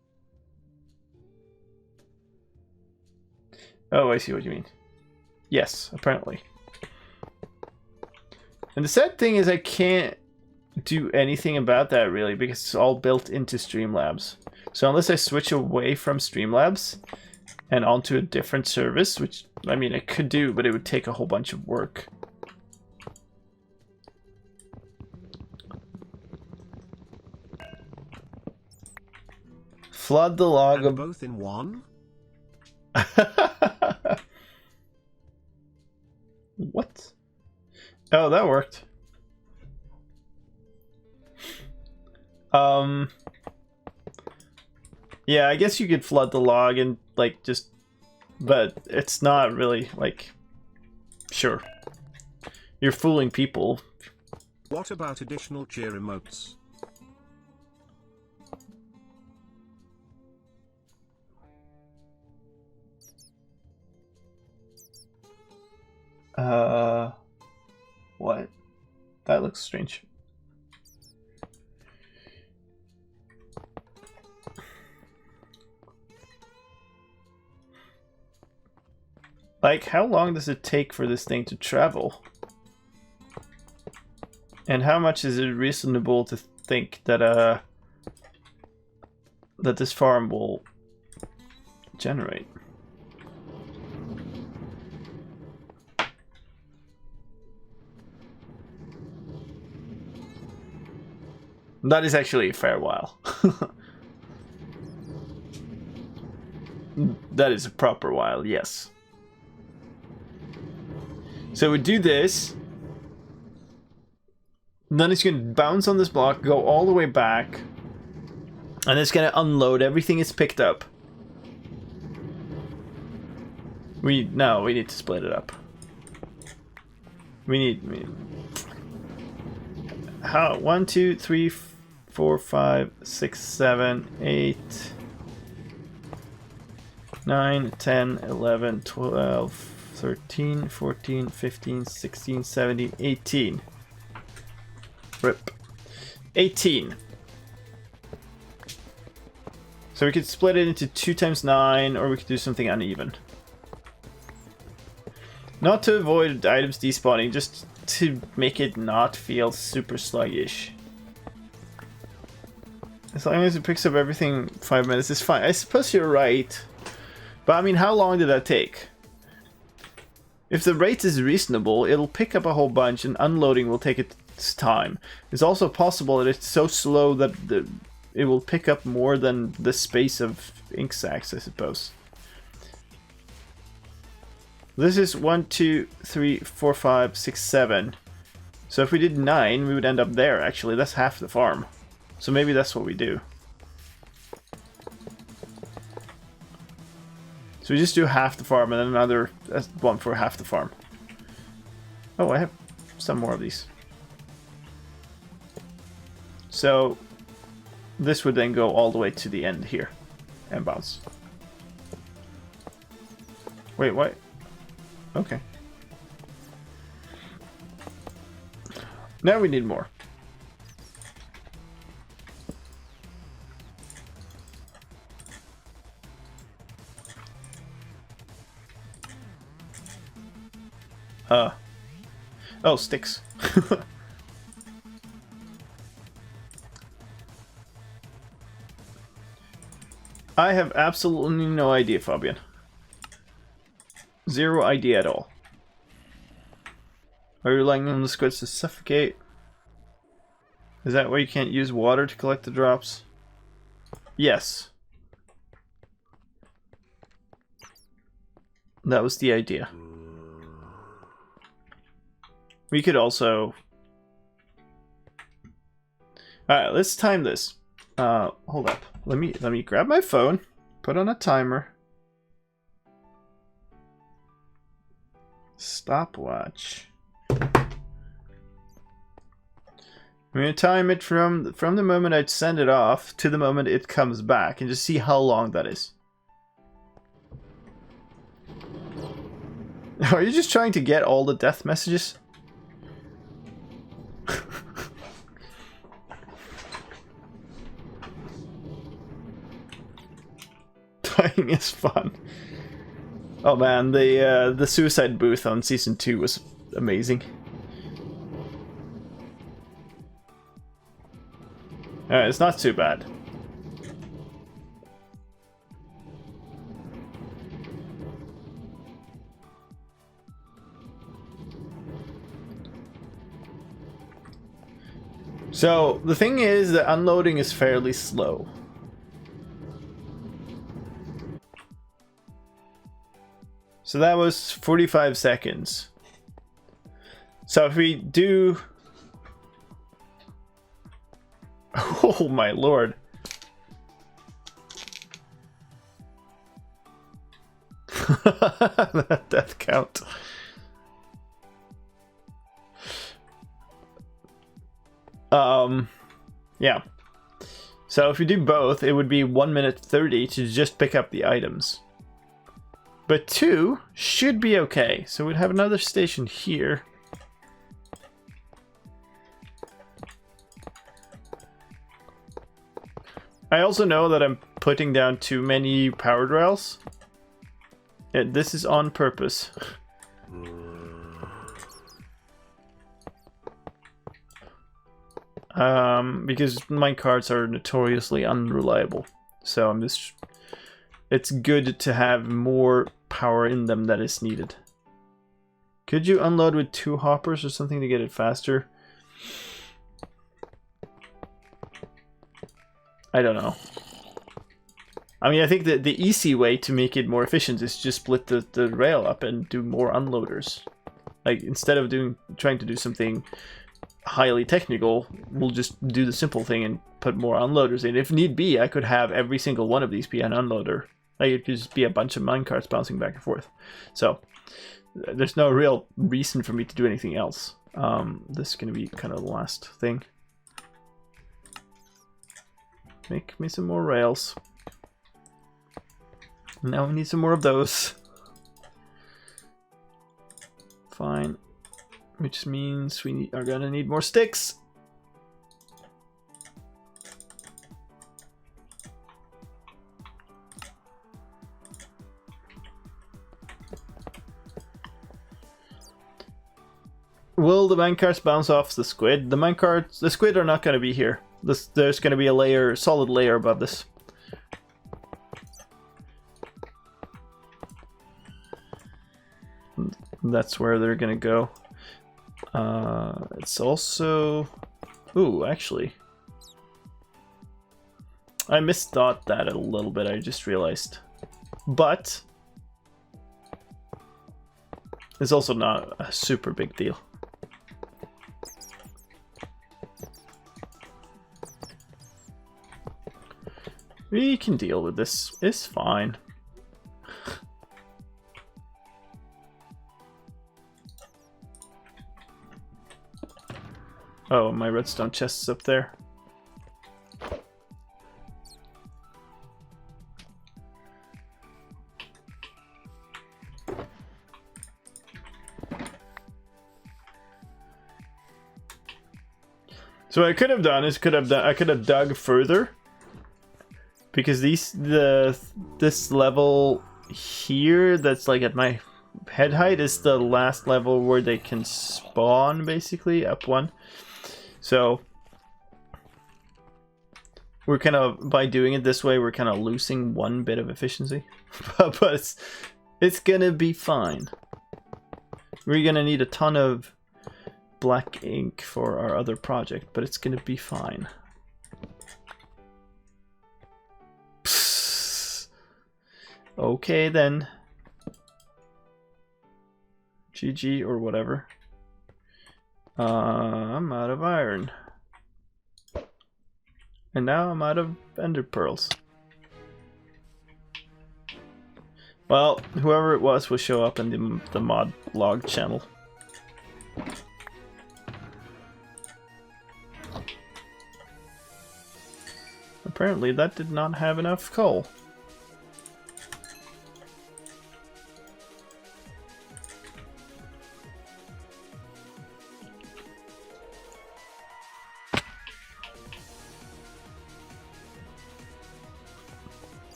Oh, I see what you mean. Yes, apparently. And the sad thing is I can't do anything about that really because it's all built into Streamlabs. So unless I switch away from Streamlabs and onto a different service, which, I mean, I could do, but it would take a whole bunch of work. Flood the log of... both in one? What? Oh, that worked. Yeah, I guess you could flood the log and, like, just... But it's not really, like... Sure. You're fooling people. What about additional cheer emotes? What? That looks strange. Like, how long does it take for this thing to travel? And how much is it reasonable to think that that this farm will That is actually a fair while. That is a proper while, yes. So we do this. Then it's going to bounce on this block, go all the way back. And it's going to unload everything it's picked up. We need to split it up. We need how 1, 2, 3, 4, 5, 6, 7, 8, 9, 10, 11, 12, 13, 14, 15, 16, 17, 18. Rip. 18. So we could split it into 2 times 9, or we could do something uneven. Not to avoid items despawning, just to make it not feel super sluggish. As long as it picks up everything 5 minutes is fine. I suppose you're right. But I mean, how long did that take? If the rate is reasonable, it'll pick up a whole bunch and unloading will take its time. It's also possible that it's so slow that it will pick up more than the space of ink sacs, I suppose. This is 1, 2, 3, 4, 5, 6, 7. So if we did 9, we would end up there, actually. That's half the farm. So maybe that's what we do. So we just do half the farm and then another one for half the farm. Oh, I have some more of these. So this would then go all the way to the end here and bounce. Wait, what? Okay. Now we need more. Oh, sticks. I have absolutely no idea, Fabian. Zero idea at all. Are you relying on the squids to suffocate? Is that why you can't use water to collect the drops? Yes. That was the idea. We could also... Alright, let's time this. Hold up. Let me grab my phone, put on a timer. Stopwatch. I'm gonna time it from the moment I send it off to the moment it comes back and just see how long that is. Are you just trying to get all the death messages? Dying is fun. Oh man, the suicide booth on season 2 was amazing. Alright, it's not too bad. So, the thing is that unloading is fairly slow. So that was 45 seconds. So if we do... Oh my lord. That death count. Yeah. So if we do both, it would be 1 minute 30 to just pick up the items. But 2 should be okay. So we'd have another station here. I also know that I'm putting down too many power rails. Yeah, this is on purpose. Because minecarts are notoriously unreliable. So I'm just... It's good to have more power in them that is needed. Could you unload with 2 hoppers or something to get it faster? I don't know. I mean, I think that the easy way to make it more efficient is just split the rail up and do more unloaders. Like, instead of trying to do something highly technical, we'll just do the simple thing and put more unloaders in. If need be, I could have every single one of these be an unloader. Like, it could just be a bunch of minecarts bouncing back and forth. So, there's no real reason for me to do anything else. This is going to be kind of the last thing. Make me some more rails. Now we need some more of those. Fine. Which means we are gonna need more sticks. Will the minecarts bounce off the squid? The squid are not gonna be here. There's gonna be a solid layer above this. That's where they're gonna go. It's also... Ooh, actually. I misthought that a little bit, I just realized. But... it's also not a super big deal. We can deal with this. It's fine. Oh, my redstone chest is up there. So what I could have done is I could have dug further, because this level here that's like at my head height is the last level where they can spawn, basically up one. So we're kind of, by doing it this way, we're kind of losing one bit of efficiency, but it's gonna be fine. We're gonna need a ton of black ink for our other project, but it's gonna be fine. Psst. Okay then. GG or whatever. I'm out of iron. And now I'm out of ender pearls. Well, whoever it was will show up in the mod log channel. Apparently that did not have enough coal.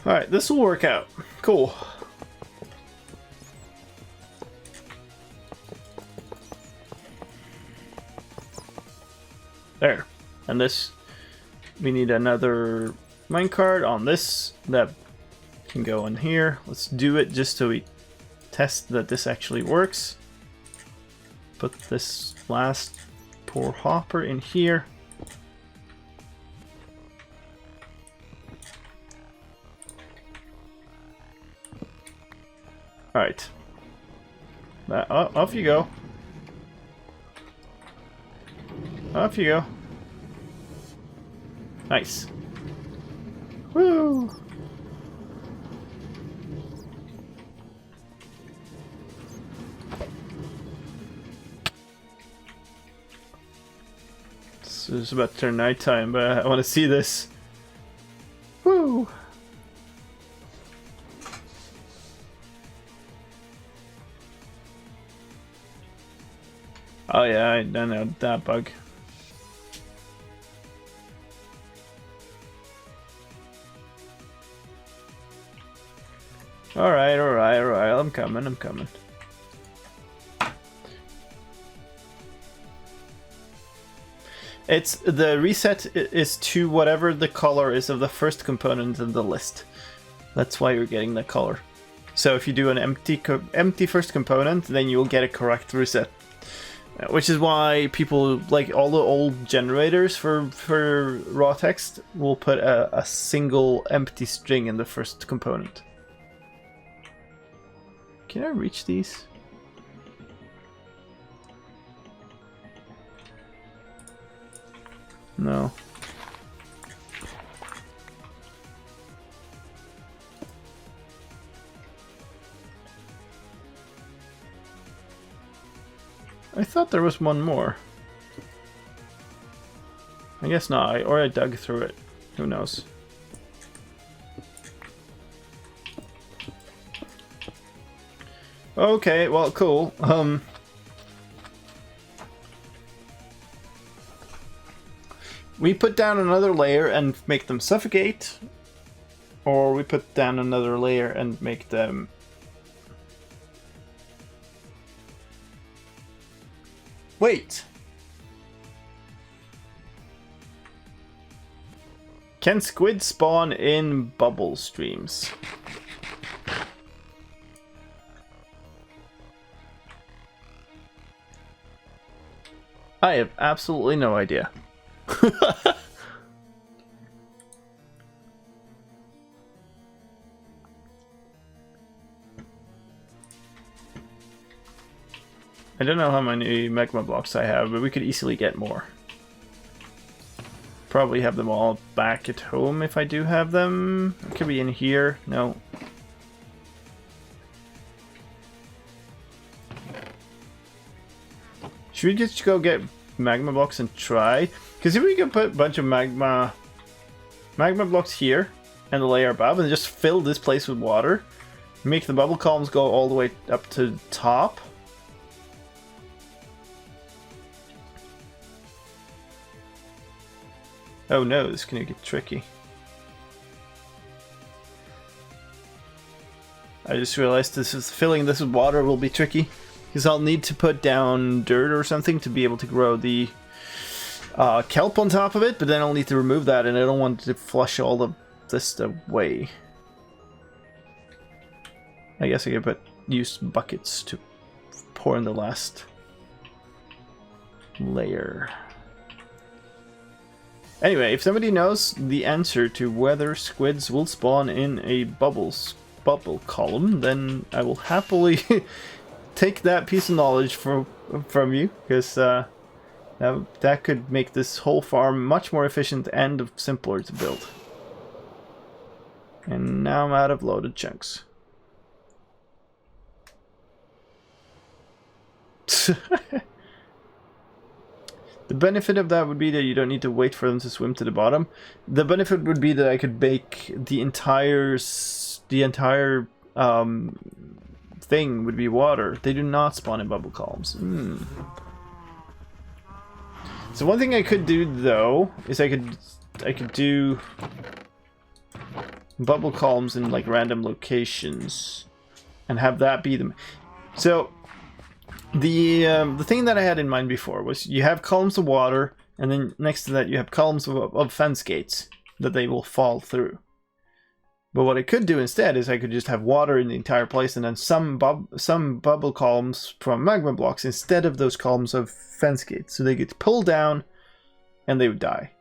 Alright, this will work out. Cool. There. And this, we need another minecart on this that can go in here. Let's do it just so we test that this actually works. Put this last poor hopper in here. Alright. Off you go. Off you go. Nice. Woo! It's about to turn nighttime, but I want to see this. Woo! Oh yeah, I don't know that bug. Alright, I'm coming. It's the reset is to whatever the color is of the first component in the list. That's why you're getting the color. So if you do an empty first component, then you'll get a correct reset. Which is why people, like all the old generators for raw text, will put a single empty string in the first component. Can I reach these? No. I thought there was one more. I guess not, or I dug through it. Who knows? Okay, well, cool. We put down another layer and make them suffocate, or we put down another layer and make them... Wait! Can squid spawn in bubble streams? I have absolutely no idea. I don't know how many magma blocks I have, but we could easily get more. Probably have them all back at home if I do have them. It could be in here. No. Should we just go get magma blocks and try? Because if we could put a bunch of magma blocks here and the layer above and just fill this place with water, make the bubble columns go all the way up to the top. Oh no, this is gonna get tricky. I just realized filling this with water will be tricky. Because I'll need to put down dirt or something to be able to grow the kelp on top of it, but then I'll need to remove that, and I don't want to flush all of this away. I guess I could use buckets to pour in the last layer. Anyway, if somebody knows the answer to whether squids will spawn in a bubble column, then I will happily take that piece of knowledge from you, because that could make this whole farm much more efficient and simpler to build. And now I'm out of loaded chunks. The benefit of that would be that you don't need to wait for them to swim to the bottom. The benefit would be that I could bake the entire thing would be water. They do not spawn in bubble columns. So one thing I could do though is I could do bubble columns in like random locations and have that be them. So the thing that I had in mind before was you have columns of water, and then next to that you have columns of fence gates that they will fall through. But what I could do instead is I could just have water in the entire place, and then some bubble columns from magma blocks instead of those columns of fence gates. So they get pulled down and they would die.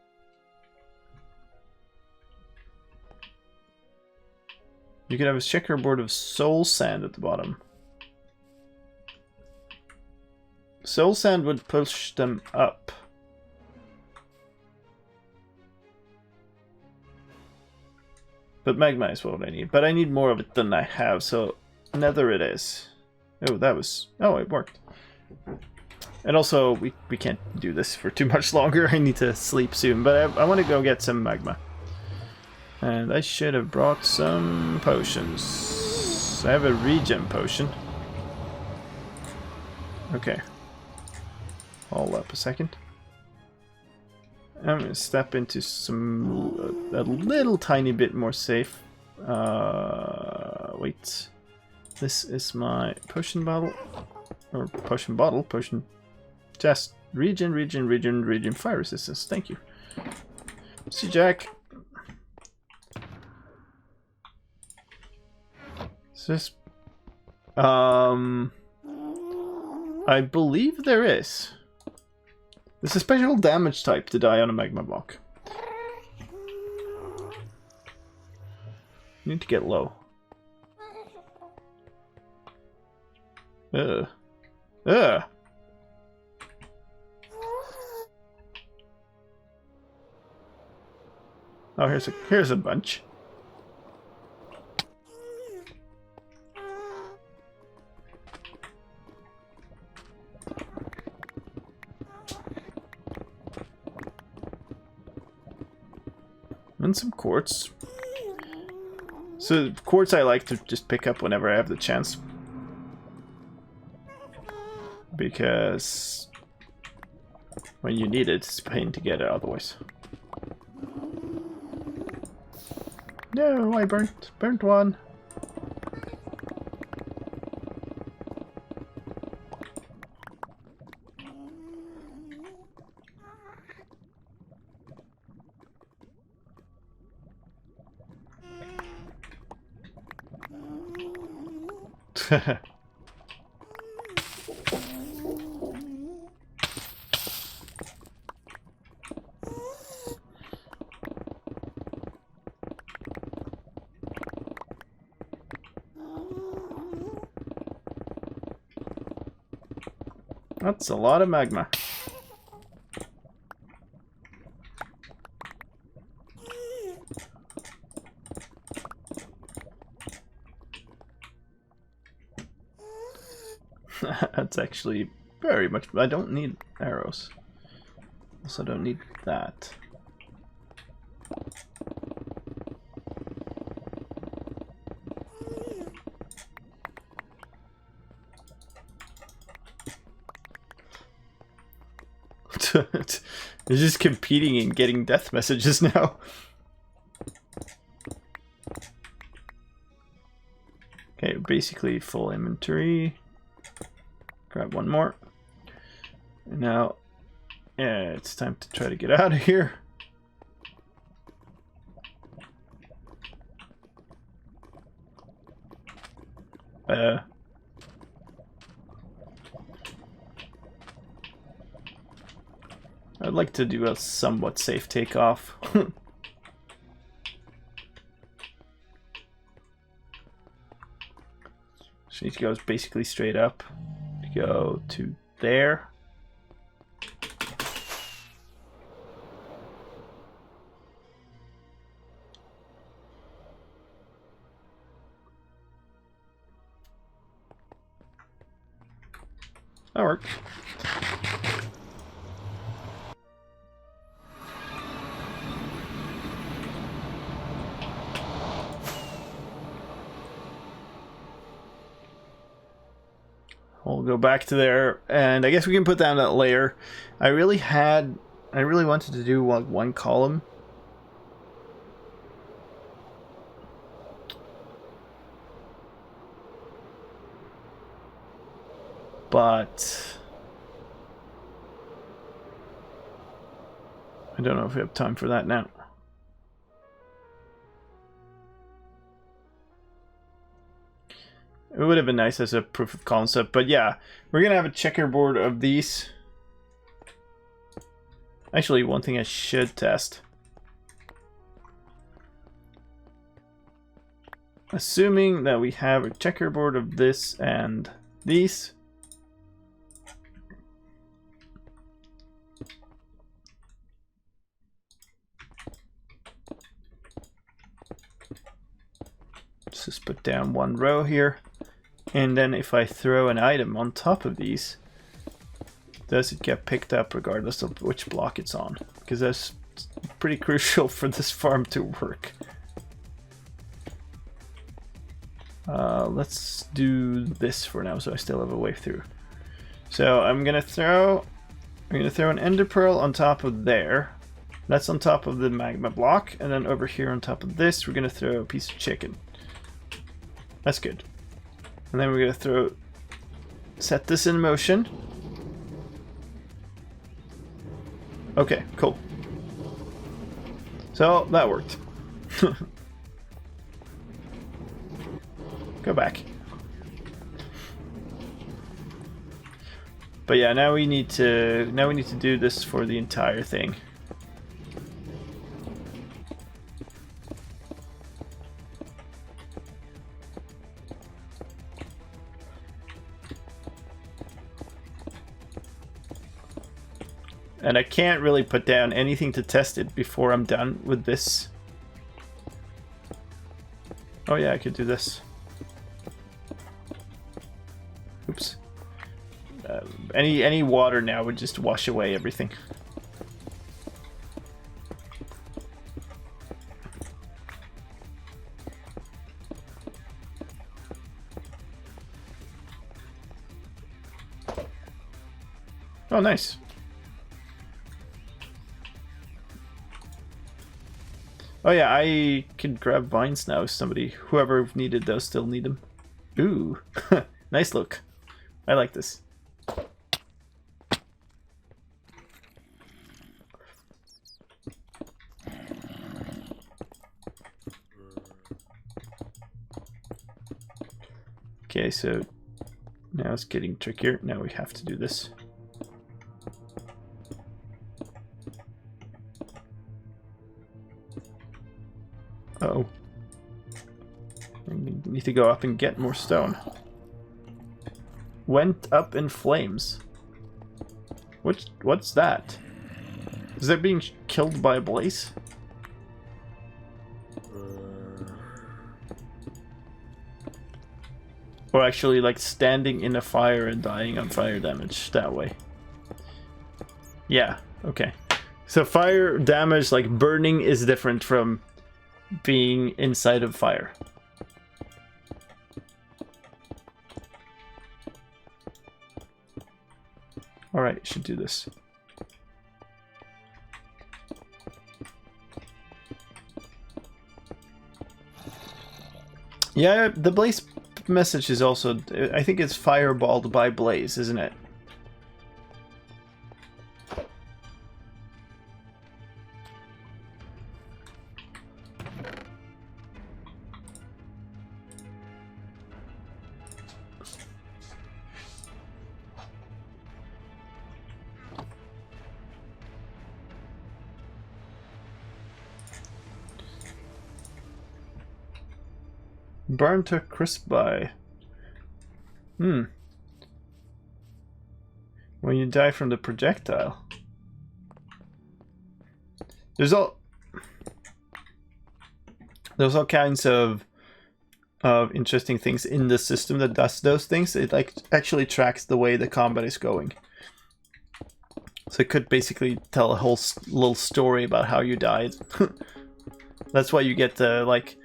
You could have a checkerboard of soul sand at the bottom. Soul sand would push them up. But magma is what I need. But I need more of it than I have, so nether it is. Oh, that was... Oh, it worked. And also, we can't do this for too much longer. I need to sleep soon, but I want to go get some magma. And I should have brought some potions. I have a regen potion. Okay. Hold up a second. I'm gonna step into some a little tiny bit more safe. Wait. This is my potion bottle, or potion chest. Regen fire resistance. Thank you. See, Jack. Is this... I believe there is. There's a special damage type to die on a magma block. You need to get low. Ugh. Ugh. Oh, here's a bunch. And some quartz. So quartz I like to just pick up whenever I have the chance. Because when you need it, it's a pain to get it otherwise. No, I burnt one. That's a lot of magma. That's actually very much... I don't need arrows. Also don't need that. You're just competing and getting death messages now. Okay, basically full inventory. Grab one more. And now, yeah, it's time to try to get out of here. I'd like to do a somewhat safe takeoff. She goes basically straight up. Go to there. That worked. We'll go back to there, and I guess we can put down that layer. I really wanted to do like one column. But I don't know if we have time for that now. It would have been nice as a proof of concept, but yeah, we're gonna have a checkerboard of these. Actually, one thing I should test. Assuming that we have a checkerboard of this and these. Let's just put down one row here. And then if I throw an item on top of these, does it get picked up regardless of which block it's on? Because that's pretty crucial for this farm to work. Let's do this for now so I still have a way through. So I'm gonna throw an ender pearl on top of there. That's on top of the magma block, and then over here on top of this we're gonna throw a piece of chicken. That's good. And then we're gonna set this in motion. Okay, cool. So, that worked. Go back. But yeah, now we need to do this for the entire thing. And I can't really put down anything to test it before I'm done with this. Oh yeah, I could do this. Oops. Any water now would just wash away everything. Oh, nice. Oh yeah, I can grab vines now if whoever needed those still need them. Ooh, nice look. I like this. Okay, so now it's getting trickier. Now we have to do this. Uh-oh. I need to go up and get more stone. Went up in flames. What's that? Is that being killed by a blaze? Or actually like standing in a fire and dying on fire damage that way. Yeah, okay. So fire damage, like burning, is different from being inside of fire. Alright, should do this. Yeah, the blaze message is also, I think it's fireballed by blaze, isn't it? Burn to crisp by. When you die from the projectile. There's all kinds of interesting things in the system that does those things. It like actually tracks the way the combat is going. So it could basically tell a whole little story about how you died. That's why you get the like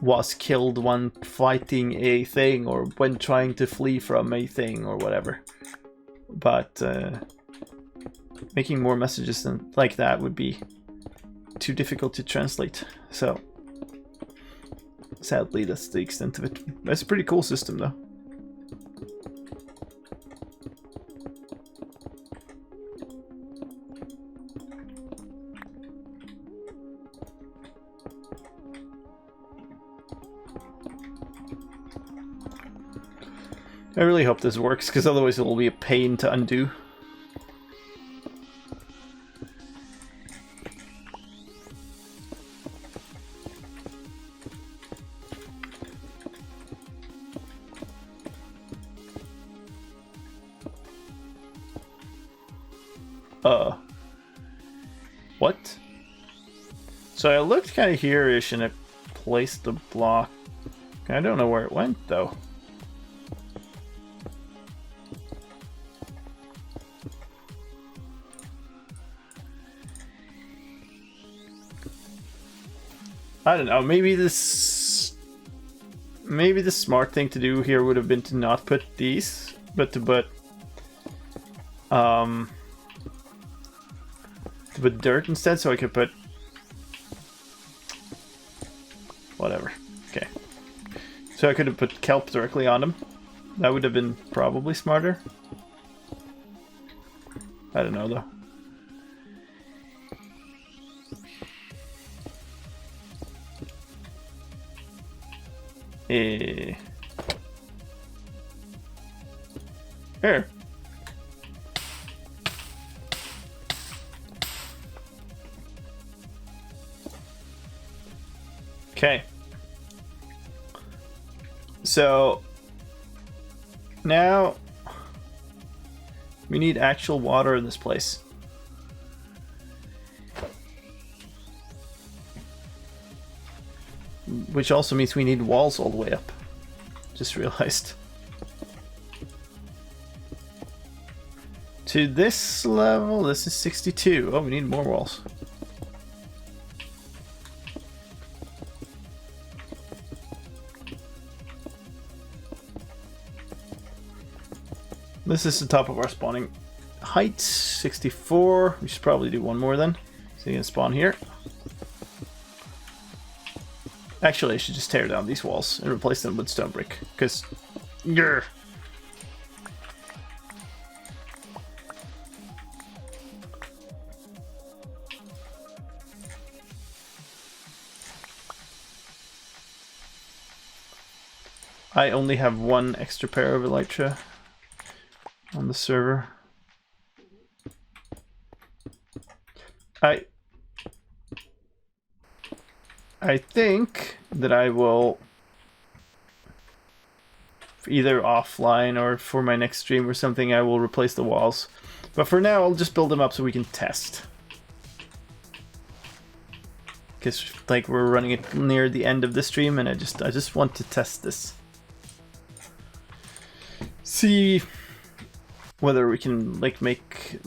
was killed when fighting a thing or when trying to flee from a thing or whatever. But making more messages like that would be too difficult to translate. So sadly, that's the extent of it. That's a pretty cool system though. I really hope this works, because otherwise it will be a pain to undo. What? So I looked kind of here-ish and I placed the block. I don't know where it went, though. I don't know, maybe the smart thing to do here would have been to not put these, but to put dirt instead, so I could put whatever. Okay. So I could have put kelp directly on them. That would have been probably smarter. I don't know though. Here. Okay. So now we need actual water in this place. Which also means we need walls all the way up. Just realized. To this level, this is 62. Oh, we need more walls. This is the top of our spawning height, 64. We should probably do one more then. So you can spawn here. Actually, I should just tear down these walls and replace them with stone brick, because... Grr. I only have one extra pair of elytra on the server. I think that I will, either offline or for my next stream or something, I will replace the walls. But for now, I'll just build them up so we can test. Because like we're running it near the end of the stream, and I just want to test this. See whether we can like make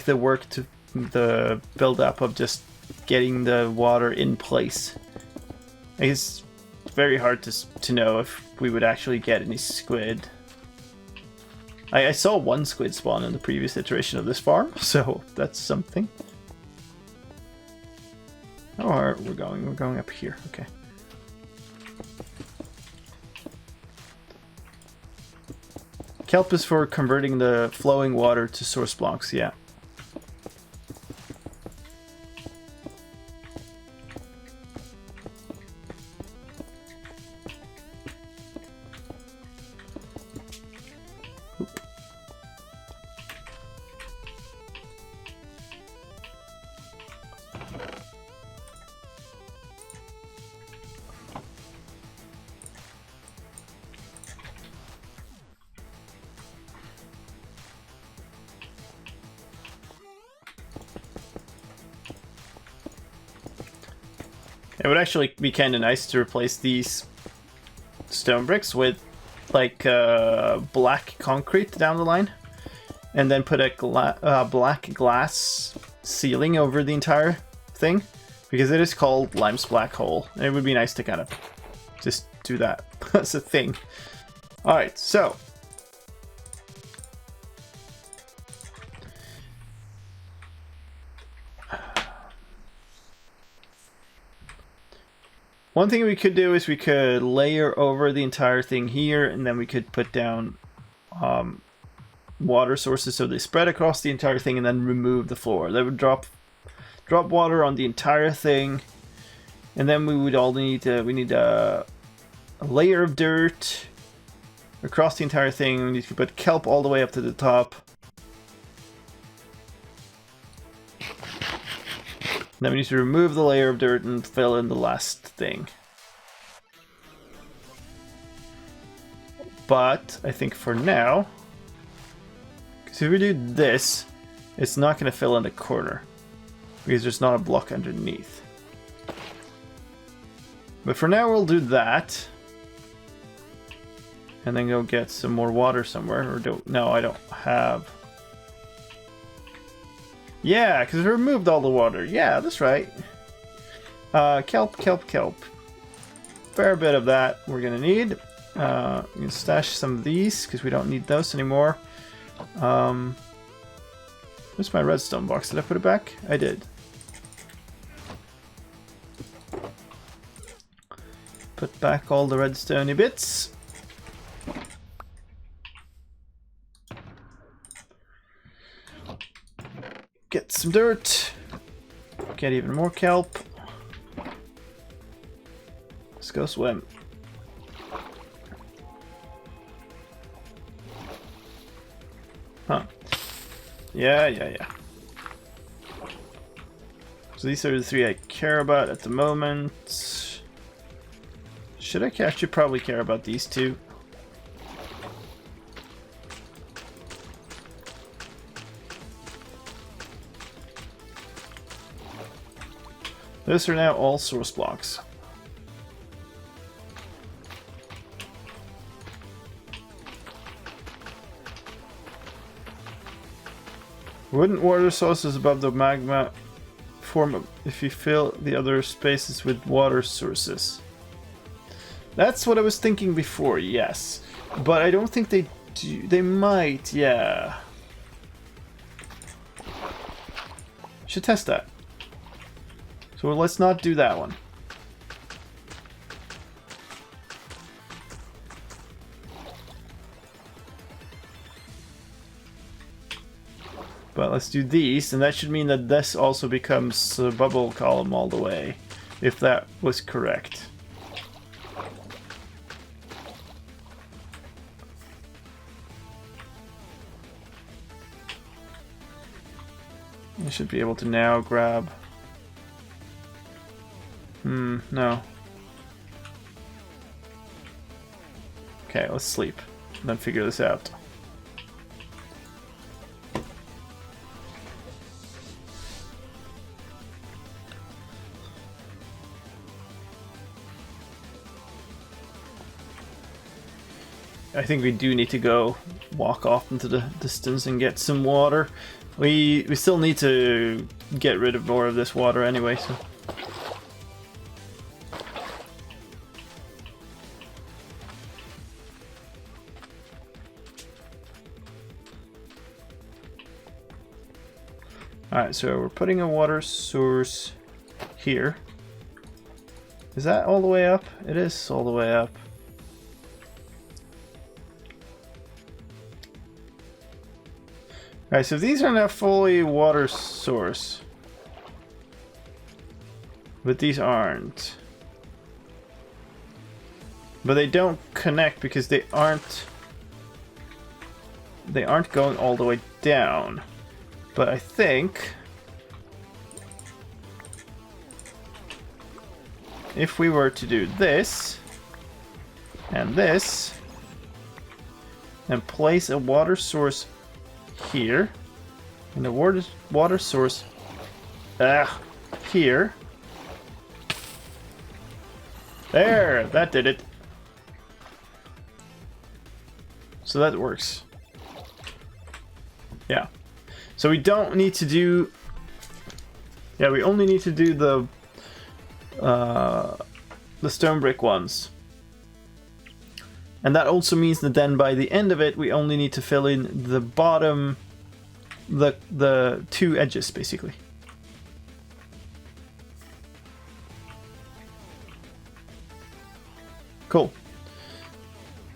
the work to the build up of just getting the water in place. It's very hard to know if we would actually get any squid. I saw one squid spawn in the previous iteration of this farm, so that's something. Oh, we're going up here. Okay. Kelp is for converting the flowing water to source blocks, yeah. It would actually be kind of nice to replace these stone bricks with like black concrete down the line, and then put a black glass ceiling over the entire thing, because it is called Lime's Black Hole, and it would be nice to kind of just do that as a thing. Alright, so one thing we could do is we could layer over the entire thing here, and then we could put down water sources so they spread across the entire thing, and then remove the floor. That would drop water on the entire thing, and then we would all need a layer of dirt across the entire thing. We need to put kelp all the way up to the top. Then we need to remove the layer of dirt and fill in the last thing. But I think for now, because if we do this, it's not going to fill in the corner, because there's not a block underneath. But for now we'll do that, and then go get some more water somewhere. Or no, I don't have. Yeah, because we removed all the water. Yeah, that's right. Kelp. Fair bit of that we're gonna need. We can stash some of these because we don't need those anymore. Where's my redstone box? Did I put it back? I did. Put back all the redstoney bits. Get some dirt. Get even more kelp. Let's go swim. Yeah. So these are the 3 I care about at the moment. Should I actually probably care about these 2? Those are now all source blocks. Wooden water sources above the magma form if you fill the other spaces with water sources. That's what I was thinking before, yes. But I don't think they do. They might, yeah. Should test that. So let's not do that one. But let's do these, and that should mean that this also becomes a bubble column all the way, if that was correct. I should be able to now grab... no. Okay, let's sleep, and then figure this out. I think we do need to go walk off into the distance and get some water. We still need to get rid of more of this water anyway, so... Alright, so we're putting a water source here. Is that all the way up? It is all the way up. Alright, so these are now fully water source. But these aren't. But they don't connect because they aren't going all the way down. But I think if we were to do this and this and place a water source here and a water source here, there, that did it. So that works. Yeah. So we don't need to do... Yeah, we only need to do the stone brick ones. And that also means that then by the end of it, we only need to fill in the bottom, the 2 edges, basically. Cool.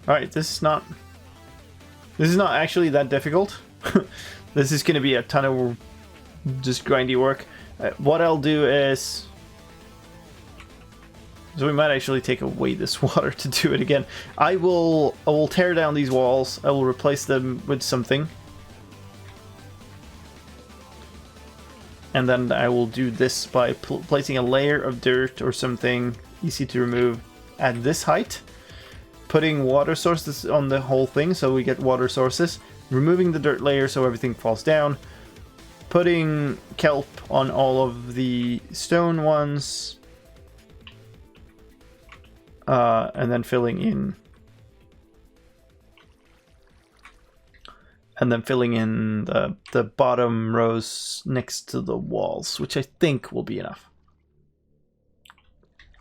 Alright, this is not actually that difficult. This is going to be a ton of just grindy work. What I'll do is... So we might actually take away this water to do it again. I will tear down these walls. I will replace them with something. And then I will do this by placing a layer of dirt or something easy to remove at this height. Putting water sources on the whole thing so we get water sources. Removing the dirt layer so everything falls down. Putting kelp on all of the stone ones. And then filling in. And then filling in the bottom rows next to the walls, which I think will be enough.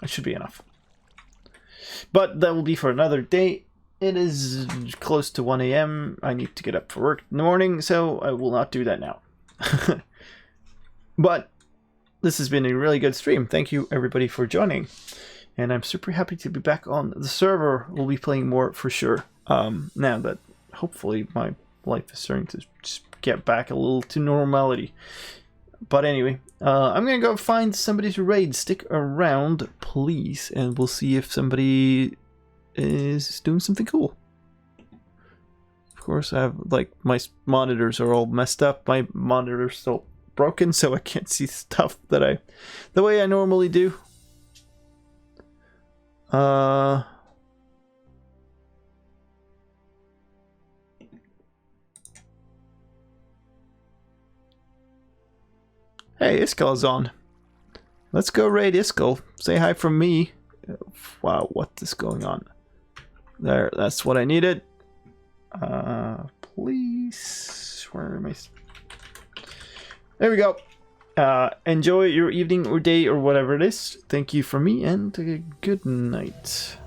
It should be enough. But that will be for another day. It is close to 1 AM. I need to get up for work in the morning, so I will not do that now. But this has been a really good stream. Thank you everybody for joining. And I'm super happy to be back on the server. We'll be playing more for sure. Now that hopefully my life is starting to just get back a little to normality. But anyway, I'm going to go find somebody to raid. Stick around, please, and we'll see if somebody is doing something cool. course, I have, like, my monitors are all messed up. My monitor's still broken, so I can't see stuff that the way I normally do. Hey, Iskall is on. Let's go raid Iskall. Say hi from me. Wow, what is going on? There, that's what I needed. Please, where am I? There we go. Enjoy your evening or day or whatever it is. Thank you from me and good night.